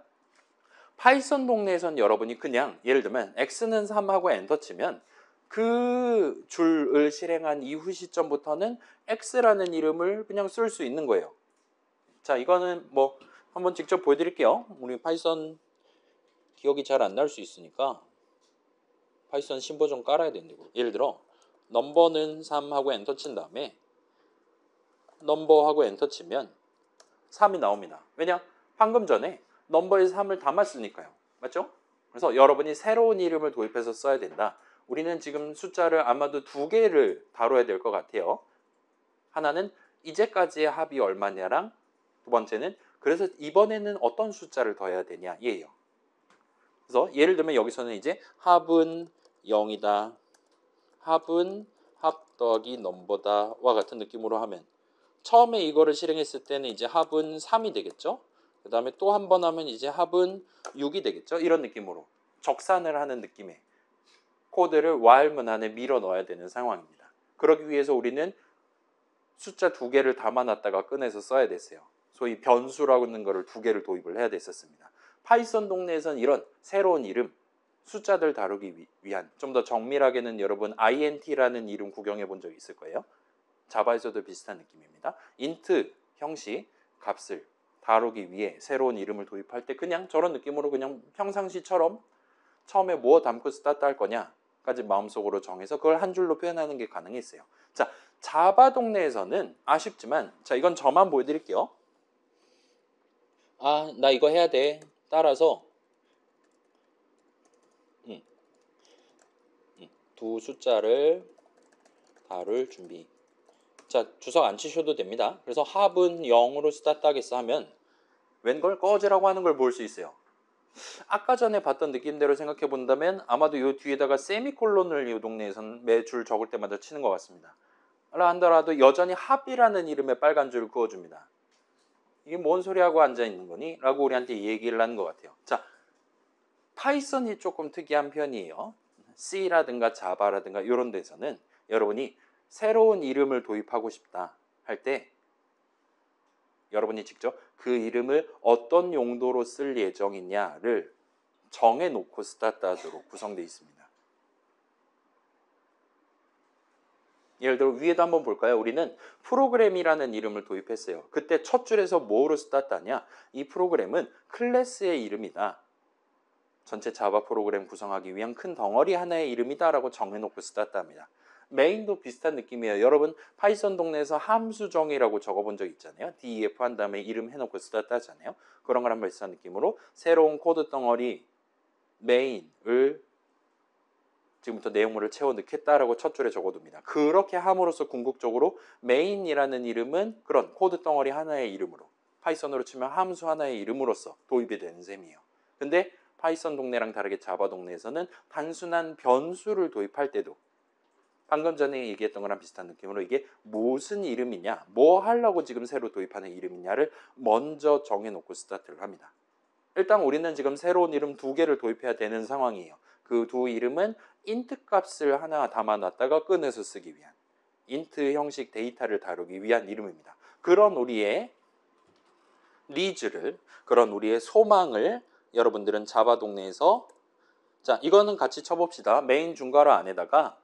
파이썬 동네에선 여러분이 그냥 예를 들면 x는 3하고 엔터 치면 그 줄을 실행한 이후 시점부터는 x라는 이름을 그냥 쓸 수 있는 거예요. 자, 이거는 뭐 한번 직접 보여드릴게요. 우리 파이썬 기억이 잘 안 날 수 있으니까 파이썬 신버전 깔아야 된다고. 예를 들어 넘버는 3하고 엔터 친 다음에 넘버하고 엔터 치면 3이 나옵니다. 왜냐? 방금 전에 넘버에 3을 담았으니까요. 맞죠? 그래서 여러분이 새로운 이름을 도입해서 써야 된다. 우리는 지금 숫자를 아마도 두 개를 다뤄야 될 것 같아요. 하나는 이제까지의 합이 얼마냐랑 두 번째는 그래서 이번에는 어떤 숫자를 더해야 되냐 얘예요. 그래서 예를 들면 여기서는 이제 합은 0이다. 합은 합 더하기 넘버다와 같은 느낌으로 하면 처음에 이거를 실행했을 때는 이제 합은 3이 되겠죠. 그 다음에 또 한 번 하면 이제 합은 6이 되겠죠. 이런 느낌으로 적산을 하는 느낌의 코드를 while문 안에 밀어 넣어야 되는 상황입니다. 그러기 위해서 우리는 숫자 두 개를 담아놨다가 꺼내서 써야 됐어요. 소위 변수라고 하는 거를 두 개를 도입을 해야 됐었습니다. 파이썬 동네에서는 이런 새로운 이름, 숫자들 다루기 위한 좀 더 정밀하게는 여러분 int라는 이름 구경해 본 적 있을 거예요. 자바에서도 비슷한 느낌입니다. int 형식 값을 다루기 위해 새로운 이름을 도입할 때 그냥 저런 느낌으로 그냥 평상시처럼 처음에 뭐 담고 스타트 할 거냐까지 마음속으로 정해서 그걸 한 줄로 표현하는 게 가능했어요. 자, 자바 동네에서는 아쉽지만 자, 이건 저만 보여드릴게요. 아, 나 이거 해야 돼. 따라서 두 숫자를 다룰 준비. 자, 주석 안 치셔도 됩니다. 그래서 합은 0으로 스타트 하겠어 하면 웬걸 꺼지라고 하는 걸 볼 수 있어요. 아까 전에 봤던 느낌대로 생각해 본다면 아마도 이 뒤에다가 세미콜론을 이 동네에서는 매줄 적을 때마다 치는 것 같습니다. 한더라도 여전히 합이라는 이름의 빨간 줄을 그어줍니다. 이게 뭔 소리하고 앉아있는 거니? 라고 우리한테 얘기를 하는 것 같아요. 자, 파이썬이 조금 특이한 편이에요. C라든가 자바라든가 이런 데서는 여러분이 새로운 이름을 도입하고 싶다 할 때 여러분이 직접 그 이름을 어떤 용도로 쓸 예정이냐를 정해놓고 스타트하도록 구성되어 있습니다. 예를 들어 위에도 한번 볼까요? 우리는 프로그램이라는 이름을 도입했어요. 그때 첫 줄에서 뭐로 스타트하냐? 이 프로그램은 클래스의 이름이다. 전체 자바 프로그램 구성하기 위한 큰 덩어리 하나의 이름이다 라고 정해놓고 스타트합니다. 메인도 비슷한 느낌이에요. 여러분 파이썬 동네에서 함수 정의라고 적어본 적 있잖아요. def 한 다음에 이름 해놓고 스타트 하잖아요. 그런 거랑 비슷한 느낌으로 새로운 코드 덩어리 메인을 지금부터 내용물을 채워 넣겠다라고 첫 줄에 적어둡니다. 그렇게 함으로써 궁극적으로 메인이라는 이름은 그런 코드 덩어리 하나의 이름으로, 파이썬으로 치면 함수 하나의 이름으로써 도입이 되는 셈이에요. 근데 파이썬 동네랑 다르게 자바 동네에서는 단순한 변수를 도입할 때도 방금 전에 얘기했던 거랑 비슷한 느낌으로 이게 무슨 이름이냐, 뭐 하려고 지금 새로 도입하는 이름이냐를 먼저 정해놓고 스타트를 합니다. 일단 우리는 지금 새로운 이름 2개를 도입해야 되는 상황이에요. 그 두 이름은 int 값을 하나 담아놨다가 꺼내서 쓰기 위한, int 형식 데이터를 다루기 위한 이름입니다. 그런 우리의 니즈를, 그런 우리의 소망을 여러분들은 자바 동네에서, 자, 이거는 같이 쳐봅시다. 메인 중괄호 안에다가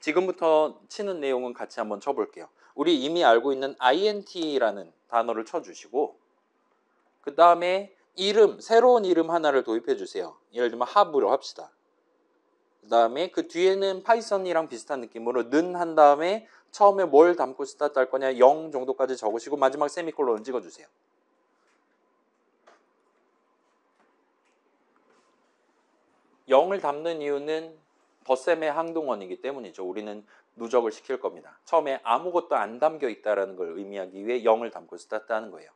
지금부터 치는 내용은 같이 한번 쳐볼게요. 우리 이미 알고 있는 int라는 단어를 쳐주시고 그 다음에 이름, 새로운 이름 하나를 도입해 주세요. 예를 들면 합으로 합시다. 그 다음에 그 뒤에는 파이썬이랑 비슷한 느낌으로 는 한 다음에 처음에 뭘 담고 스타트 할 거냐 0 정도까지 적으시고 마지막 세미콜론을 찍어주세요. 영을 담는 이유는 덧셈의 항동원이기 때문이죠. 우리는 누적을 시킬 겁니다. 처음에 아무것도 안 담겨 있다는 걸 의미하기 위해 0을 담고 스타트하는 거예요.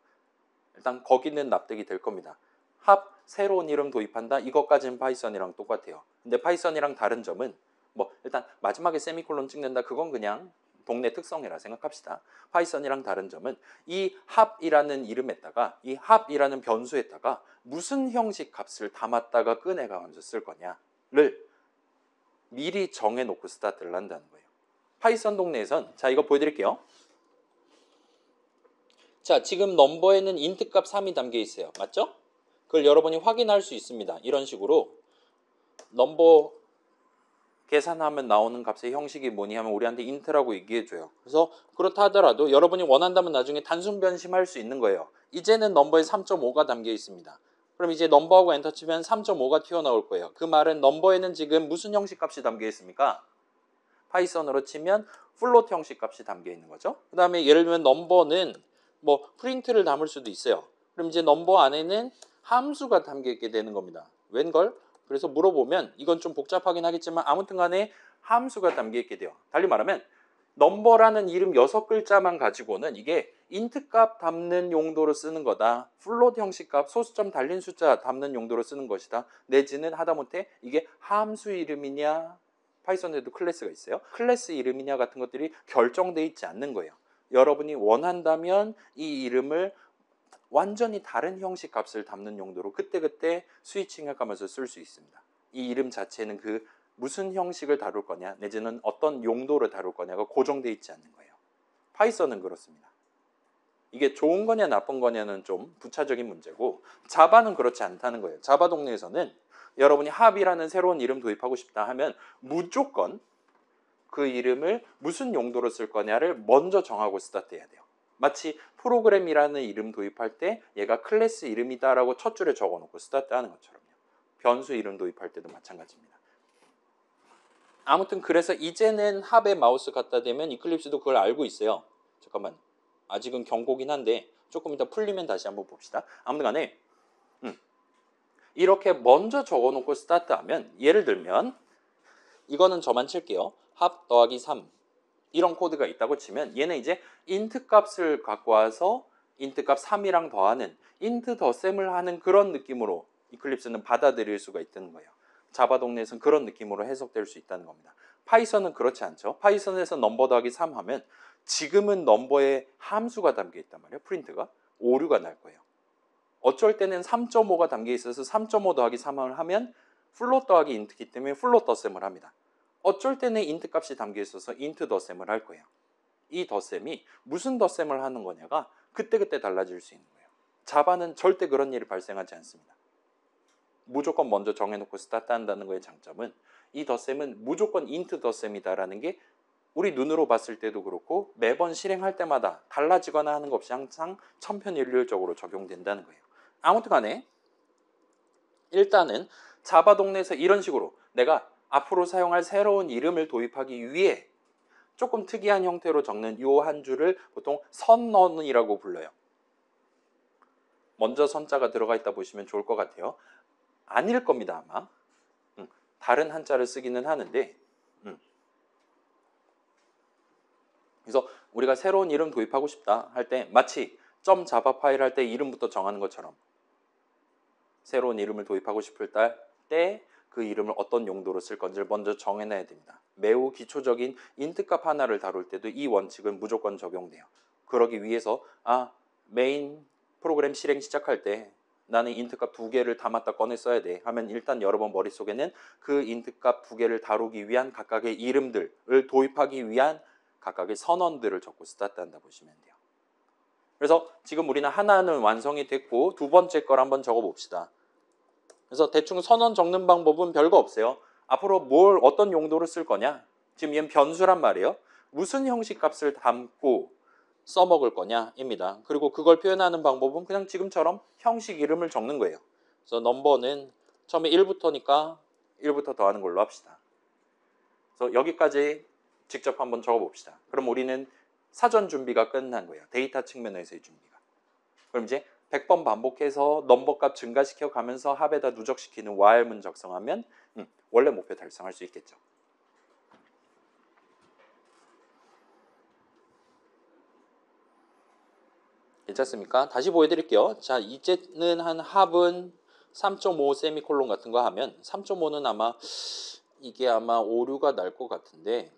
일단 거기는 납득이 될 겁니다. 합, 새로운 이름 도입한다. 이것까지는 파이썬이랑 똑같아요. 근데 파이썬이랑 다른 점은 뭐 일단 마지막에 세미콜론 찍는다. 그건 그냥 동네 특성이라 생각합시다. 파이썬이랑 다른 점은 이 합이라는 이름에다가 이 합이라는 변수에다가 무슨 형식 값을 담았다가 꺼내가 먼저 쓸 거냐를 미리 정해놓고 스타트를 한다는 거예요. 파이썬 동네에선 자 이거 보여드릴게요. 자 지금 넘버에는 int 값 3이 담겨 있어요. 맞죠? 그걸 여러분이 확인할 수 있습니다. 이런 식으로 넘버 계산하면 나오는 값의 형식이 뭐니 하면 우리한테 int라고 얘기해줘요. 그래서 그렇다 하더라도 여러분이 원한다면 나중에 단순 변심할 수 있는 거예요. 이제는 넘버에 3.5가 담겨 있습니다. 그럼 이제 넘버하고 엔터 치면 3.5가 튀어나올 거예요. 그 말은 넘버에는 지금 무슨 형식 값이 담겨 있습니까? 파이썬으로 치면 플롯 형식 값이 담겨 있는 거죠. 그 다음에 예를 들면 넘버는 뭐 프린트를 담을 수도 있어요. 그럼 이제 넘버 안에는 함수가 담겨 있게 되는 겁니다. 웬걸? 그래서 물어보면 이건 좀 복잡하긴 하겠지만 아무튼 간에 함수가 담겨 있게 돼요. 달리 말하면 넘버라는 이름 6글자만 가지고는 이게 int 값 담는 용도로 쓰는 거다. 플롯 형식 값, 소수점 달린 숫자 담는 용도로 쓰는 것이다. 내지는 하다못해 이게 함수 이름이냐, 파이썬에도 클래스가 있어요. 클래스 이름이냐 같은 것들이 결정돼 있지 않는 거예요. 여러분이 원한다면 이 이름을 완전히 다른 형식 값을 담는 용도로 그때그때 스위칭해 가면서 쓸 수 있습니다. 이 이름 자체는 그 무슨 형식을 다룰 거냐 내지는 어떤 용도를 다룰 거냐가 고정돼 있지 않는 거예요. 파이썬은 그렇습니다. 이게 좋은 거냐 나쁜 거냐는 좀 부차적인 문제고 자바는 그렇지 않다는 거예요. 자바 동네에서는 여러분이 합이라는 새로운 이름 도입하고 싶다 하면 무조건 그 이름을 무슨 용도로 쓸 거냐를 먼저 정하고 스타트해야 돼요. 마치 프로그램이라는 이름 도입할 때 얘가 클래스 이름이다라고 첫 줄에 적어놓고 스타트하는 것처럼요. 변수 이름 도입할 때도 마찬가지입니다. 아무튼 그래서 이제는 합에 마우스 갖다 대면 이클립스도 그걸 알고 있어요. 잠깐만 아직은 경고긴 한데 조금 이따 풀리면 다시 한번 봅시다. 아무튼 간에 이렇게 먼저 적어놓고 스타트하면 예를 들면 이거는 저만 칠게요. 합 더하기 3 이런 코드가 있다고 치면 얘는 이제 int 값을 갖고 와서 int 값 3이랑 더하는 int 덧셈을 하는 그런 느낌으로 이클립스는 받아들일 수가 있다는 거예요. 자바 동네에서는 그런 느낌으로 해석될 수 있다는 겁니다. 파이썬은 그렇지 않죠. 파이썬에서 넘버 더하기 3 하면 지금은 넘버에 함수가 담겨 있단 말이에요. 프린트가 오류가 날 거예요. 어쩔 때는 3.5가 담겨 있어서 3.5 더하기 3을 하면 플롯 더하기 int이기 때문에 플롯 덧셈을 합니다. 어쩔 때는 int 값이 담겨 있어서 int 덧셈을 할 거예요. 이 덧셈이 무슨 덧셈을 하는 거냐가 그때그때 달라질 수 있는 거예요. 자바는 절대 그런 일이 발생하지 않습니다. 무조건 먼저 정해놓고 스타트한다는 거의 장점은 이 덧셈은 무조건 int 덧셈이다라는 게 우리 눈으로 봤을 때도 그렇고 매번 실행할 때마다 달라지거나 하는 것 없이 항상 천편일률적으로 적용된다는 거예요. 아무튼 간에 일단은 자바 동네에서 이런 식으로 내가 앞으로 사용할 새로운 이름을 도입하기 위해 조금 특이한 형태로 적는 요 한 줄을 보통 선언이라고 불러요. 먼저 선자가 들어가 있다 보시면 좋을 것 같아요. 아닐 겁니다, 아마. 다른 한자를 쓰기는 하는데, 그래서 우리가 새로운 이름 도입하고 싶다 할 때 마치 점 자바 파일 할 때 이름부터 정하는 것처럼 새로운 이름을 도입하고 싶을 때 그 이름을 어떤 용도로 쓸 건지를 먼저 정해놔야 됩니다. 매우 기초적인 인트값 하나를 다룰 때도 이 원칙은 무조건 적용돼요. 그러기 위해서 메인 프로그램 실행 시작할 때 나는 인트값 2개를 담았다 꺼내 써야 돼 하면 일단 여러분 머릿속에는 그 인트값 2개를 다루기 위한 각각의 이름들을 도입하기 위한 각각의 선언들을 적고 스타트한다 보시면 돼요. 그래서 지금 우리는 하나는 완성이 됐고 두 번째 걸 한번 적어봅시다. 그래서 대충 선언 적는 방법은 별거 없어요. 앞으로 어떤 용도로 쓸 거냐? 지금 얘는 변수란 말이에요. 무슨 형식 값을 담고 써먹을 거냐입니다. 그리고 그걸 표현하는 방법은 그냥 지금처럼 형식 이름을 적는 거예요. 그래서 넘버는 처음에 1부터니까 1부터 더하는 걸로 합시다. 그래서 여기까지 직접 한번 적어봅시다. 그럼 우리는 사전 준비가 끝난 거예요. 데이터 측면에서의 준비가. 그럼 이제 100번 반복해서 넘버 값 증가시켜 가면서 합에다 누적시키는 while문 작성하면 원래 목표 달성할 수 있겠죠. 괜찮습니까? 다시 보여드릴게요. 자, 이제는 한 합은 3.5 세미콜론 같은 거 하면 3.5는 아마 이게 아마 오류가 날 것 같은데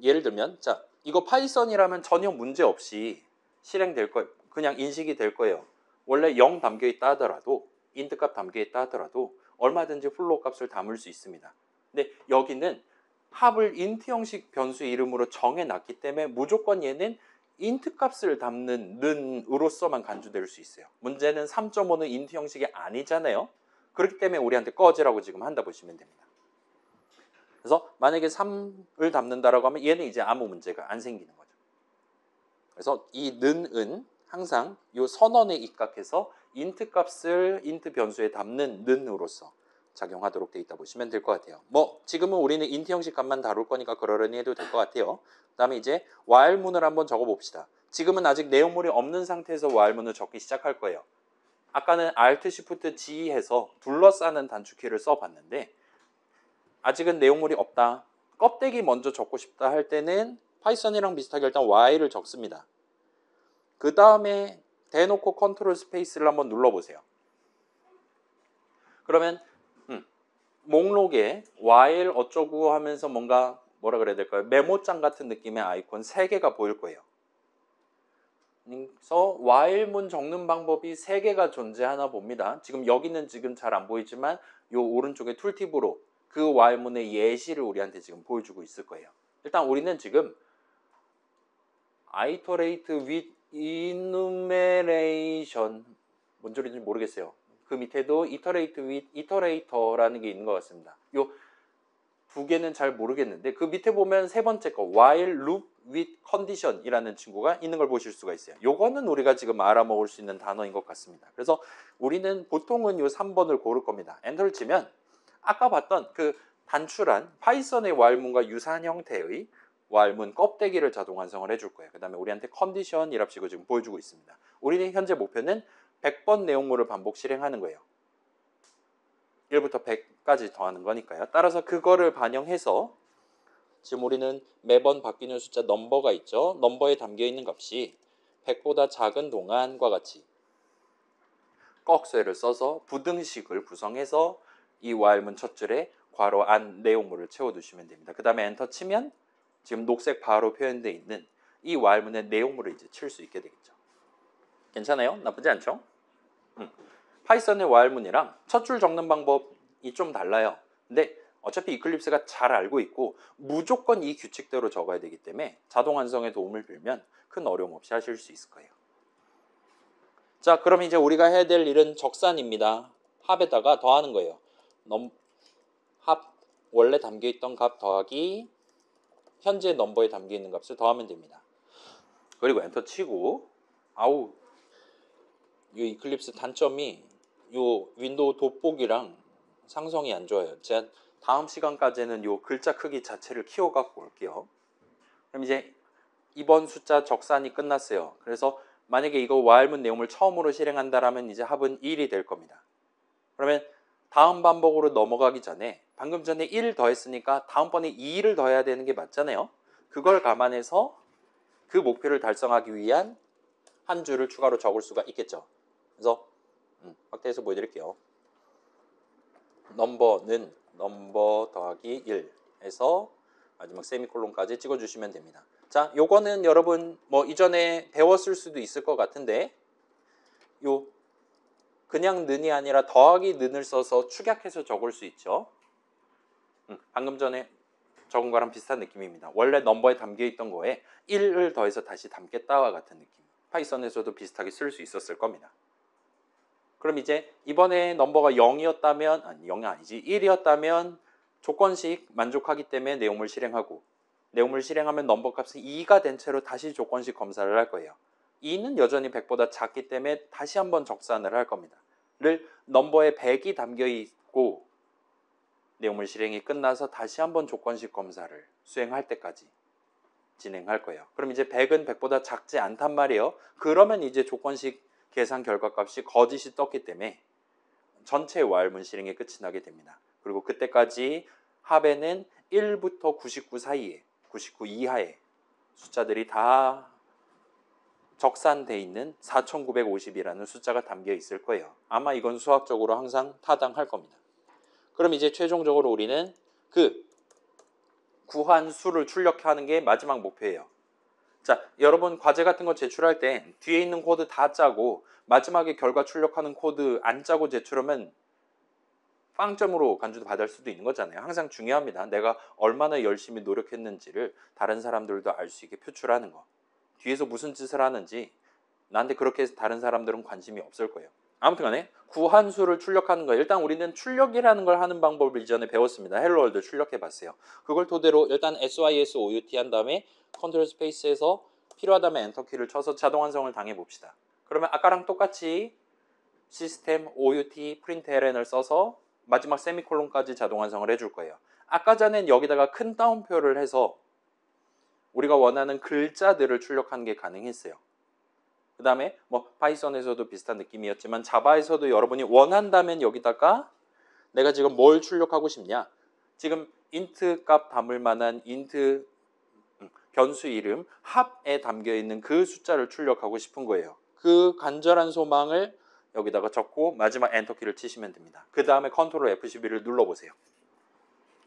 예를 들면 자 이거 파이썬이라면 전혀 문제 없이 실행될 거예요. 그냥 인식이 될 거예요. 원래 0 담겨 있다 하더라도 인트 값 담겨 있다 하더라도 얼마든지 플로우 값을 담을 수 있습니다. 근데 여기는 합을 인트 형식 변수 이름으로 정해놨기 때문에 무조건 얘는 인트 값을 담는 는으로서만 간주될 수 있어요. 문제는 3.5는 인트 형식이 아니잖아요. 그렇기 때문에 우리한테 꺼지라고 지금 한다 보시면 됩니다. 그래서 만약에 3을 담는다라고 하면 얘는 이제 아무 문제가 안 생기는 거죠. 그래서 이 는은 항상 이 선언에 입각해서 인트 값을 인트 변수에 담는 는으로서 작용하도록 돼 있다 보시면 될 것 같아요. 뭐 지금은 우리는 인트 형식 값만 다룰 거니까 그러려니 해도 될 것 같아요. 그 다음에 이제 while문을 한번 적어봅시다. 지금은 아직 내용물이 없는 상태에서 while문을 적기 시작할 거예요. 아까는 Alt, Shift, G 해서 둘러싸는 단축키를 써봤는데 아직은 내용물이 없다. 껍데기 먼저 적고 싶다 할 때는 파이썬이랑 비슷하게 일단 while을 적습니다. 그 다음에 대놓고 컨트롤 스페이스를 한번 눌러보세요. 그러면 목록에 while 어쩌고 하면서 뭐라 그래야 될까요? 메모장 같은 느낌의 아이콘 3개가 보일 거예요. 그래서 while문 적는 방법이 3개가 존재하나 봅니다. 지금 여기는 지금 잘 안 보이지만 이 오른쪽에 툴팁으로 그 while문의 예시를 우리한테 지금 보여주고 있을 거예요. 일단 우리는 지금 iterate with enumeration 뭔 소리인지 모르겠어요. 그 밑에도 iterate with iterator라는 게 있는 것 같습니다. 요 두 개는 잘 모르겠는데 그 밑에 보면 세 번째 거 while loop with condition 이라는 친구가 있는 걸 보실 수가 있어요. 요거는 우리가 지금 알아먹을 수 있는 단어인 것 같습니다. 그래서 우리는 보통은 요 3번을 고를 겁니다. 엔터를 치면 아까 봤던 그 단출한 파이썬의 while문과 유사한 형태의 while문 껍데기를 자동 완성을 해줄 거예요. 그 다음에 우리한테 컨디션이랍시고 지금 보여주고 있습니다. 우리는 현재 목표는 100번 내용물을 반복 실행하는 거예요. 1부터 100까지 더하는 거니까요. 따라서 그거를 반영해서 지금 우리는 매번 바뀌는 숫자 넘버가 있죠. 넘버에 담겨있는 값이 100보다 작은 동안과 같이 꺽쇠를 써서 부등식을 구성해서 이 while문 첫 줄에 괄호 안 내용물을 채워두시면 됩니다. 그 다음에 엔터 치면 지금 녹색 바로 표현되어 있는 이 while문의 내용물을 이제 칠 수 있게 되겠죠. 괜찮아요? 나쁘지 않죠? 파이썬의 while문이랑 첫 줄 적는 방법이 좀 달라요. 근데 어차피 이클립스가 잘 알고 있고 무조건 이 규칙대로 적어야 되기 때문에 자동 완성에 도움을 빌면 큰 어려움 없이 하실 수 있을 거예요. 자, 그럼 이제 우리가 해야 될 일은 적산입니다. 합에다가 더하는 거예요. 합 원래 담겨있던 값 더하기 현재 넘버에 담겨있는 값을 더하면 됩니다. 그리고 엔터 치고 이 이클립스 단점이 요 윈도우 돋보기랑 상성이 안 좋아요. 제가 다음 시간까지는 요 글자 크기 자체를 키워갖고 올게요. 그럼 이제 이번 숫자 적산이 끝났어요. 그래서 만약에 이거 와일문 내용을 처음으로 실행한다라면 이제 합은 1이 될 겁니다. 그러면 다음 반복으로 넘어가기 전에 방금 전에 1 더했으니까 다음번에 2를 더해야 되는 게 맞잖아요. 그걸 감안해서 그 목표를 달성하기 위한 한 줄을 추가로 적을 수가 있겠죠. 그래서 확대해서 보여드릴게요. 넘버는 넘버 더하기 1 해서 마지막 세미콜론까지 찍어주시면 됩니다. 자, 요거는 여러분 뭐 이전에 배웠을 수도 있을 것 같은데 요 그냥 는이 아니라 더하기 는을 써서 축약해서 적을 수 있죠. 방금 전에 적은 거랑 비슷한 느낌입니다. 원래 넘버에 담겨있던 거에 1을 더해서 다시 담겠다와 같은 느낌. 파이썬에서도 비슷하게 쓸 수 있었을 겁니다. 그럼 이제 이번에 넘버가 0이었다면 아니 0이 아니지 1이었다면 조건식 만족하기 때문에 내용물 실행하고 내용물 실행하면 넘버 값이 2가 된 채로 다시 조건식 검사를 할 거예요. 2는 여전히 100보다 작기 때문에 다시 한번 적산을 할 겁니다. 를 넘버에 100이 담겨 있고 내용물 실행이 끝나서 다시 한번 조건식 검사를 수행할 때까지 진행할 거예요. 그럼 이제 100은 100보다 작지 않단 말이에요. 그러면 이제 조건식 계산 결과값이 거짓이 떴기 때문에 전체 와일문 실행이 끝이 나게 됩니다. 그리고 그때까지 합에는 1부터 99 사이에 99 이하의 숫자들이 다 적산돼 있는 4950이라는 숫자가 담겨 있을 거예요. 아마 이건 수학적으로 항상 타당할 겁니다. 그럼 이제 최종적으로 우리는 그 구한 수를 출력하는 게 마지막 목표예요. 자, 여러분 과제 같은 거 제출할 때 뒤에 있는 코드 다 짜고 마지막에 결과 출력하는 코드 안 짜고 제출하면 빵점으로 간주도 받을 수도 있는 거잖아요. 항상 중요합니다. 내가 얼마나 열심히 노력했는지를 다른 사람들도 알 수 있게 표출하는 거. 뒤에서 무슨 짓을 하는지 나한테 그렇게 해서 다른 사람들은 관심이 없을 거예요. 아무튼 간에 구한수를 출력하는 거 일단 우리는 출력이라는 걸 하는 방법을 이전에 배웠습니다. 헬로월드 출력해봤어요. 그걸 토대로 일단 sys-out 한 다음에 컨트롤 스페이스에서 필요하다면 엔터키를 쳐서 자동 완성을 당해봅시다. 그러면 아까랑 똑같이 시스템 out println을 써서 마지막 세미콜론까지 자동 완성을 해줄 거예요. 아까 전엔 여기다가 큰 따옴표를 해서 우리가 원하는 글자들을 출력하는 게 가능했어요. 그 다음에 뭐 파이썬에서도 비슷한 느낌이었지만 자바에서도 여러분이 원한다면 여기다가 내가 지금 뭘 출력하고 싶냐, 지금 int 값 담을 만한 int 변수 이름 합에 담겨있는 그 숫자를 출력하고 싶은 거예요. 그 간절한 소망을 여기다가 적고 마지막 엔터키를 치시면 됩니다. 그 다음에 컨트롤 F12를 눌러보세요.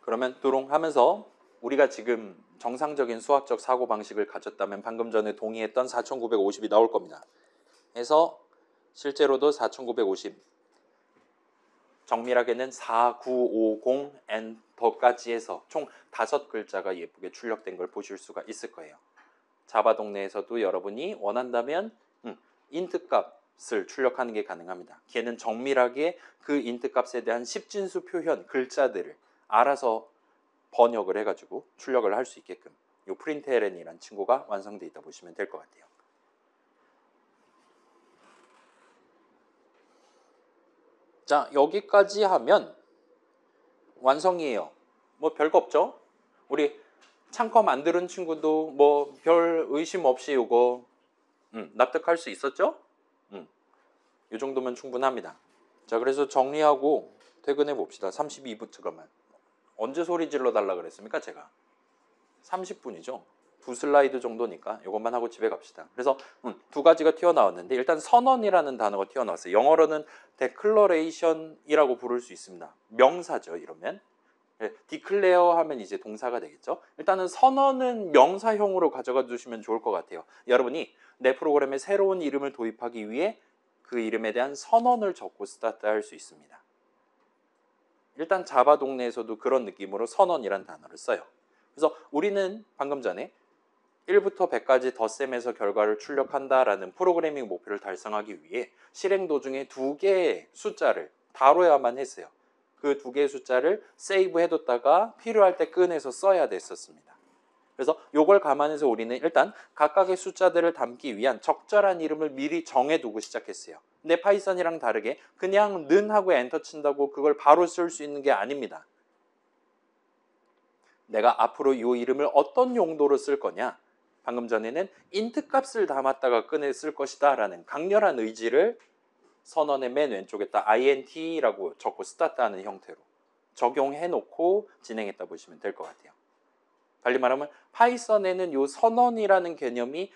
그러면 두롱 하면서 우리가 지금 정상적인 수학적 사고방식을 가졌다면 방금 전에 동의했던 4950이 나올 겁니다. 그래서 실제로도 4950 정밀하게는 4950 엔터까지 해서 총 5글자가 예쁘게 출력된 걸 보실 수가 있을 거예요. 자바 동네에서도 여러분이 원한다면 int 값을 출력하는 게 가능합니다. 걔는 정밀하게 그 int 값에 대한 십진수 표현 글자들을 알아서 번역을 해가지고 출력을 할 수 있게끔 이 println이라는 친구가 완성되어 있다 보시면 될 것 같아요. 자, 여기까지 하면 완성이에요. 뭐 별거 없죠? 우리 창컴 안 들은 친구도 뭐 별 의심 없이 이거 납득할 수 있었죠? 이 정도면 충분합니다. 자, 그래서 정리하고 퇴근해 봅시다. 32분 잠깐만. 언제 소리 질러 달라 그랬습니까? 제가 30분이죠. 2슬라이드 정도니까 이것만 하고 집에 갑시다. 그래서 두 가지가 튀어나왔는데 일단 선언이라는 단어가 튀어나왔어요. 영어로는 declaration이라고 부를 수 있습니다. 명사죠. 이러면 declare 하면 이제 동사가 되겠죠. 일단은 선언은 명사형으로 가져가 주시면 좋을 것 같아요. 여러분이 내 프로그램에 새로운 이름을 도입하기 위해 그 이름에 대한 선언을 적고 스타트 할 수 있습니다. 일단 자바 동네에서도 그런 느낌으로 선언이란 단어를 써요. 그래서 우리는 방금 전에 1부터 100까지 덧셈에서 결과를 출력한다라는 프로그래밍 목표를 달성하기 위해 실행 도중에 2개의 숫자를 다뤄야만 했어요. 그 2개의 숫자를 세이브 해뒀다가 필요할 때 꺼내서 써야 됐었습니다. 그래서 이걸 감안해서 우리는 일단 각각의 숫자들을 담기 위한 적절한 이름을 미리 정해두고 시작했어요. 근데 파이썬이랑 다르게 그냥 는 하고 엔터 친다고 그걸 바로 쓸 수 있는 게 아닙니다. 내가 앞으로 이 이름을 어떤 용도로 쓸 거냐. 방금 전에는 int 값을 담았다가 끈을 쓸 것이다 라는 강렬한 의지를 선언의 맨 왼쪽에다 int라고 적고 스타트하는 형태로 적용해 놓고 진행했다 보시면 될 것 같아요. 달리 말하면 파이썬에는 이 선언이라는 개념이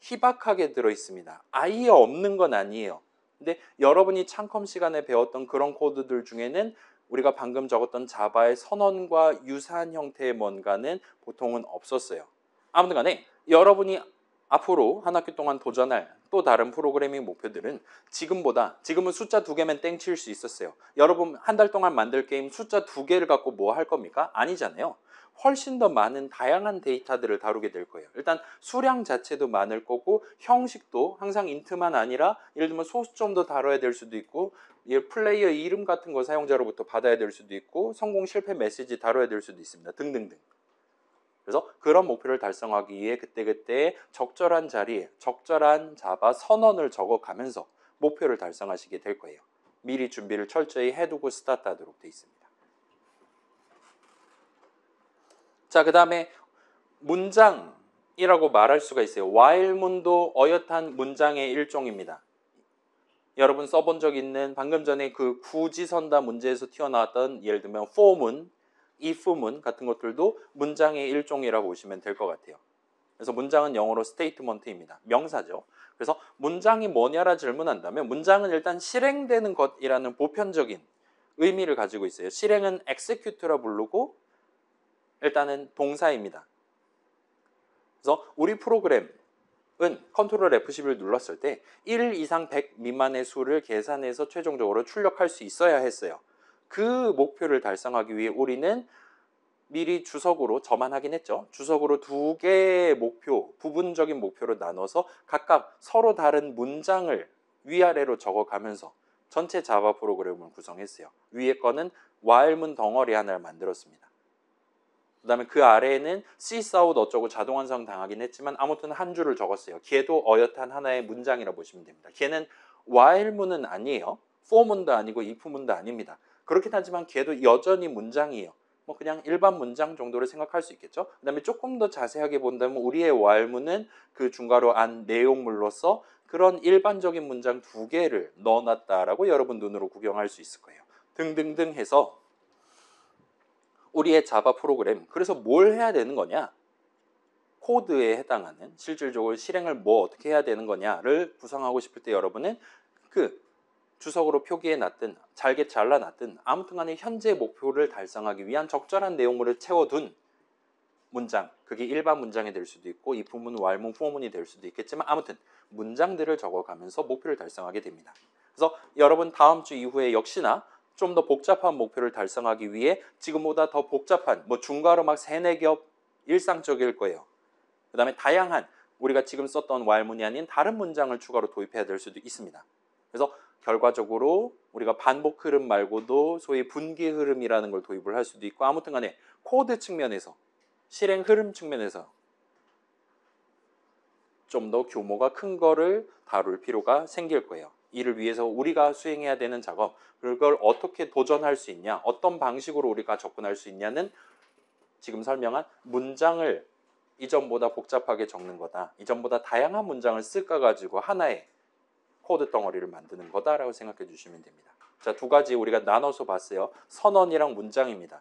희박하게 들어 있습니다. 아예 없는 건 아니에요. 근데 여러분이 창컴 시간에 배웠던 그런 코드들 중에는 우리가 방금 적었던 자바의 선언과 유사한 형태의 뭔가는 보통은 없었어요. 아무튼 간에 여러분이 앞으로 한 학기 동안 도전할 또 다른 프로그래밍 목표들은 지금은 숫자 2개면 땡칠 수 있었어요. 여러분 한 달 동안 만들 게임 숫자 2개를 갖고 뭐 할 겁니까? 아니잖아요. 훨씬 더 많은 다양한 데이터들을 다루게 될 거예요. 일단 수량 자체도 많을 거고 형식도 항상 인트만 아니라 예를 들면 소수점도 다뤄야 될 수도 있고 플레이어 이름 같은 거 사용자로부터 받아야 될 수도 있고 성공 실패 메시지 다뤄야 될 수도 있습니다. 등등등. 그래서 그런 목표를 달성하기 위해 그때그때 적절한 자리에 적절한 자바 선언을 적어가면서 목표를 달성하시게 될 거예요. 미리 준비를 철저히 해두고 스타트하도록 되어 있습니다. 자, 그 다음에 문장이라고 말할 수가 있어요. while문도 어엿한 문장의 일종입니다. 여러분 써본 적 있는 방금 전에 그 구지선다 문제에서 튀어나왔던 예를 들면 for문, if문 같은 것들도 문장의 일종이라고 보시면 될 것 같아요. 그래서 문장은 영어로 statement입니다. 명사죠. 그래서 문장이 뭐냐라 질문한다면 문장은 일단 실행되는 것이라는 보편적인 의미를 가지고 있어요. 실행은 execute라 부르고 일단은 동사입니다. 그래서 우리 프로그램은 컨트롤 F11을 눌렀을 때 1 이상 100 미만의 수를 계산해서 최종적으로 출력할 수 있어야 했어요. 그 목표를 달성하기 위해 우리는 미리 주석으로 저만 하긴 했죠. 주석으로 2개의 목표, 부분적인 목표로 나눠서 각각 서로 다른 문장을 위아래로 적어가면서 전체 자바 프로그램을 구성했어요. 위에 거는 while문 덩어리 하나를 만들었습니다. 그 다음에 그 아래에는 sysout 어쩌고 자동 완성 당하긴 했지만 아무튼 한 줄을 적었어요. 걔도 어엿한 하나의 문장이라고 보시면 됩니다. 걔는 while문은 아니에요. for문도 아니고 if문도 아닙니다. 그렇긴 하지만 걔도 여전히 문장이에요. 뭐 그냥 일반 문장 정도로 생각할 수 있겠죠. 그 다음에 조금 더 자세하게 본다면 우리의 while문은 그 중괄호 안 내용물로서 그런 일반적인 문장 2개를 넣어놨다라고 여러분 눈으로 구경할 수 있을 거예요. 등등등 해서 우리의 자바 프로그램, 그래서 뭘 해야 되는 거냐? 코드에 해당하는 실질적으로 실행을 뭐 어떻게 해야 되는 거냐를 구성하고 싶을 때 여러분은 그 주석으로 표기해 놨든 잘게 잘라 놨든 아무튼 간에 현재 목표를 달성하기 위한 적절한 내용물을 채워둔 문장, 그게 일반 문장이 될 수도 있고 이 부문, while문, for문이 될 수도 있겠지만 아무튼 문장들을 적어가면서 목표를 달성하게 됩니다. 그래서 여러분 다음 주 이후에 역시나 좀 더 복잡한 목표를 달성하기 위해 지금보다 더 복잡한 뭐 중괄호 막 3, 4겹 일상적일 거예요. 그 다음에 다양한 우리가 지금 썼던 while문이 아닌 다른 문장을 추가로 도입해야 될 수도 있습니다. 그래서 결과적으로 우리가 반복 흐름 말고도 소위 분기 흐름이라는 걸 도입을 할 수도 있고 아무튼 간에 코드 측면에서 실행 흐름 측면에서 좀 더 규모가 큰 거를 다룰 필요가 생길 거예요. 이를 위해서 우리가 수행해야 되는 작업, 그걸 어떻게 도전할 수 있냐, 어떤 방식으로 우리가 접근할 수 있냐는 지금 설명한 문장을 이전보다 복잡하게 적는 거다. 이전보다 다양한 문장을 쓸까 가지고 하나의 코드 덩어리를 만드는 거다라고 생각해 주시면 됩니다. 자, 2가지 우리가 나눠서 봤어요. 선언이랑 문장입니다.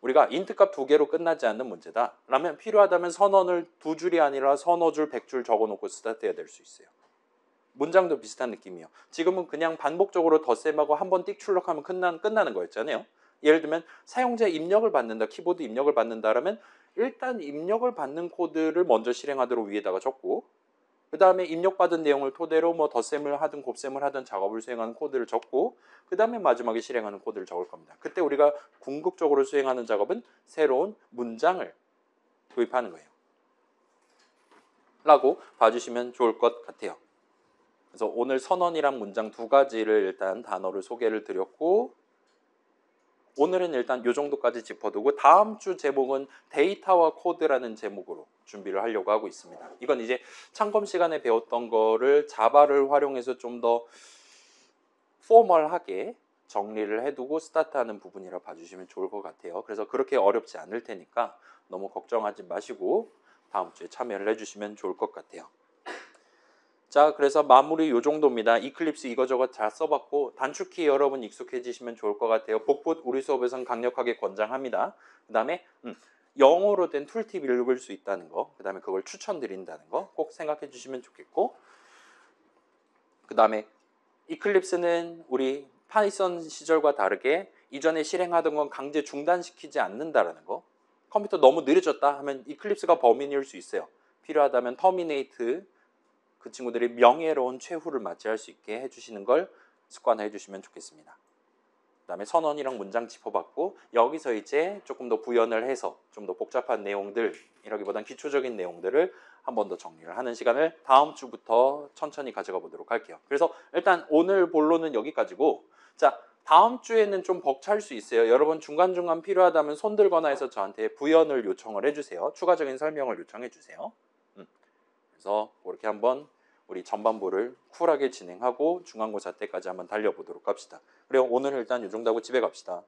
우리가 int 값 2개로 끝나지 않는 문제다. 라면 필요하다면 선언을 2줄이 아니라 서너 줄, 100줄 적어놓고 스타트해야 될 수 있어요. 문장도 비슷한 느낌이에요. 지금은 그냥 반복적으로 덧셈하고 한번 띡 출력하면 끝나는 거였잖아요. 예를 들면 사용자 입력을 받는다, 키보드 입력을 받는다라면 일단 입력을 받는 코드를 먼저 실행하도록 위에다가 적고 그 다음에 입력받은 내용을 토대로 뭐 덧셈을 하든 곱셈을 하든 작업을 수행하는 코드를 적고 그 다음에 마지막에 실행하는 코드를 적을 겁니다. 그때 우리가 궁극적으로 수행하는 작업은 새로운 문장을 도입하는 거예요. 라고 봐주시면 좋을 것 같아요. 그래서 오늘 선언이랑 문장 2가지를 일단 단어를 소개를 드렸고 오늘은 일단 이 정도까지 짚어두고 다음 주 제목은 데이터와 코드라는 제목으로 준비를 하려고 하고 있습니다. 이건 이제 참검 시간에 배웠던 거를 자바를 활용해서 좀 더 포멀하게 정리를 해두고 스타트하는 부분이라 봐주시면 좋을 것 같아요. 그래서 그렇게 어렵지 않을 테니까 너무 걱정하지 마시고 다음 주에 참여를 해주시면 좋을 것 같아요. 자, 그래서 마무리 요 정도입니다. 이클립스 이거저거 잘 써봤고 단축키 여러분 익숙해지시면 좋을 것 같아요. 복붙 우리 수업에서는 강력하게 권장합니다. 그 다음에 영어로 된 툴팁 읽을 수 있다는 거, 그 다음에 그걸 추천드린다는 거 꼭 생각해 주시면 좋겠고, 그 다음에 이클립스는 우리 파이썬 시절과 다르게 이전에 실행하던 건 강제 중단시키지 않는다라는 거. 컴퓨터 너무 느려졌다 하면 이클립스가 범인일 수 있어요. 필요하다면 터미네이트, 그 친구들이 명예로운 최후를 맞이할 수 있게 해주시는 걸 습관화해 주시면 좋겠습니다. 그 다음에 선언이랑 문장 짚어봤고, 여기서 이제 조금 더 구현을 해서 좀 더 복잡한 내용들, 이라기보단 기초적인 내용들을 한 번 더 정리를 하는 시간을 다음 주부터 천천히 가져가 보도록 할게요. 그래서 일단 오늘 본론은 여기까지고, 자, 다음 주에는 좀 벅찰 수 있어요. 여러분 중간중간 필요하다면 손 들거나 해서 저한테 부연을 요청을 해주세요. 추가적인 설명을 요청해 주세요. 그래서 그렇게 한번 우리 전반부를 쿨하게 진행하고 중간고사 때까지 한번 달려보도록 합시다. 그래요. 오늘 일단 이 정도 하고 집에 갑시다.